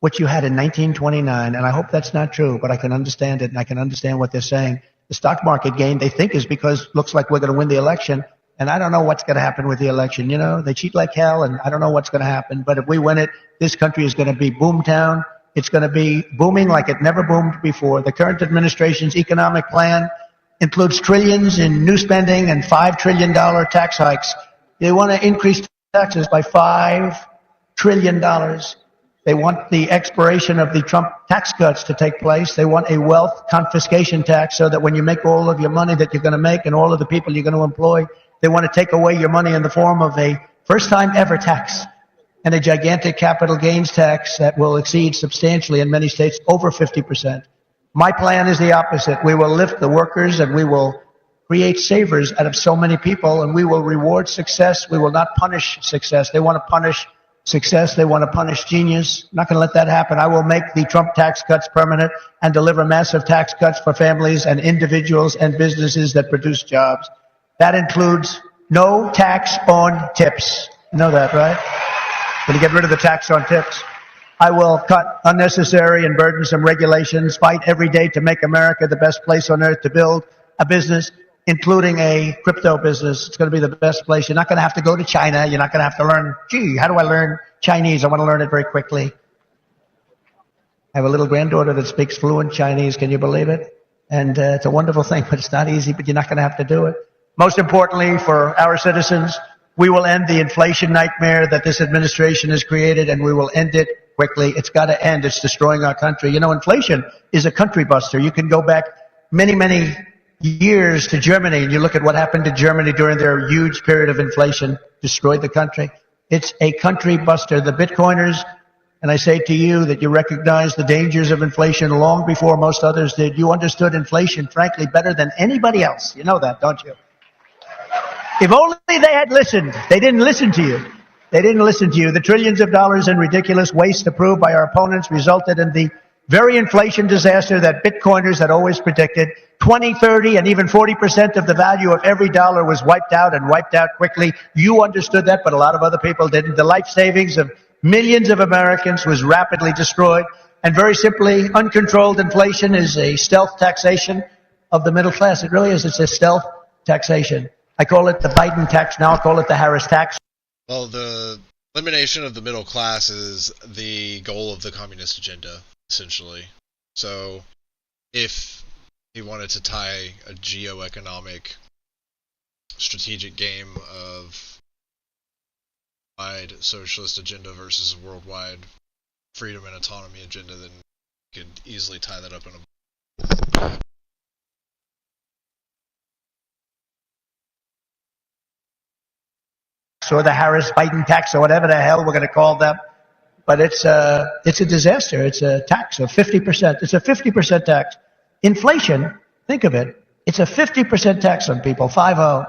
what you had in 1929. And I hope that's not true, but I can understand it, and I can understand what they're saying. The stock market gain, they think, is because looks like we're going to win the election. And I don't know what's going to happen with the election. You know, they cheat like hell, and I don't know what's going to happen. But if we win it, this country is going to be boomtown. It's going to be booming like it never boomed before. The current administration's economic plan includes trillions in new spending and $5 trillion tax hikes. They want to increase taxes by $5 trillion. They want the expiration of the Trump tax cuts to take place. They want a wealth confiscation tax so that when you make all of your money that you're going to make and all of the people you're going to employ, they want to take away your money in the form of a first-time ever tax and a gigantic capital gains tax that will exceed substantially in many states over 50%. My plan is the opposite. We will lift the workers and we will create savers out of so many people, and we will reward success. We will not punish success. They want to punish success. They want to punish genius. I'm not going to let that happen. I will make the Trump tax cuts permanent and deliver massive tax cuts for families and individuals and businesses that produce jobs. That includes no tax on tips. You know that, right? Going to get rid of the tax on tips. I will cut unnecessary and burdensome regulations, fight every day to make America the best place on earth to build a business, including a crypto business. It's going to be the best place. You're not going to have to go to China. You're not going to have to learn, gee, how do I learn Chinese? I want to learn it very quickly. I have a little granddaughter that speaks fluent Chinese. Can you believe it? And it's a wonderful thing, but it's not easy, but you're not going to have to do it. Most importantly, for our citizens, we will end the inflation nightmare that this administration has created, and we will end it quickly. It's got to end. It's destroying our country. You know, inflation is a country buster. You can go back many, many years to Germany, and you look at what happened to Germany during their huge period of inflation, destroyed the country. It's a country buster. The Bitcoiners, and I say to you that you recognize the dangers of inflation long before most others did. You understood inflation, frankly, better than anybody else. You know that, don't you? If only they had listened. They didn't listen to you. They didn't listen to you. The trillions of dollars in ridiculous waste approved by our opponents resulted in the very inflation disaster that Bitcoiners had always predicted. 20, 30, and even 40% of the value of every dollar was wiped out, and wiped out quickly. You understood that, but a lot of other people didn't. The life savings of millions of Americans was rapidly destroyed. And very simply, uncontrolled inflation is a stealth taxation of the middle class. It really is. It's a stealth taxation. I call it the Biden tax. Now I'll call it the Harris tax. Well, the elimination of the middle class is the goal of the communist agenda, essentially. So, if he wanted to tie a geo-economic strategic game of wide socialist agenda versus a worldwide freedom and autonomy agenda, then you could easily tie that up in a... Or the Harris-Biden tax, or whatever the hell we're going to call them. But it's a disaster. It's a tax of 50%. It's a 50% tax. Inflation, think of it. It's a 50% tax on people, 50.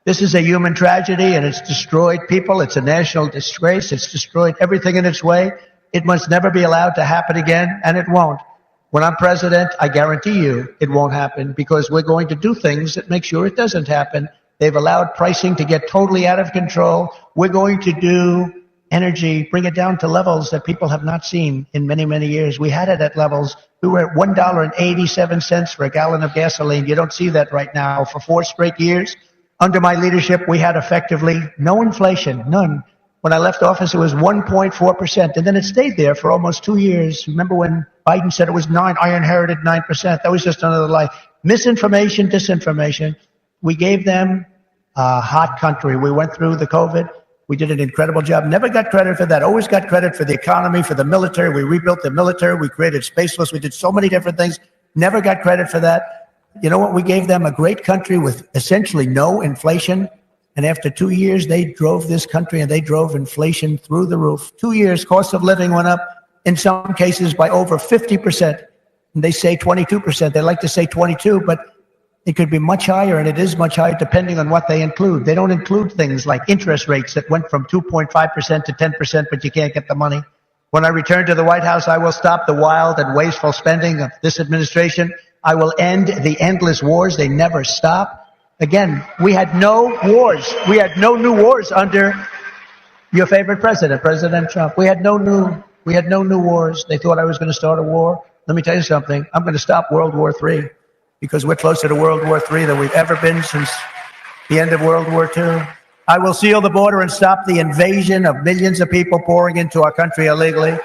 This is a human tragedy, and it's destroyed people. It's a national disgrace. It's destroyed everything in its way. It must never be allowed to happen again, and it won't. When I'm president, I guarantee you it won't happen, because we're going to do things that make sure it doesn't happen. They've allowed pricing to get totally out of control. We're going to do energy, bring it down to levels that people have not seen in many, many years. We had it at levels. We were at $1.87 for a gallon of gasoline. You don't see that right now. For 4 straight years, under my leadership, we had effectively no inflation, none. When I left office, it was 1.4%, and then it stayed there for almost 2 years. Remember when Biden said it was 9? I inherited 9%. That was just another lie. Misinformation, disinformation. We gave them a hot country. We went through the COVID. We did an incredible job. Never got credit for that. Always got credit for the economy, for the military. We rebuilt the military. We created Space Force. We did so many different things. Never got credit for that. You know what? We gave them a great country with essentially no inflation. And after 2 years, they drove this country, and they drove inflation through the roof. 2 years, cost of living went up, in some cases by over 50%. And they say 22%. They like to say 22, but it could be much higher, and it is much higher depending on what they include. They don't include things like interest rates that went from 2.5% to 10%, but you can't get the money. When I return to the White House, I will stop the wild and wasteful spending of this administration. I will end the endless wars. They never stop. Again, we had no wars. We had no new wars under your favorite president, President Trump. We had no new wars. They thought I was going to start a war. Let me tell you something. I'm going to stop World War III, because we're closer to World War III than we've ever been since the end of World War II. I will seal the border and stop the invasion of millions of people pouring into our country illegally.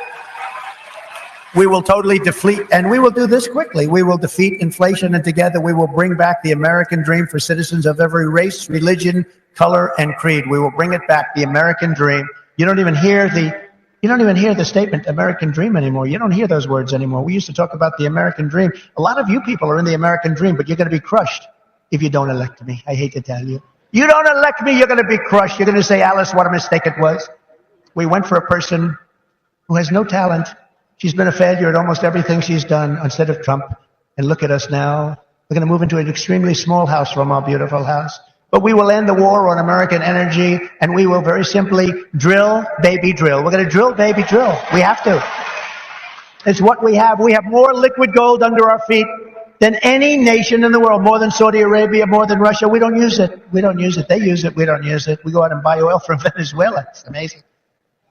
We will totally defeat, and we will do this quickly. We will defeat inflation, and together we will bring back the American dream for citizens of every race, religion, color, and creed. We will bring it back, the American dream. You don't even hear the statement American dream anymore. You don't hear those words anymore. We used to talk about the American dream. A lot of you people are in the American dream, but you're going to be crushed if you don't elect me. I hate to tell you. You don't elect me, you're going to be crushed. You're going to say, Alice, what a mistake it was. We went for a person who has no talent. She's been a failure at almost everything she's done instead of Trump. And look at us now. We're going to move into an extremely small house from our beautiful house. But we will end the war on American energy, and we will very simply drill, baby, drill. We're going to drill, baby, drill. We have to. It's what we have. We have more liquid gold under our feet than any nation in the world, more than Saudi Arabia, more than Russia. We don't use it. We don't use it. They use it. We don't use it. We go out and buy oil from Venezuela. It's amazing.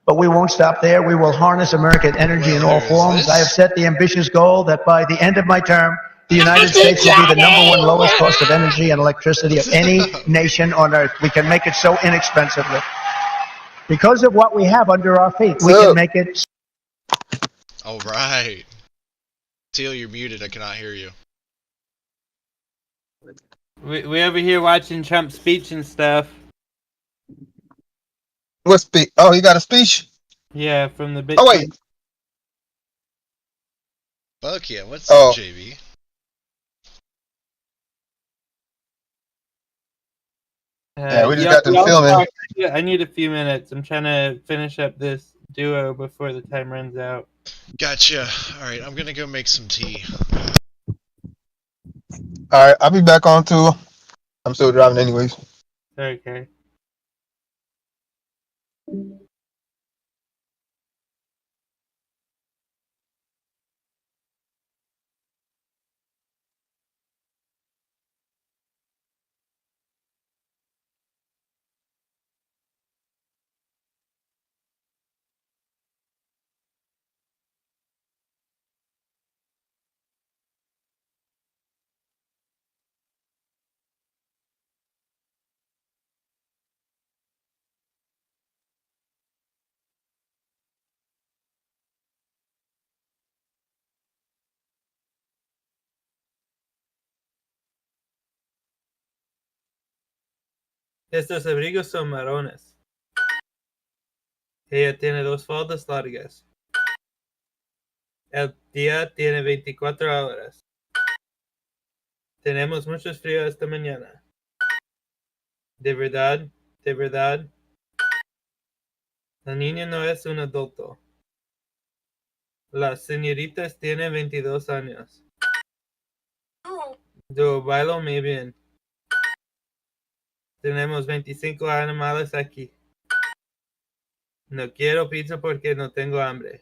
But we won't stop there. We will harness American energy in all forms. I have set the ambitious goal that by the end of my term, the United States will be the #1 lowest cost of energy and electricity of any nation on earth. We can make it so inexpensively. Because of what we have under our feet, we can make it. All right. Teal, you're muted. I cannot hear you. We over here watching Trump's speech and stuff. What speech? Oh, he got a speech? Yeah, from the Bitcoin. Oh, wait. Fuck yeah. What's up, JB? Yeah, we just got them y'all filming. talk. Yeah, I need a few minutes. I'm trying to finish up this duo before the time runs out. Gotcha. Alright, I'm gonna go make some tea. All right, I'll be back on too. I'm still driving anyways. Okay. Estos abrigos son marrones. Ella tiene 2 faldas largas. El día tiene 24 horas. Tenemos mucho frío esta mañana. De verdad, de verdad. La niña no es un adulto. La señorita tiene 22 años. Yo bailo muy bien. Tenemos 25 animales aquí. No quiero pizza porque no tengo hambre.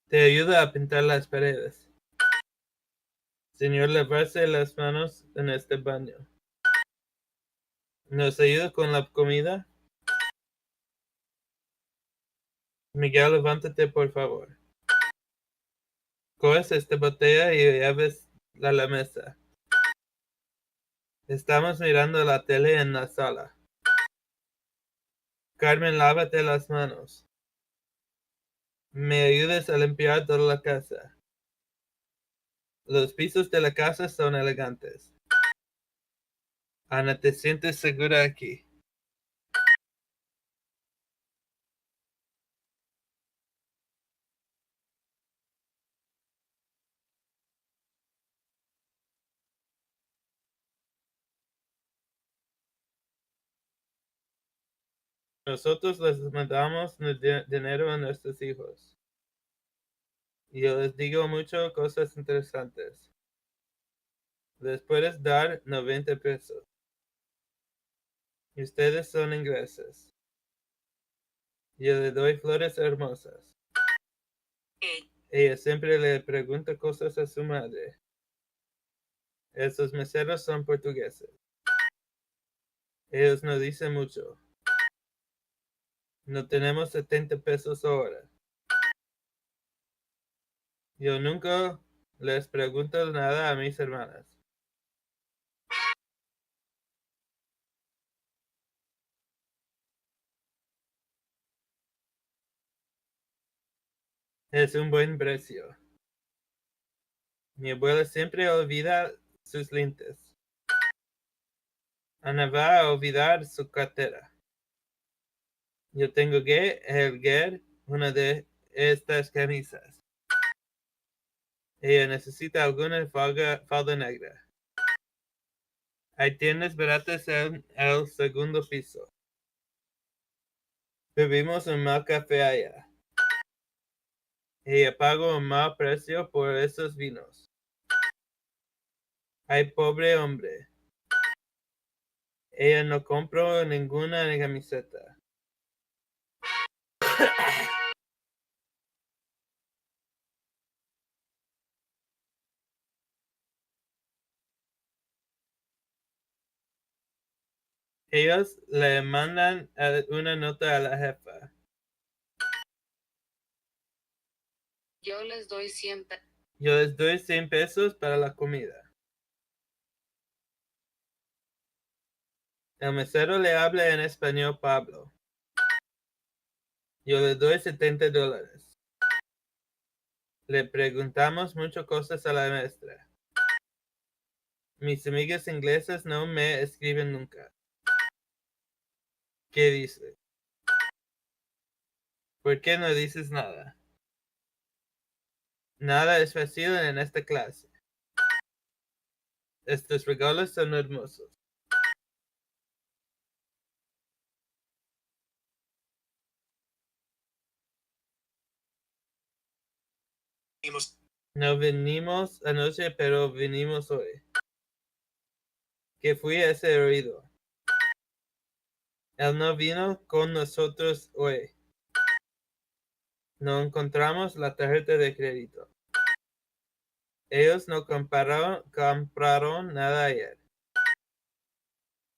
Te ayuda a pintar las paredes. Señor, lavarse las manos en este baño. ¿Nos ayuda con la comida? Miguel, levántate, por favor. Coges esta botella y lleves a la mesa. Estamos mirando la tele en la sala. Carmen, lávate las manos. ¿Me ayudas a limpiar toda la casa? Los pisos de la casa son elegantes. Ana, ¿te sientes segura aquí? Nosotros les mandamos dinero a nuestros hijos. Y yo les digo mucho cosas interesantes. Les puedes dar 90 pesos. Y ustedes son ingleses. Yo le doy flores hermosas. Ella siempre le pregunta cosas a su madre. Esos meseros son portugueses. Ellos no dicen mucho. No tenemos 70 pesos ahora. Yo nunca les pregunto nada a mis hermanas. Es un buen precio. Mi abuela siempre olvida sus lentes. Ana va a olvidar su cartera. Yo tengo que erguer una de estas camisas. Ella necesita alguna falda negra. Hay tiendas baratas en el segundo piso. Bebimos un mal café allá. Ella pagó un mal precio por esos vinos. Ay, pobre hombre. Ella no compró ninguna camiseta. Ellos le mandan una nota a la jefa. Yo les doy 100 pesos para la comida. El mesero le habla en español, Pablo. Yo le doy $70. Le preguntamos muchas cosas a la maestra. Mis amigas inglesas no me escriben nunca. ¿Qué dice? ¿Por qué no dices nada? Nada es fácil en esta clase. Estos regalos son hermosos. No vinimos anoche, pero vinimos hoy. ¿Qué fue ese ruido? Él no vino con nosotros hoy. No encontramos la tarjeta de crédito. Ellos no compraron nada ayer.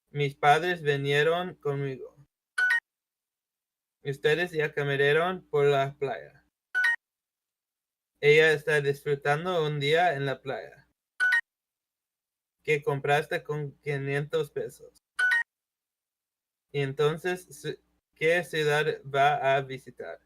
Mis padres vinieron conmigo. Ustedes ya caminaron por la playa. Ella está disfrutando un día en la playa. ¿Qué compraste con 500 pesos? Y entonces, ¿qué ciudad va a visitar?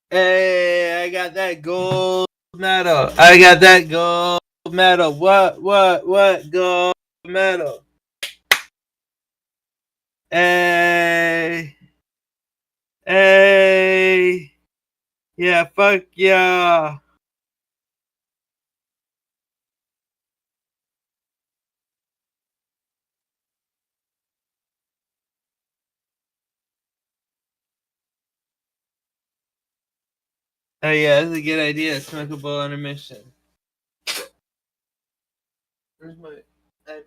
Hey, I got that gold medal. I got that gold medal. What gold medal? Hey. Hey. Yeah, fuck yeah. Oh yeah, that's a good idea. Smokable intermission. Where's my iPad?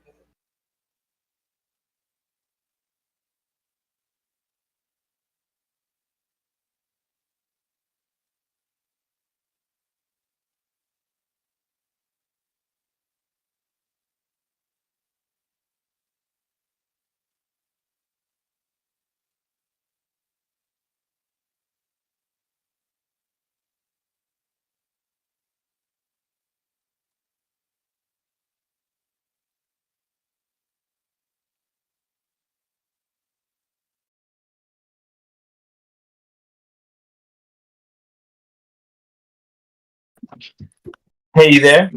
Hey, you there?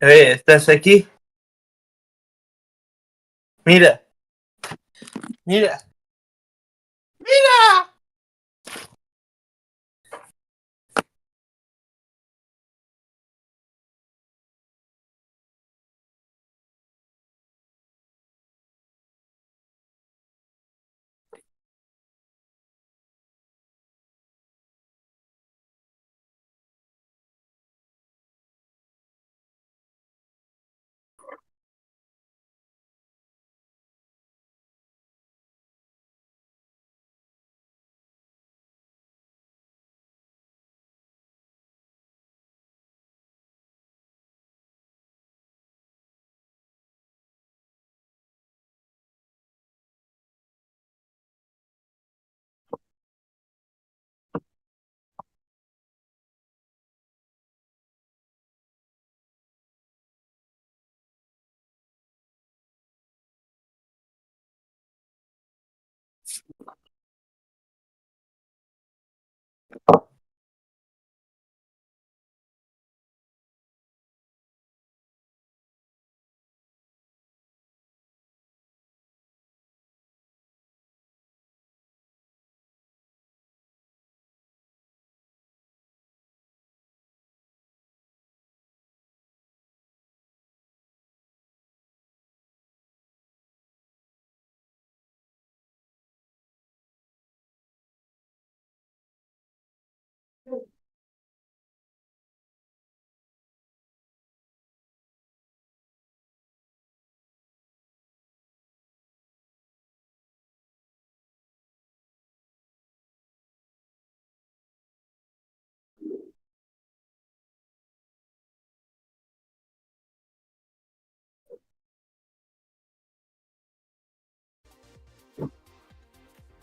Hey, ¿estás aquí? Mira. Mira. Mira.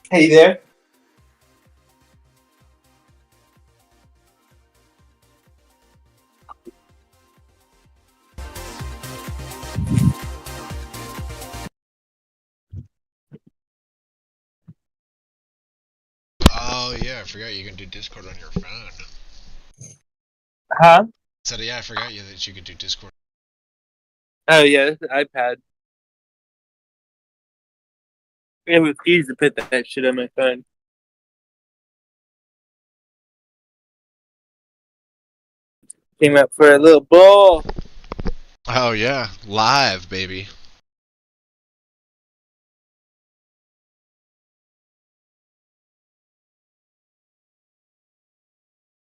Hey there. Oh yeah, I forgot you can do Discord on your phone. Huh? Said, yeah, I forgot that you could do Discord. Oh yeah, it's an iPad. It was easy to put that shit on my phone. Came out for a little ball. Oh yeah, live, baby.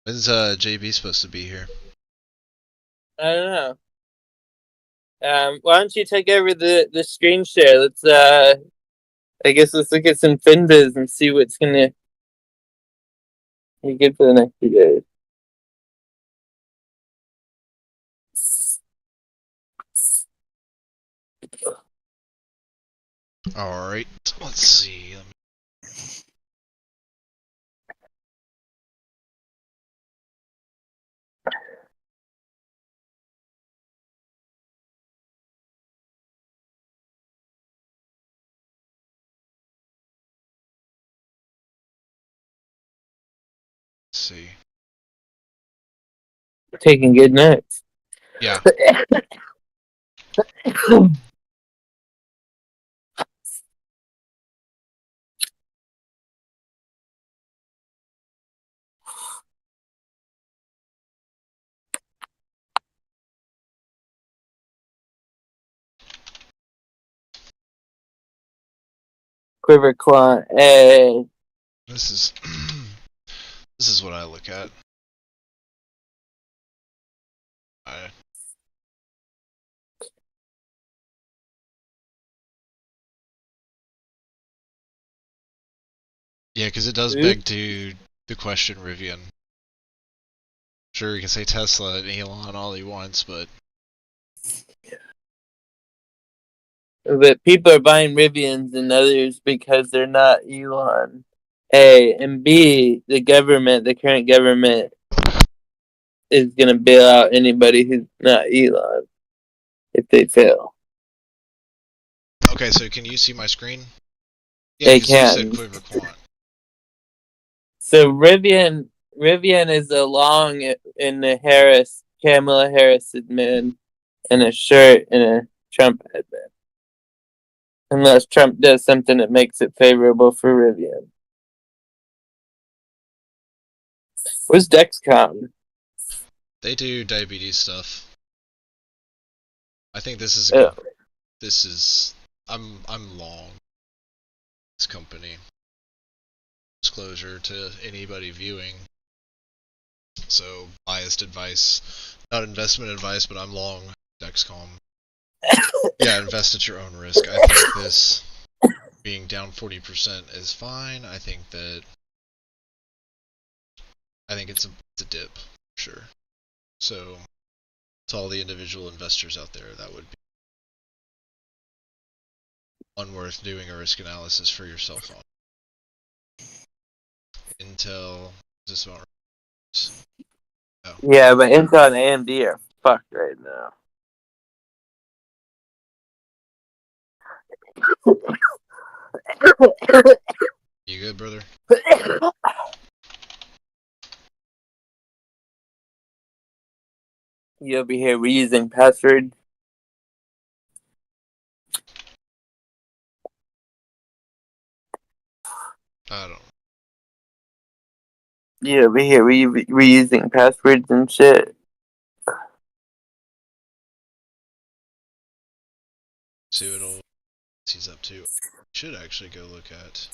When's JB supposed to be here? I don't know. Why don't you take over the screen share? Let's I guess let's look at some FinViz and see what's gonna be good for the next few days. All right, let's see. See. Taking good notes. Yeah. Quiver Quant. Hey. This is this is what I look at. Yeah, because it does beg to the question, Rivian. Sure, you can say Tesla and Elon all he wants, but people are buying Rivians and others because they're not Elon. A and B, the current government, is gonna bail out anybody who's not Elon if they fail. okay. So can you see my screen? Yeah, They because you said can. Quiver Quant. So Rivian is along in the Kamala Harris admin, in a shirt and a Trump admin. Unless Trump does something that makes it favorable for Rivian. Where's Dexcom? They do diabetes stuff. I think this is a good. This is. I'm long. This company. Disclosure to anybody viewing. So biased advice, not investment advice, but I'm long Dexcom. Yeah, invest at your own risk. I think this being down 40% is fine. I think it's a dip, sure. So to all the individual investors out there, that would be one worth doing a risk analysis for yourself on. Intel, is this about right? Oh. Yeah, but Intel and AMD are fucked right now. You good, brother? You over here reusing password? I don't. You over here reusing passwords and shit? See what old he's up to. Should actually go look at.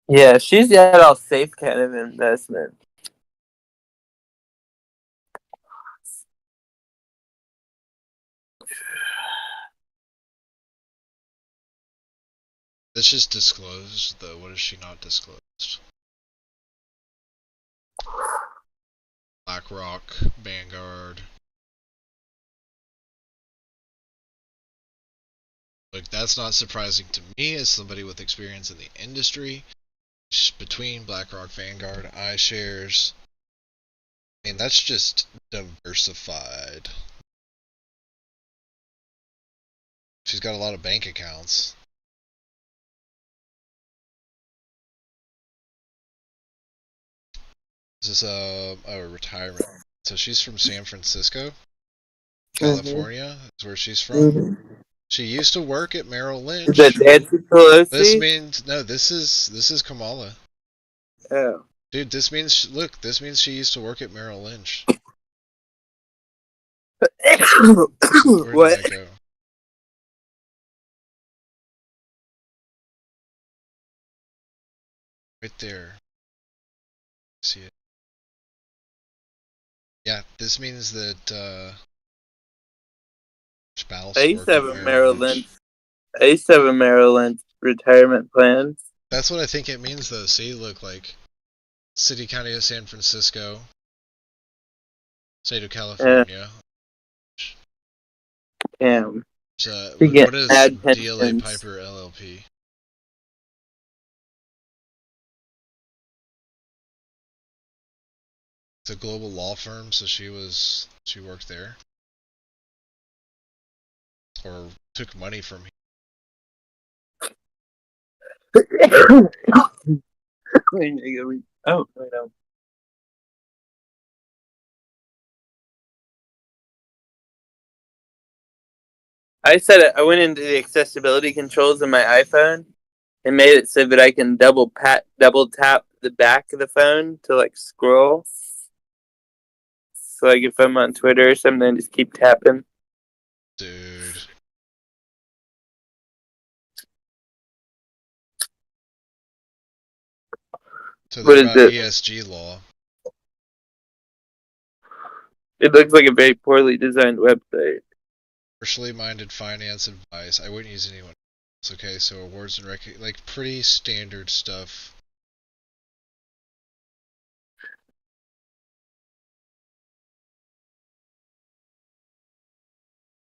Yeah, she's got all safe kind of investment. It's just disclosed, though. What is she not disclosed? BlackRock, Vanguard. Like, that's not surprising to me as somebody with experience in the industry. Between BlackRock, Vanguard, iShares. I mean, that's just diversified. She's got a lot of bank accounts. This is a retirement. So she's from San Francisco, California. Is where she's from. She used to work at Merrill Is that Lynch. Nancy Pelosi? This means no. This is Kamala. Oh. Dude, this means look. This means she used to work at Merrill Lynch. Where What? did I go? Right there. See it? Yeah, this means that spouse I used worked to at have a Merrill Merrill Lynch. Lynch. I used to have a Merrill Lynch retirement plan. That's what I think it means, though. See, look, like City County of San Francisco, State of California. Damn. What To get is bad DLA pensions. Piper LLP? It's a global law firm, so she worked there, or took money from. Oh, I know. I said it. I went into the accessibility controls in my iPhone and made it so that I can double tap the back of the phone to like scroll. So like if I'm on Twitter or something, just keep tapping. Dude. So What they're is about it? ESG law. It looks like a very poorly designed website. Commercially minded finance advice. I wouldn't use anyone else. Okay, so awards and like pretty standard stuff.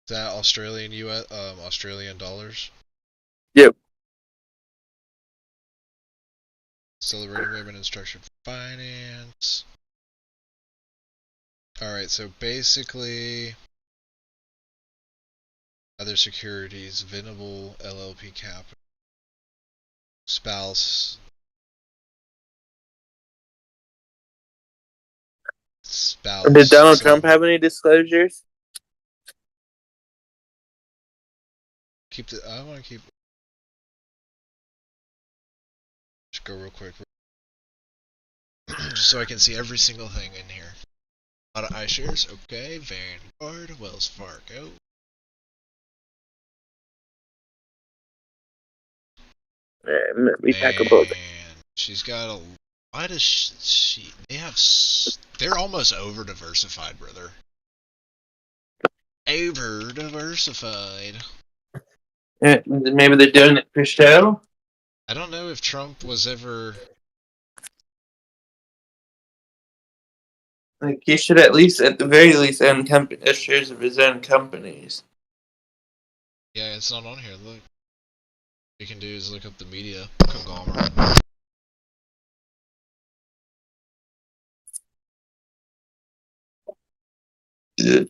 Is that Australian dollars? Yep. Celebrating women in structured finance. Alright, so basically other securities, Venable LLP Capital, spouse, Did Donald so Trump have any disclosures? I want to keep, just go real quick, just so I can see every single thing in here. A lot of iShares, okay, Vanguard, Wells Fargo. We pack a boat. And she's got a, why does they're almost over diversified, brother. Over diversified. Maybe they're doing it for show. I don't know if Trump was ever. Like he should at the very least, own shares of his own companies. Yeah, it's not on here. Look, what you can do is look up the media conglomerate. Yeah.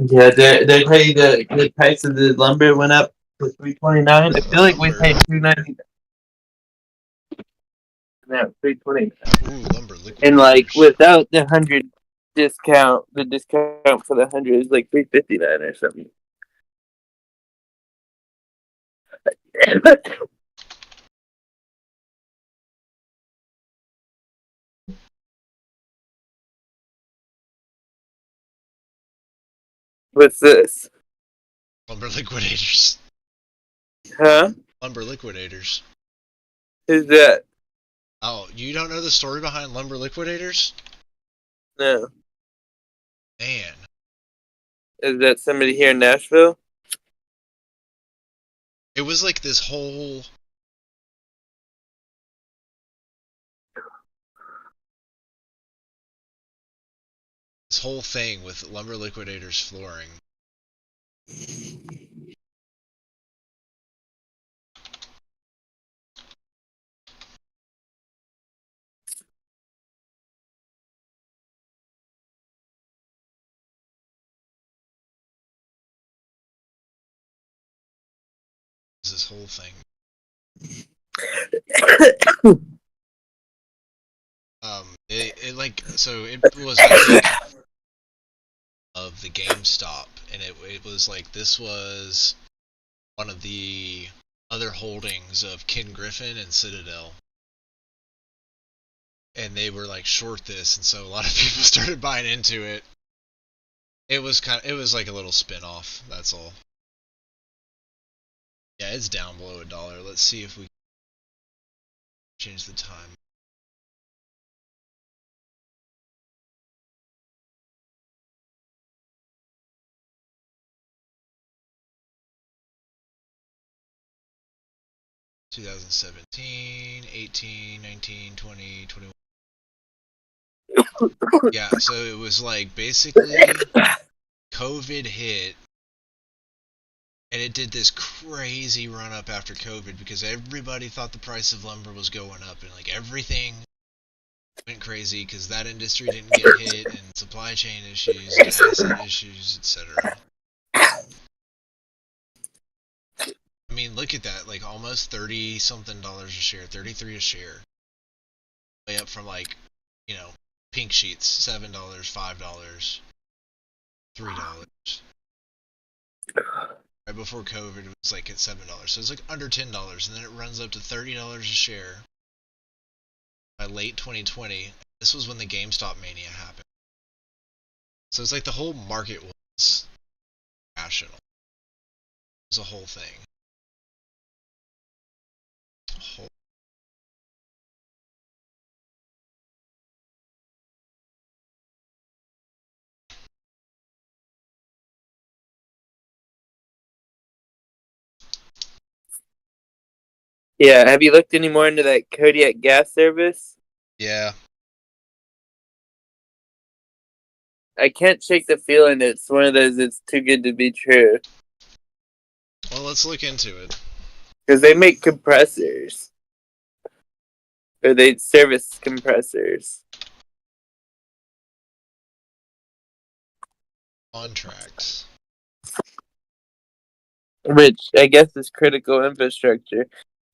Yeah, they tell you the price of the lumber went up to $329. I feel like we paid $290. No, $320. Ooh, lumber And like liquidators. without the 100 discount, the discount for the 100 is like $359 or something. What's this? Lumber liquidators. Huh? Lumber liquidators. Who's that? Oh, you don't know the story behind lumber liquidators? No. Man. Is that somebody here in Nashville? It was like this whole thing with lumber liquidators flooring. this whole thing. It was a week of the GameStop, and it was like this was one of the other holdings of Ken Griffin and Citadel, and they were like short this, and so a lot of people started buying into it. It was like a little spin-off, that's all. Yeah, it's down below $1. Let's see if we change the time. $2017, 18, 19, 20, 21. Yeah, so it was like basically COVID hit, and it did this crazy run up after COVID because everybody thought the price of lumber was going up, and like everything went crazy because that industry didn't get hit, and supply chain issues, asset issues, etc. I mean, look at that, like almost $30-something a share, $33 a share, way up from like, pink sheets, $7, $5, $3. Right before COVID, it was like at $7, so it's like under $10, and then it runs up to $30 a share by late 2020. This was when the GameStop mania happened. So it's like the whole market was rational. It was a whole thing. Yeah, have you looked any more into that Kodiak gas service? Yeah. I can't shake the feeling it's one of those it's too good to be true. Well, let's look into it. Because they make compressors. Or they service compressors. Contracts. Which I guess is critical infrastructure.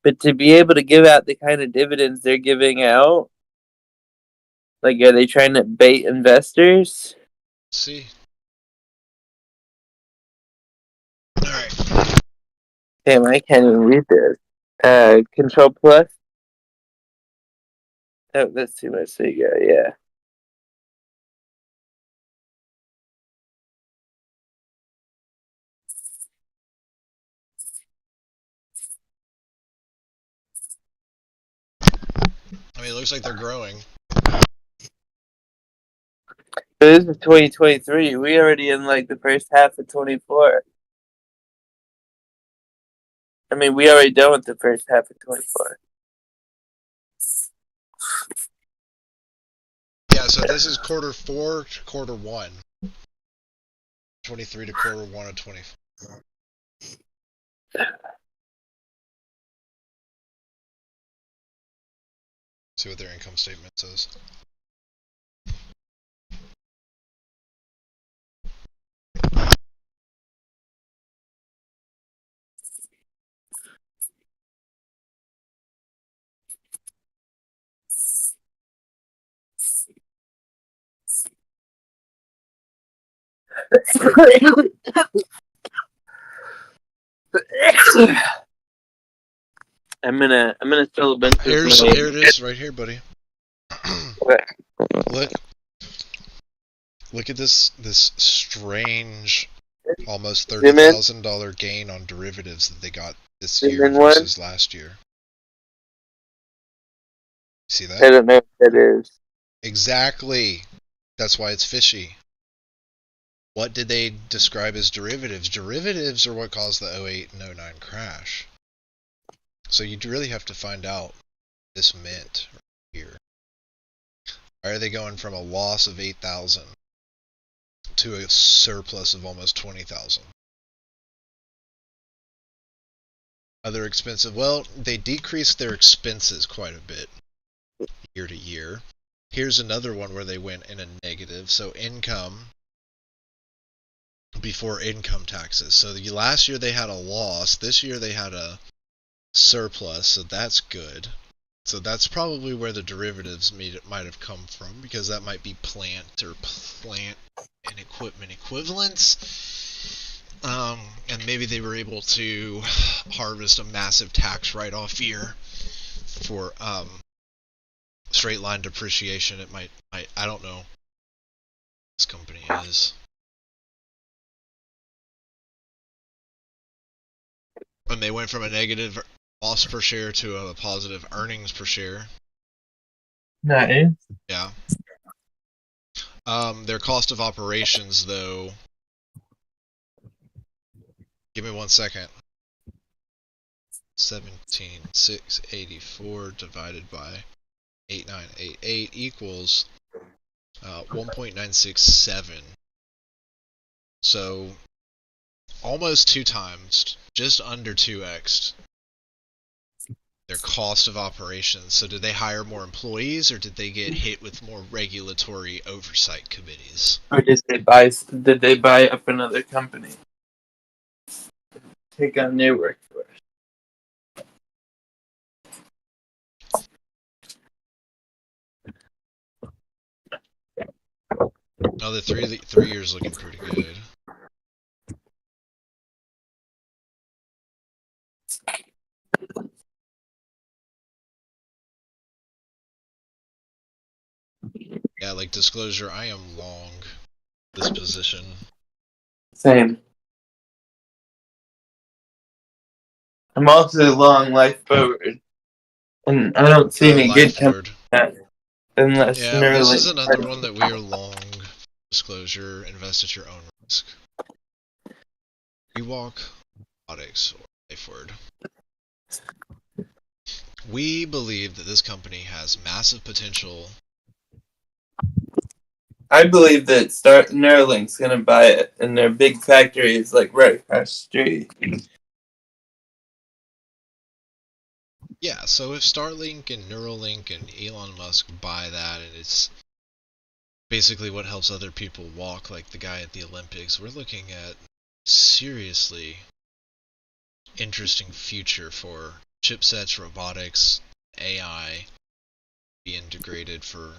But to be able to give out the kind of dividends they're giving out, like, are they trying to bait investors? See. Alright. Damn, I can't even read this. Control Plus? Oh, that's too much. There you go, yeah. I mean, it looks like they're growing. So this is 2023. We already in like the first half of 24. I mean, we already done with the first half of 24. Yeah, so this is quarter 4 to quarter 1. 23 to quarter 1 of 24. See what their income statement says. I'm gonna sell a bunch of Here it is, right here, buddy. Look at this strange, almost $30,000 gain on derivatives that they got this year versus last year. See that? I don't know what that is. Exactly. That's why it's fishy. What did they describe as derivatives? Derivatives are what caused the 08 and 09 crash. So you really have to find out this meant right here. Why are they going from a loss of 8,000 to a surplus of almost 20,000? Other expensive, well, they decreased their expenses quite a bit year to year. Here's another one where they went in a negative. So income before income taxes. So last year they had a loss. This year they had a surplus, so that's good. So that's probably where the derivatives might have come from, because that might be plant and equipment equivalents. And maybe they were able to harvest a massive tax write-off year for straight line depreciation. It might I don't know. This company is. And they went from a negative loss per share to a positive earnings per share. Nice. Yeah. Their cost of operations, though. Give me 1 second. 17,684 divided by 8988 equals 1.967. So almost 2 times, just under 2x their cost of operations. So did they hire more employees, or did they get hit with more regulatory oversight committees? Or did they buy up another company? Take on new workforce. Oh, the 3 years looking pretty good. Yeah, like disclosure, I am long this position. Same. I'm also long life forward, and I don't see any good coming unless Yeah, well, this is Neuralink. another one that we are long. Disclosure, invest at your own risk. Rewalk, robotics, or LifeWord. We believe that this company has massive potential. I believe that Neuralink's gonna buy it, and their big factory is like right across the street. Yeah, so if Starlink and Neuralink and Elon Musk buy that, and it's basically what helps other people walk, like the guy at the Olympics, we're looking at seriously interesting future for chipsets, robotics, AI be integrated for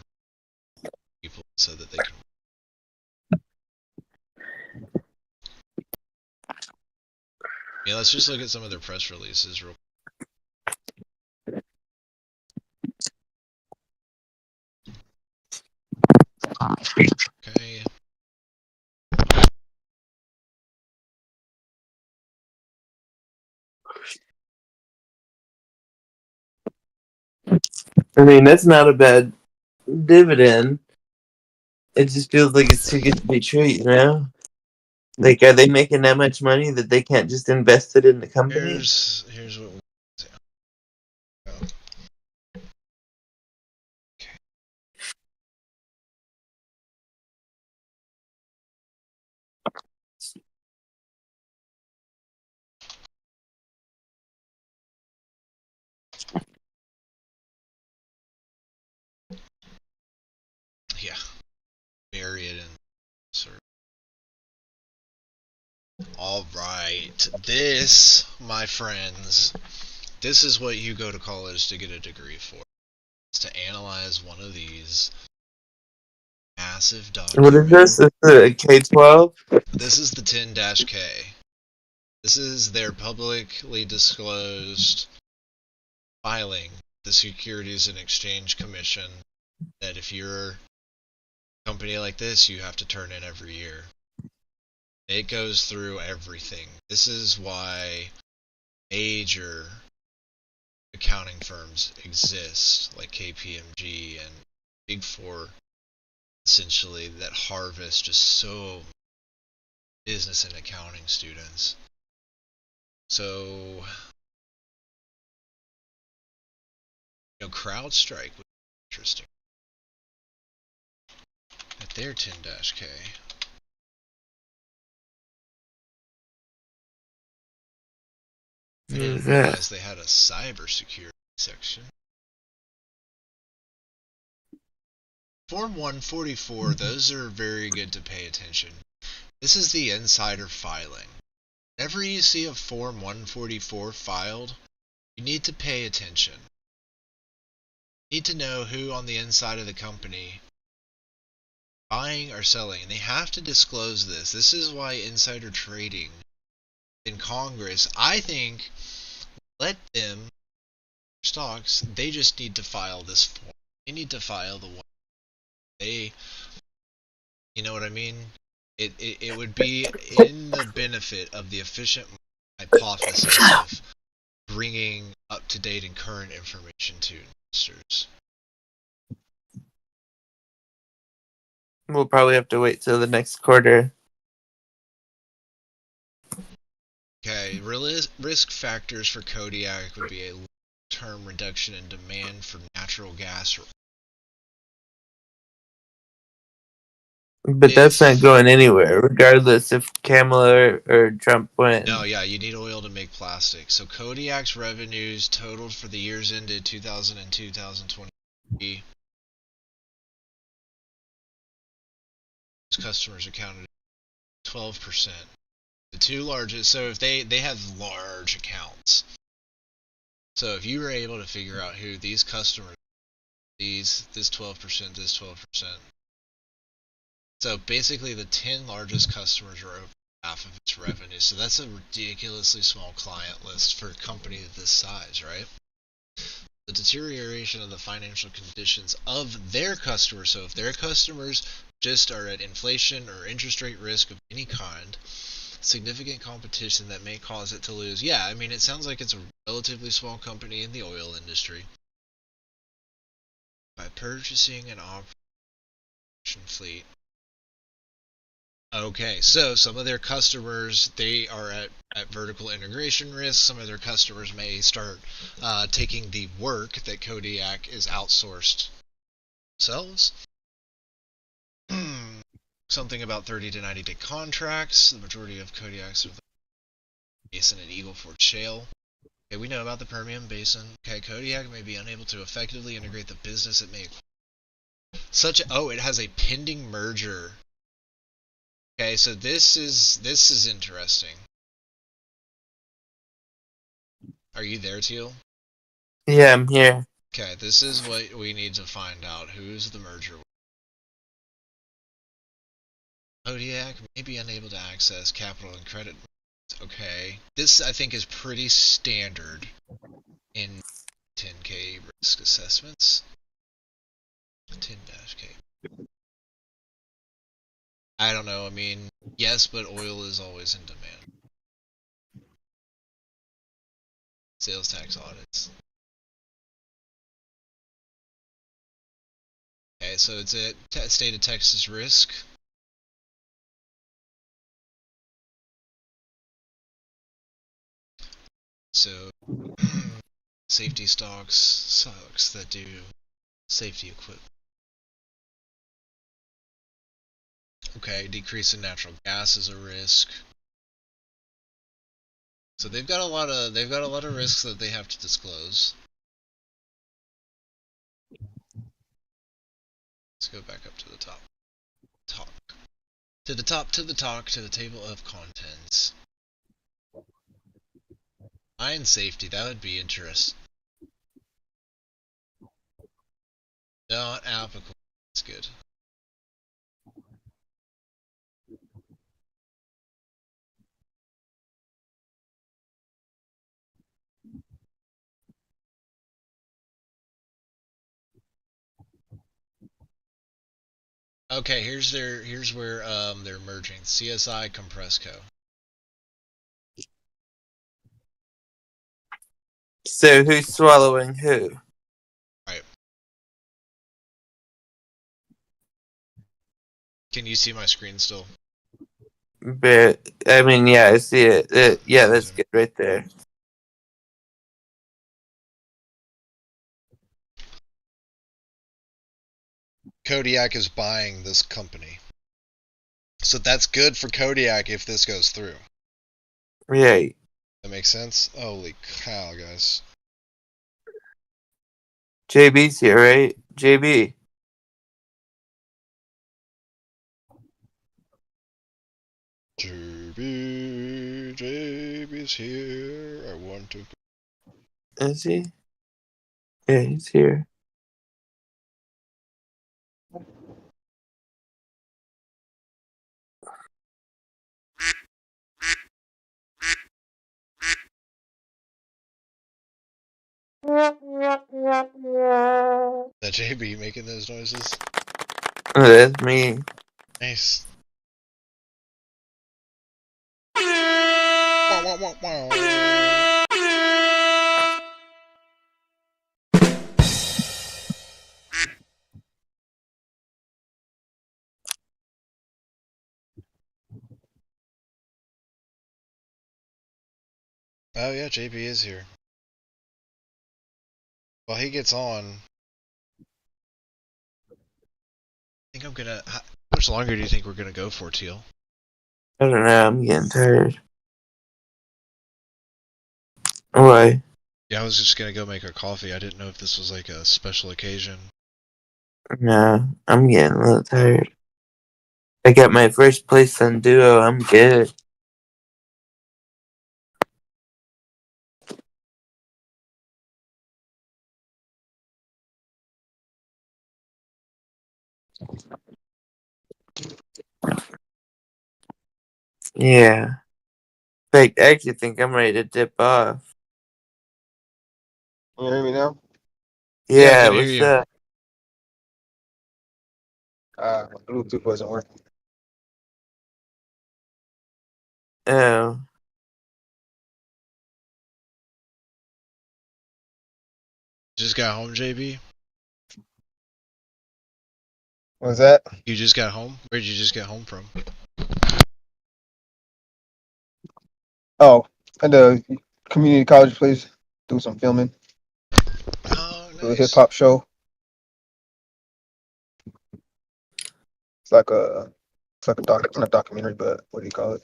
people so that they can. Yeah, let's just look at some of their press releases real quick. Okay. I mean, that's not a bad dividend. It just feels like it's too good to be true, you know? Like, are they making that much money that they can't just invest it in the company? Here's what we'll say. Okay. Yeah. Bury it in. Sir. Alright. This, my friends, this is what you go to college to get a degree for. It's to analyze one of these massive documents. What is this? Is it K-12? This is the 10-K. This is their publicly disclosed filing, the Securities and Exchange Commission, that if you're a company like this, you have to turn in every year. It goes through everything. This is why major accounting firms exist, like KPMG and Big Four, essentially, that harvest just so business and accounting students. So, CrowdStrike would be interesting. At their 10-K. I didn't realize they had a cybersecurity section. Form 144, those are very good to pay attention. This is the insider filing. Whenever you see a Form 144 filed, You need to pay attention. You need to know who on the inside of the company buying or selling. And they have to disclose this. This is why insider trading in Congress, I think, let them stocks. They just need to file this form. They need to file the one. You know what I mean? It would be in the benefit of the efficient hypothesis of bringing up-to-date and current information to investors. We'll probably have to wait till the next quarter. Okay, risk factors for Kodiak would be a long-term reduction in demand for natural gas. But that's not going anywhere, regardless if Kamala or Trump win. No, yeah, you need oil to make plastic. So Kodiak's revenues totaled for the years ended 2000 and 2023. Customers accounted 12%. The two largest, so if they have large accounts. So if you were able to figure out who these customers, this 12%, this 12%. So basically the 10 largest customers are over half of its revenue. So that's a ridiculously small client list for a company of this size, right? The deterioration of the financial conditions of their customers. So if their customers just are at inflation or interest rate risk of any kind, significant competition that may cause it to lose. Yeah, I mean, it sounds like it's a relatively small company in the oil industry. By purchasing an operation fleet. Okay, so some of their customers, they are at vertical integration risk. Some of their customers may start taking the work that Kodiak is outsourced themselves. Something about 30 to 90 day contracts. The majority of Kodiaks are the basin and Eagle Ford Shale. Okay, we know about the Permian Basin. Okay, Kodiak may be unable to effectively integrate the business it may acquire. It has a pending merger. Okay, so this is interesting. Are you there, Teal? Yeah, I'm here. Okay, this is what we need to find out. Who's the merger with? Kodiak may be unable to access capital and credit. Okay, this I think is pretty standard in 10K risk assessments. 10-K. I don't know, I mean, yes, but oil is always in demand. Sales tax audits. Okay, so it's a state of Texas risk. So, safety stocks that do safety equipment. Okay, decrease in natural gas is a risk. So they've got a lot of risks that they have to disclose. Let's go back up to the top. To the table of contents. Mine safety, that would be interesting. Not applicable. That's good. Okay, here's where they're merging. CSI Compresco. So who's swallowing who? Right. Can you see my screen still? But I mean, yeah, I see it. Yeah, that's good right there. Kodiak is buying this company. So that's good for Kodiak if this goes through. Right. That makes sense? Holy cow, guys. JB's here, right? JB. JB's here. I want to Is he? Yeah, he's here. That JB making those noises? Oh, that's me. Nice. Wah, wah, wah, wah. Oh yeah, JB is here. While he gets on, I think I'm gonna. How much longer do you think we're gonna go for, Teal? I don't know. I'm getting tired. Why? Yeah, I was just gonna go make our coffee. I didn't know if this was like a special occasion. No, I'm getting a little tired. I got my first place on Duo. I'm good. Yeah. In fact, I actually think I'm ready to dip off. Can you hear me now? Yeah, I Yeah, can hear what's you. up? My Bluetooth wasn't working. Oh, Just got home, JB? What was that? You just got home? Where'd you just get home from? Oh, at the community college place, do some filming, Oh, do a hip nice. hop show. It's like a not a documentary, but what do you call it?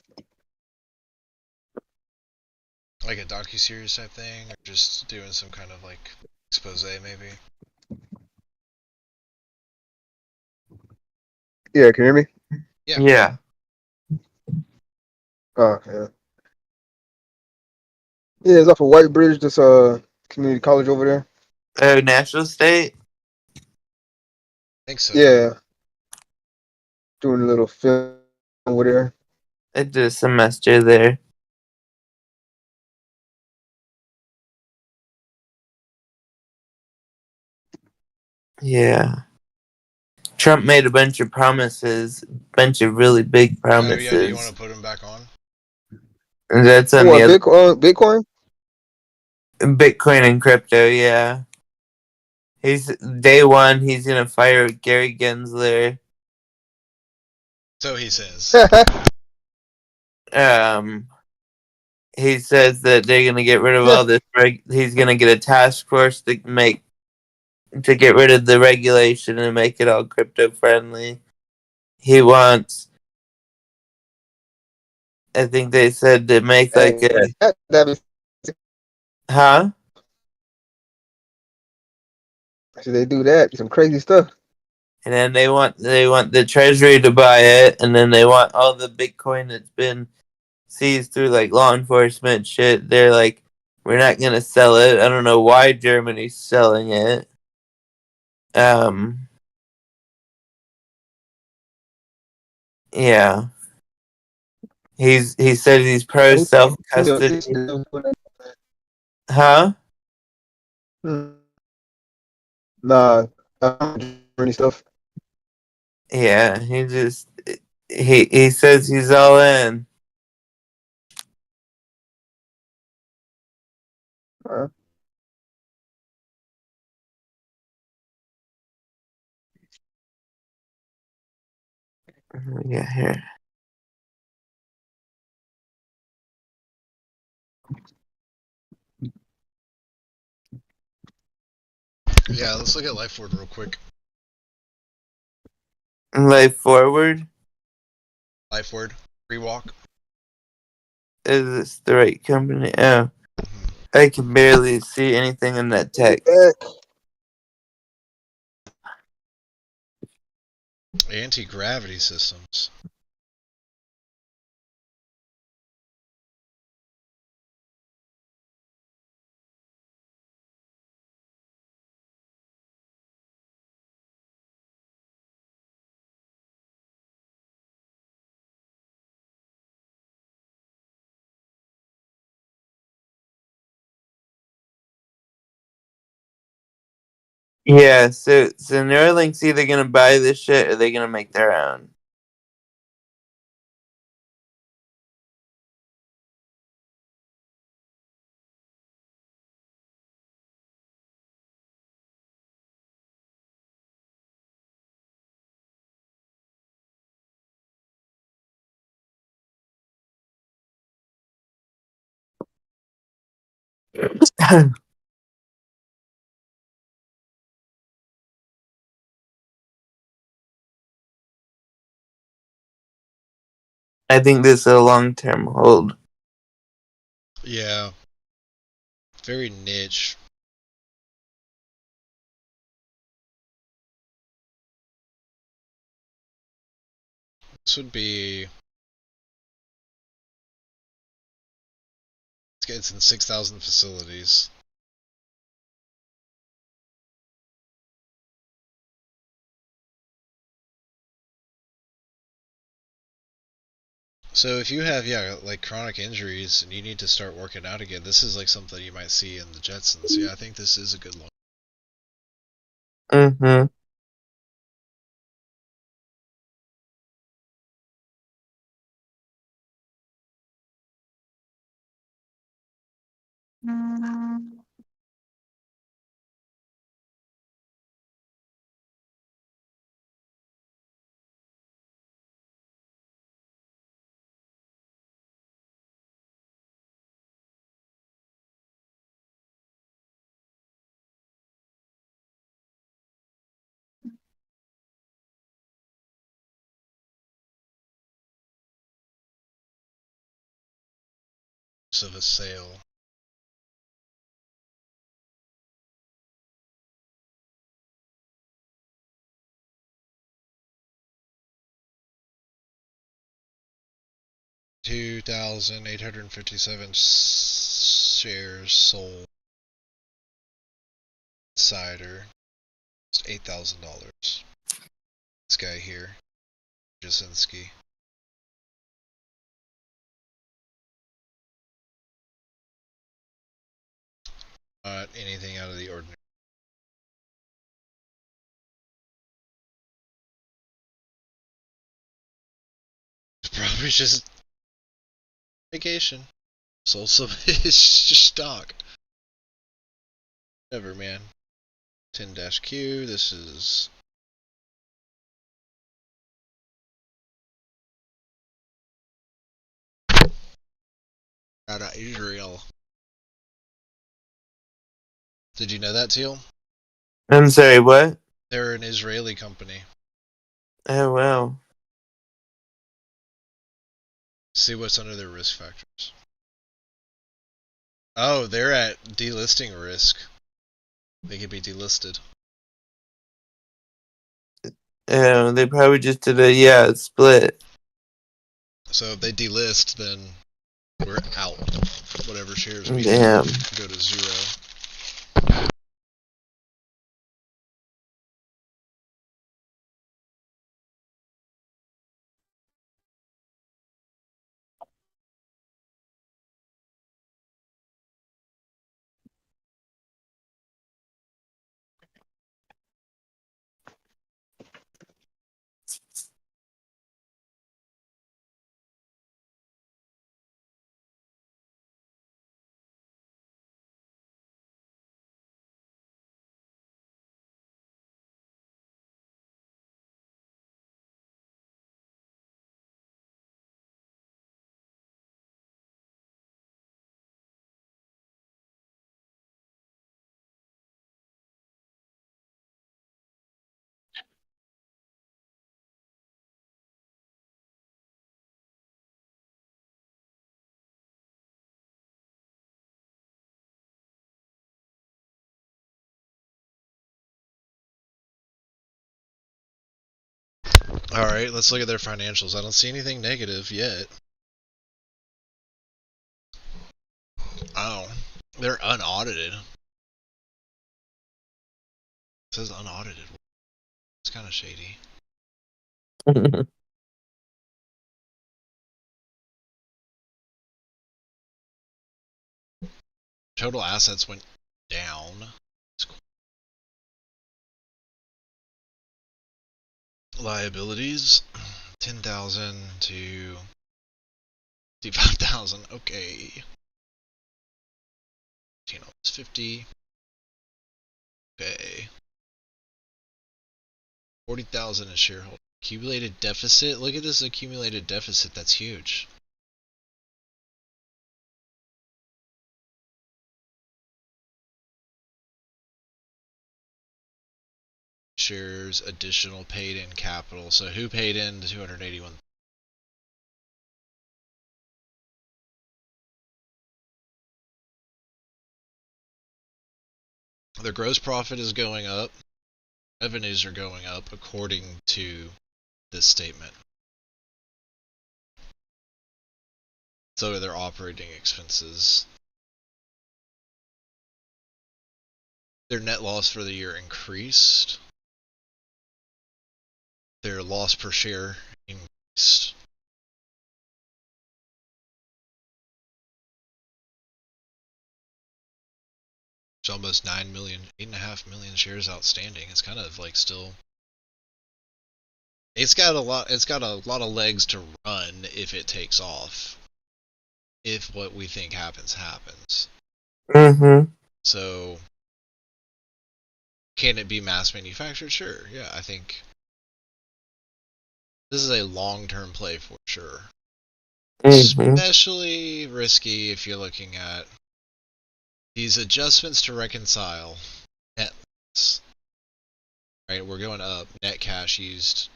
Like a docu-series type thing, or just doing some kind of like expose, maybe? Yeah, can you hear me? Yeah. yeah. Oh, yeah. Yeah, it's off of White Bridge, this community college over there. Oh, National State? I think so, yeah. Yeah, doing a little film over there. I did a semester there. Yeah. Trump made a bunch of promises, bunch of really big Oh, yeah, do you want promises. to put him back on? And that's Oh, on the what, other Bitcoin? Bitcoin and crypto, yeah. He's day one, he's gonna fire Gary Gensler. So he says. Um he says that they're gonna get rid of all this he's gonna get a task force to get rid of the regulation and make it all crypto friendly. He wants I think they said to make like a Hey, that huh? should they do that? Some crazy stuff. And then they want the treasury to buy it, and then they want all the Bitcoin that's been seized through like law enforcement shit. They're like, we're not gonna sell it. I don't know why Germany's selling it. Yeah. He said he's pro self custody. Huh? Nah, Germany stuff. Yeah. He says he's all in. Yeah, here. Yeah, let's look at Life Forward real quick. Life Forward. Life Forward. Free walk. Is this the right company? Oh. Mm-hmm. I can barely see anything in that text. Anti-gravity systems. Yeah, so Neuralink's either gonna buy this shit or they're gonna make their own. I think this is a long-term hold. Yeah. Very niche. This would be... It's in 6,000 facilities. So if you have, like chronic injuries and you need to start working out again, this is like something you might see in the Jetsons. Yeah, I think this is a good long. Mm-hmm. Of a sale. $2,857 shares sold. Insider. It's $8,000. This guy here, Jasinski. Not anything out of the ordinary. It's probably just vacation. Sold some of his stock. Whatever, man. 10-Q. This is out of Israel. Did you know that, Teal? I'm sorry, what? They're an Israeli company. Oh, wow. See what's under their risk factors. Oh, they're at delisting risk. They could be delisted. They probably just did a split. So if they delist, then we're out. Whatever shares we Damn. have go to zero. Alright, let's look at their financials. I don't see anything negative yet. Oh, they're unaudited. It says unaudited. It's kind of shady. Total assets went down. liabilities, 10,000 to 55,000. Okay. 50. Okay. 40,000 is shareholder. Accumulated deficit. Look at this accumulated deficit. That's huge. Shares additional paid in capital. So who paid in the 281? Their gross profit is going up. Revenues are going up according to this statement. So are their operating expenses. Their net loss for the year increased. Their loss per share increased. It's almost 9 million, 8.5 million shares outstanding. It's kind of like still. It's got a lot of legs to run if it takes off. If what we think happens happens. Mm-hmm. So can it be mass manufactured? Sure. Yeah, I think this is a long-term play for sure. Mm-hmm. Especially risky if you're looking at these adjustments to reconcile net loss. Right, we're going up. Net cash used.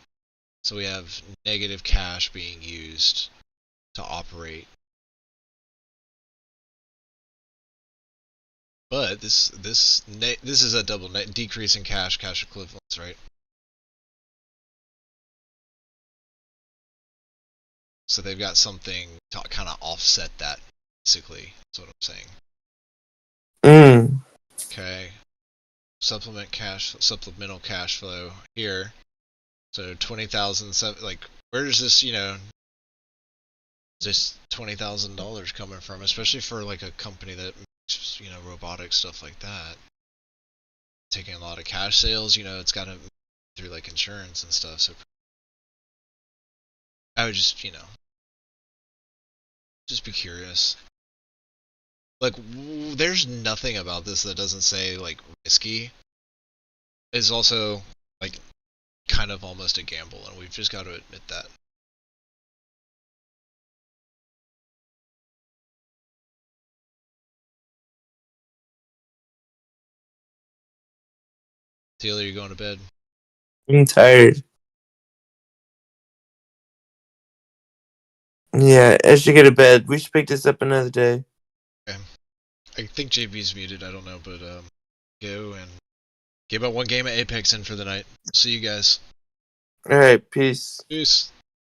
So we have negative cash being used to operate. But this is a double net decrease in cash equivalents, right? So they've got something to kind of offset that, basically. That's what I'm saying. Mm. Okay. Supplemental cash flow here. So 20,000. Like, where does this, this $20,000 coming from? Especially for like a company that makes, robotic stuff like that. Taking a lot of cash sales, it's got to through like insurance and stuff. So I would just, just be curious. Like, there's nothing about this that doesn't say like risky. It's also like kind of almost a gamble, and we've just got to admit that. Taylor, you going to bed? I'm tired. Yeah, I should go to bed. We should pick this up another day. Okay. I think JB's muted. I don't know, but go and get about one game of Apex in for the night. See you guys. All right, peace. Peace.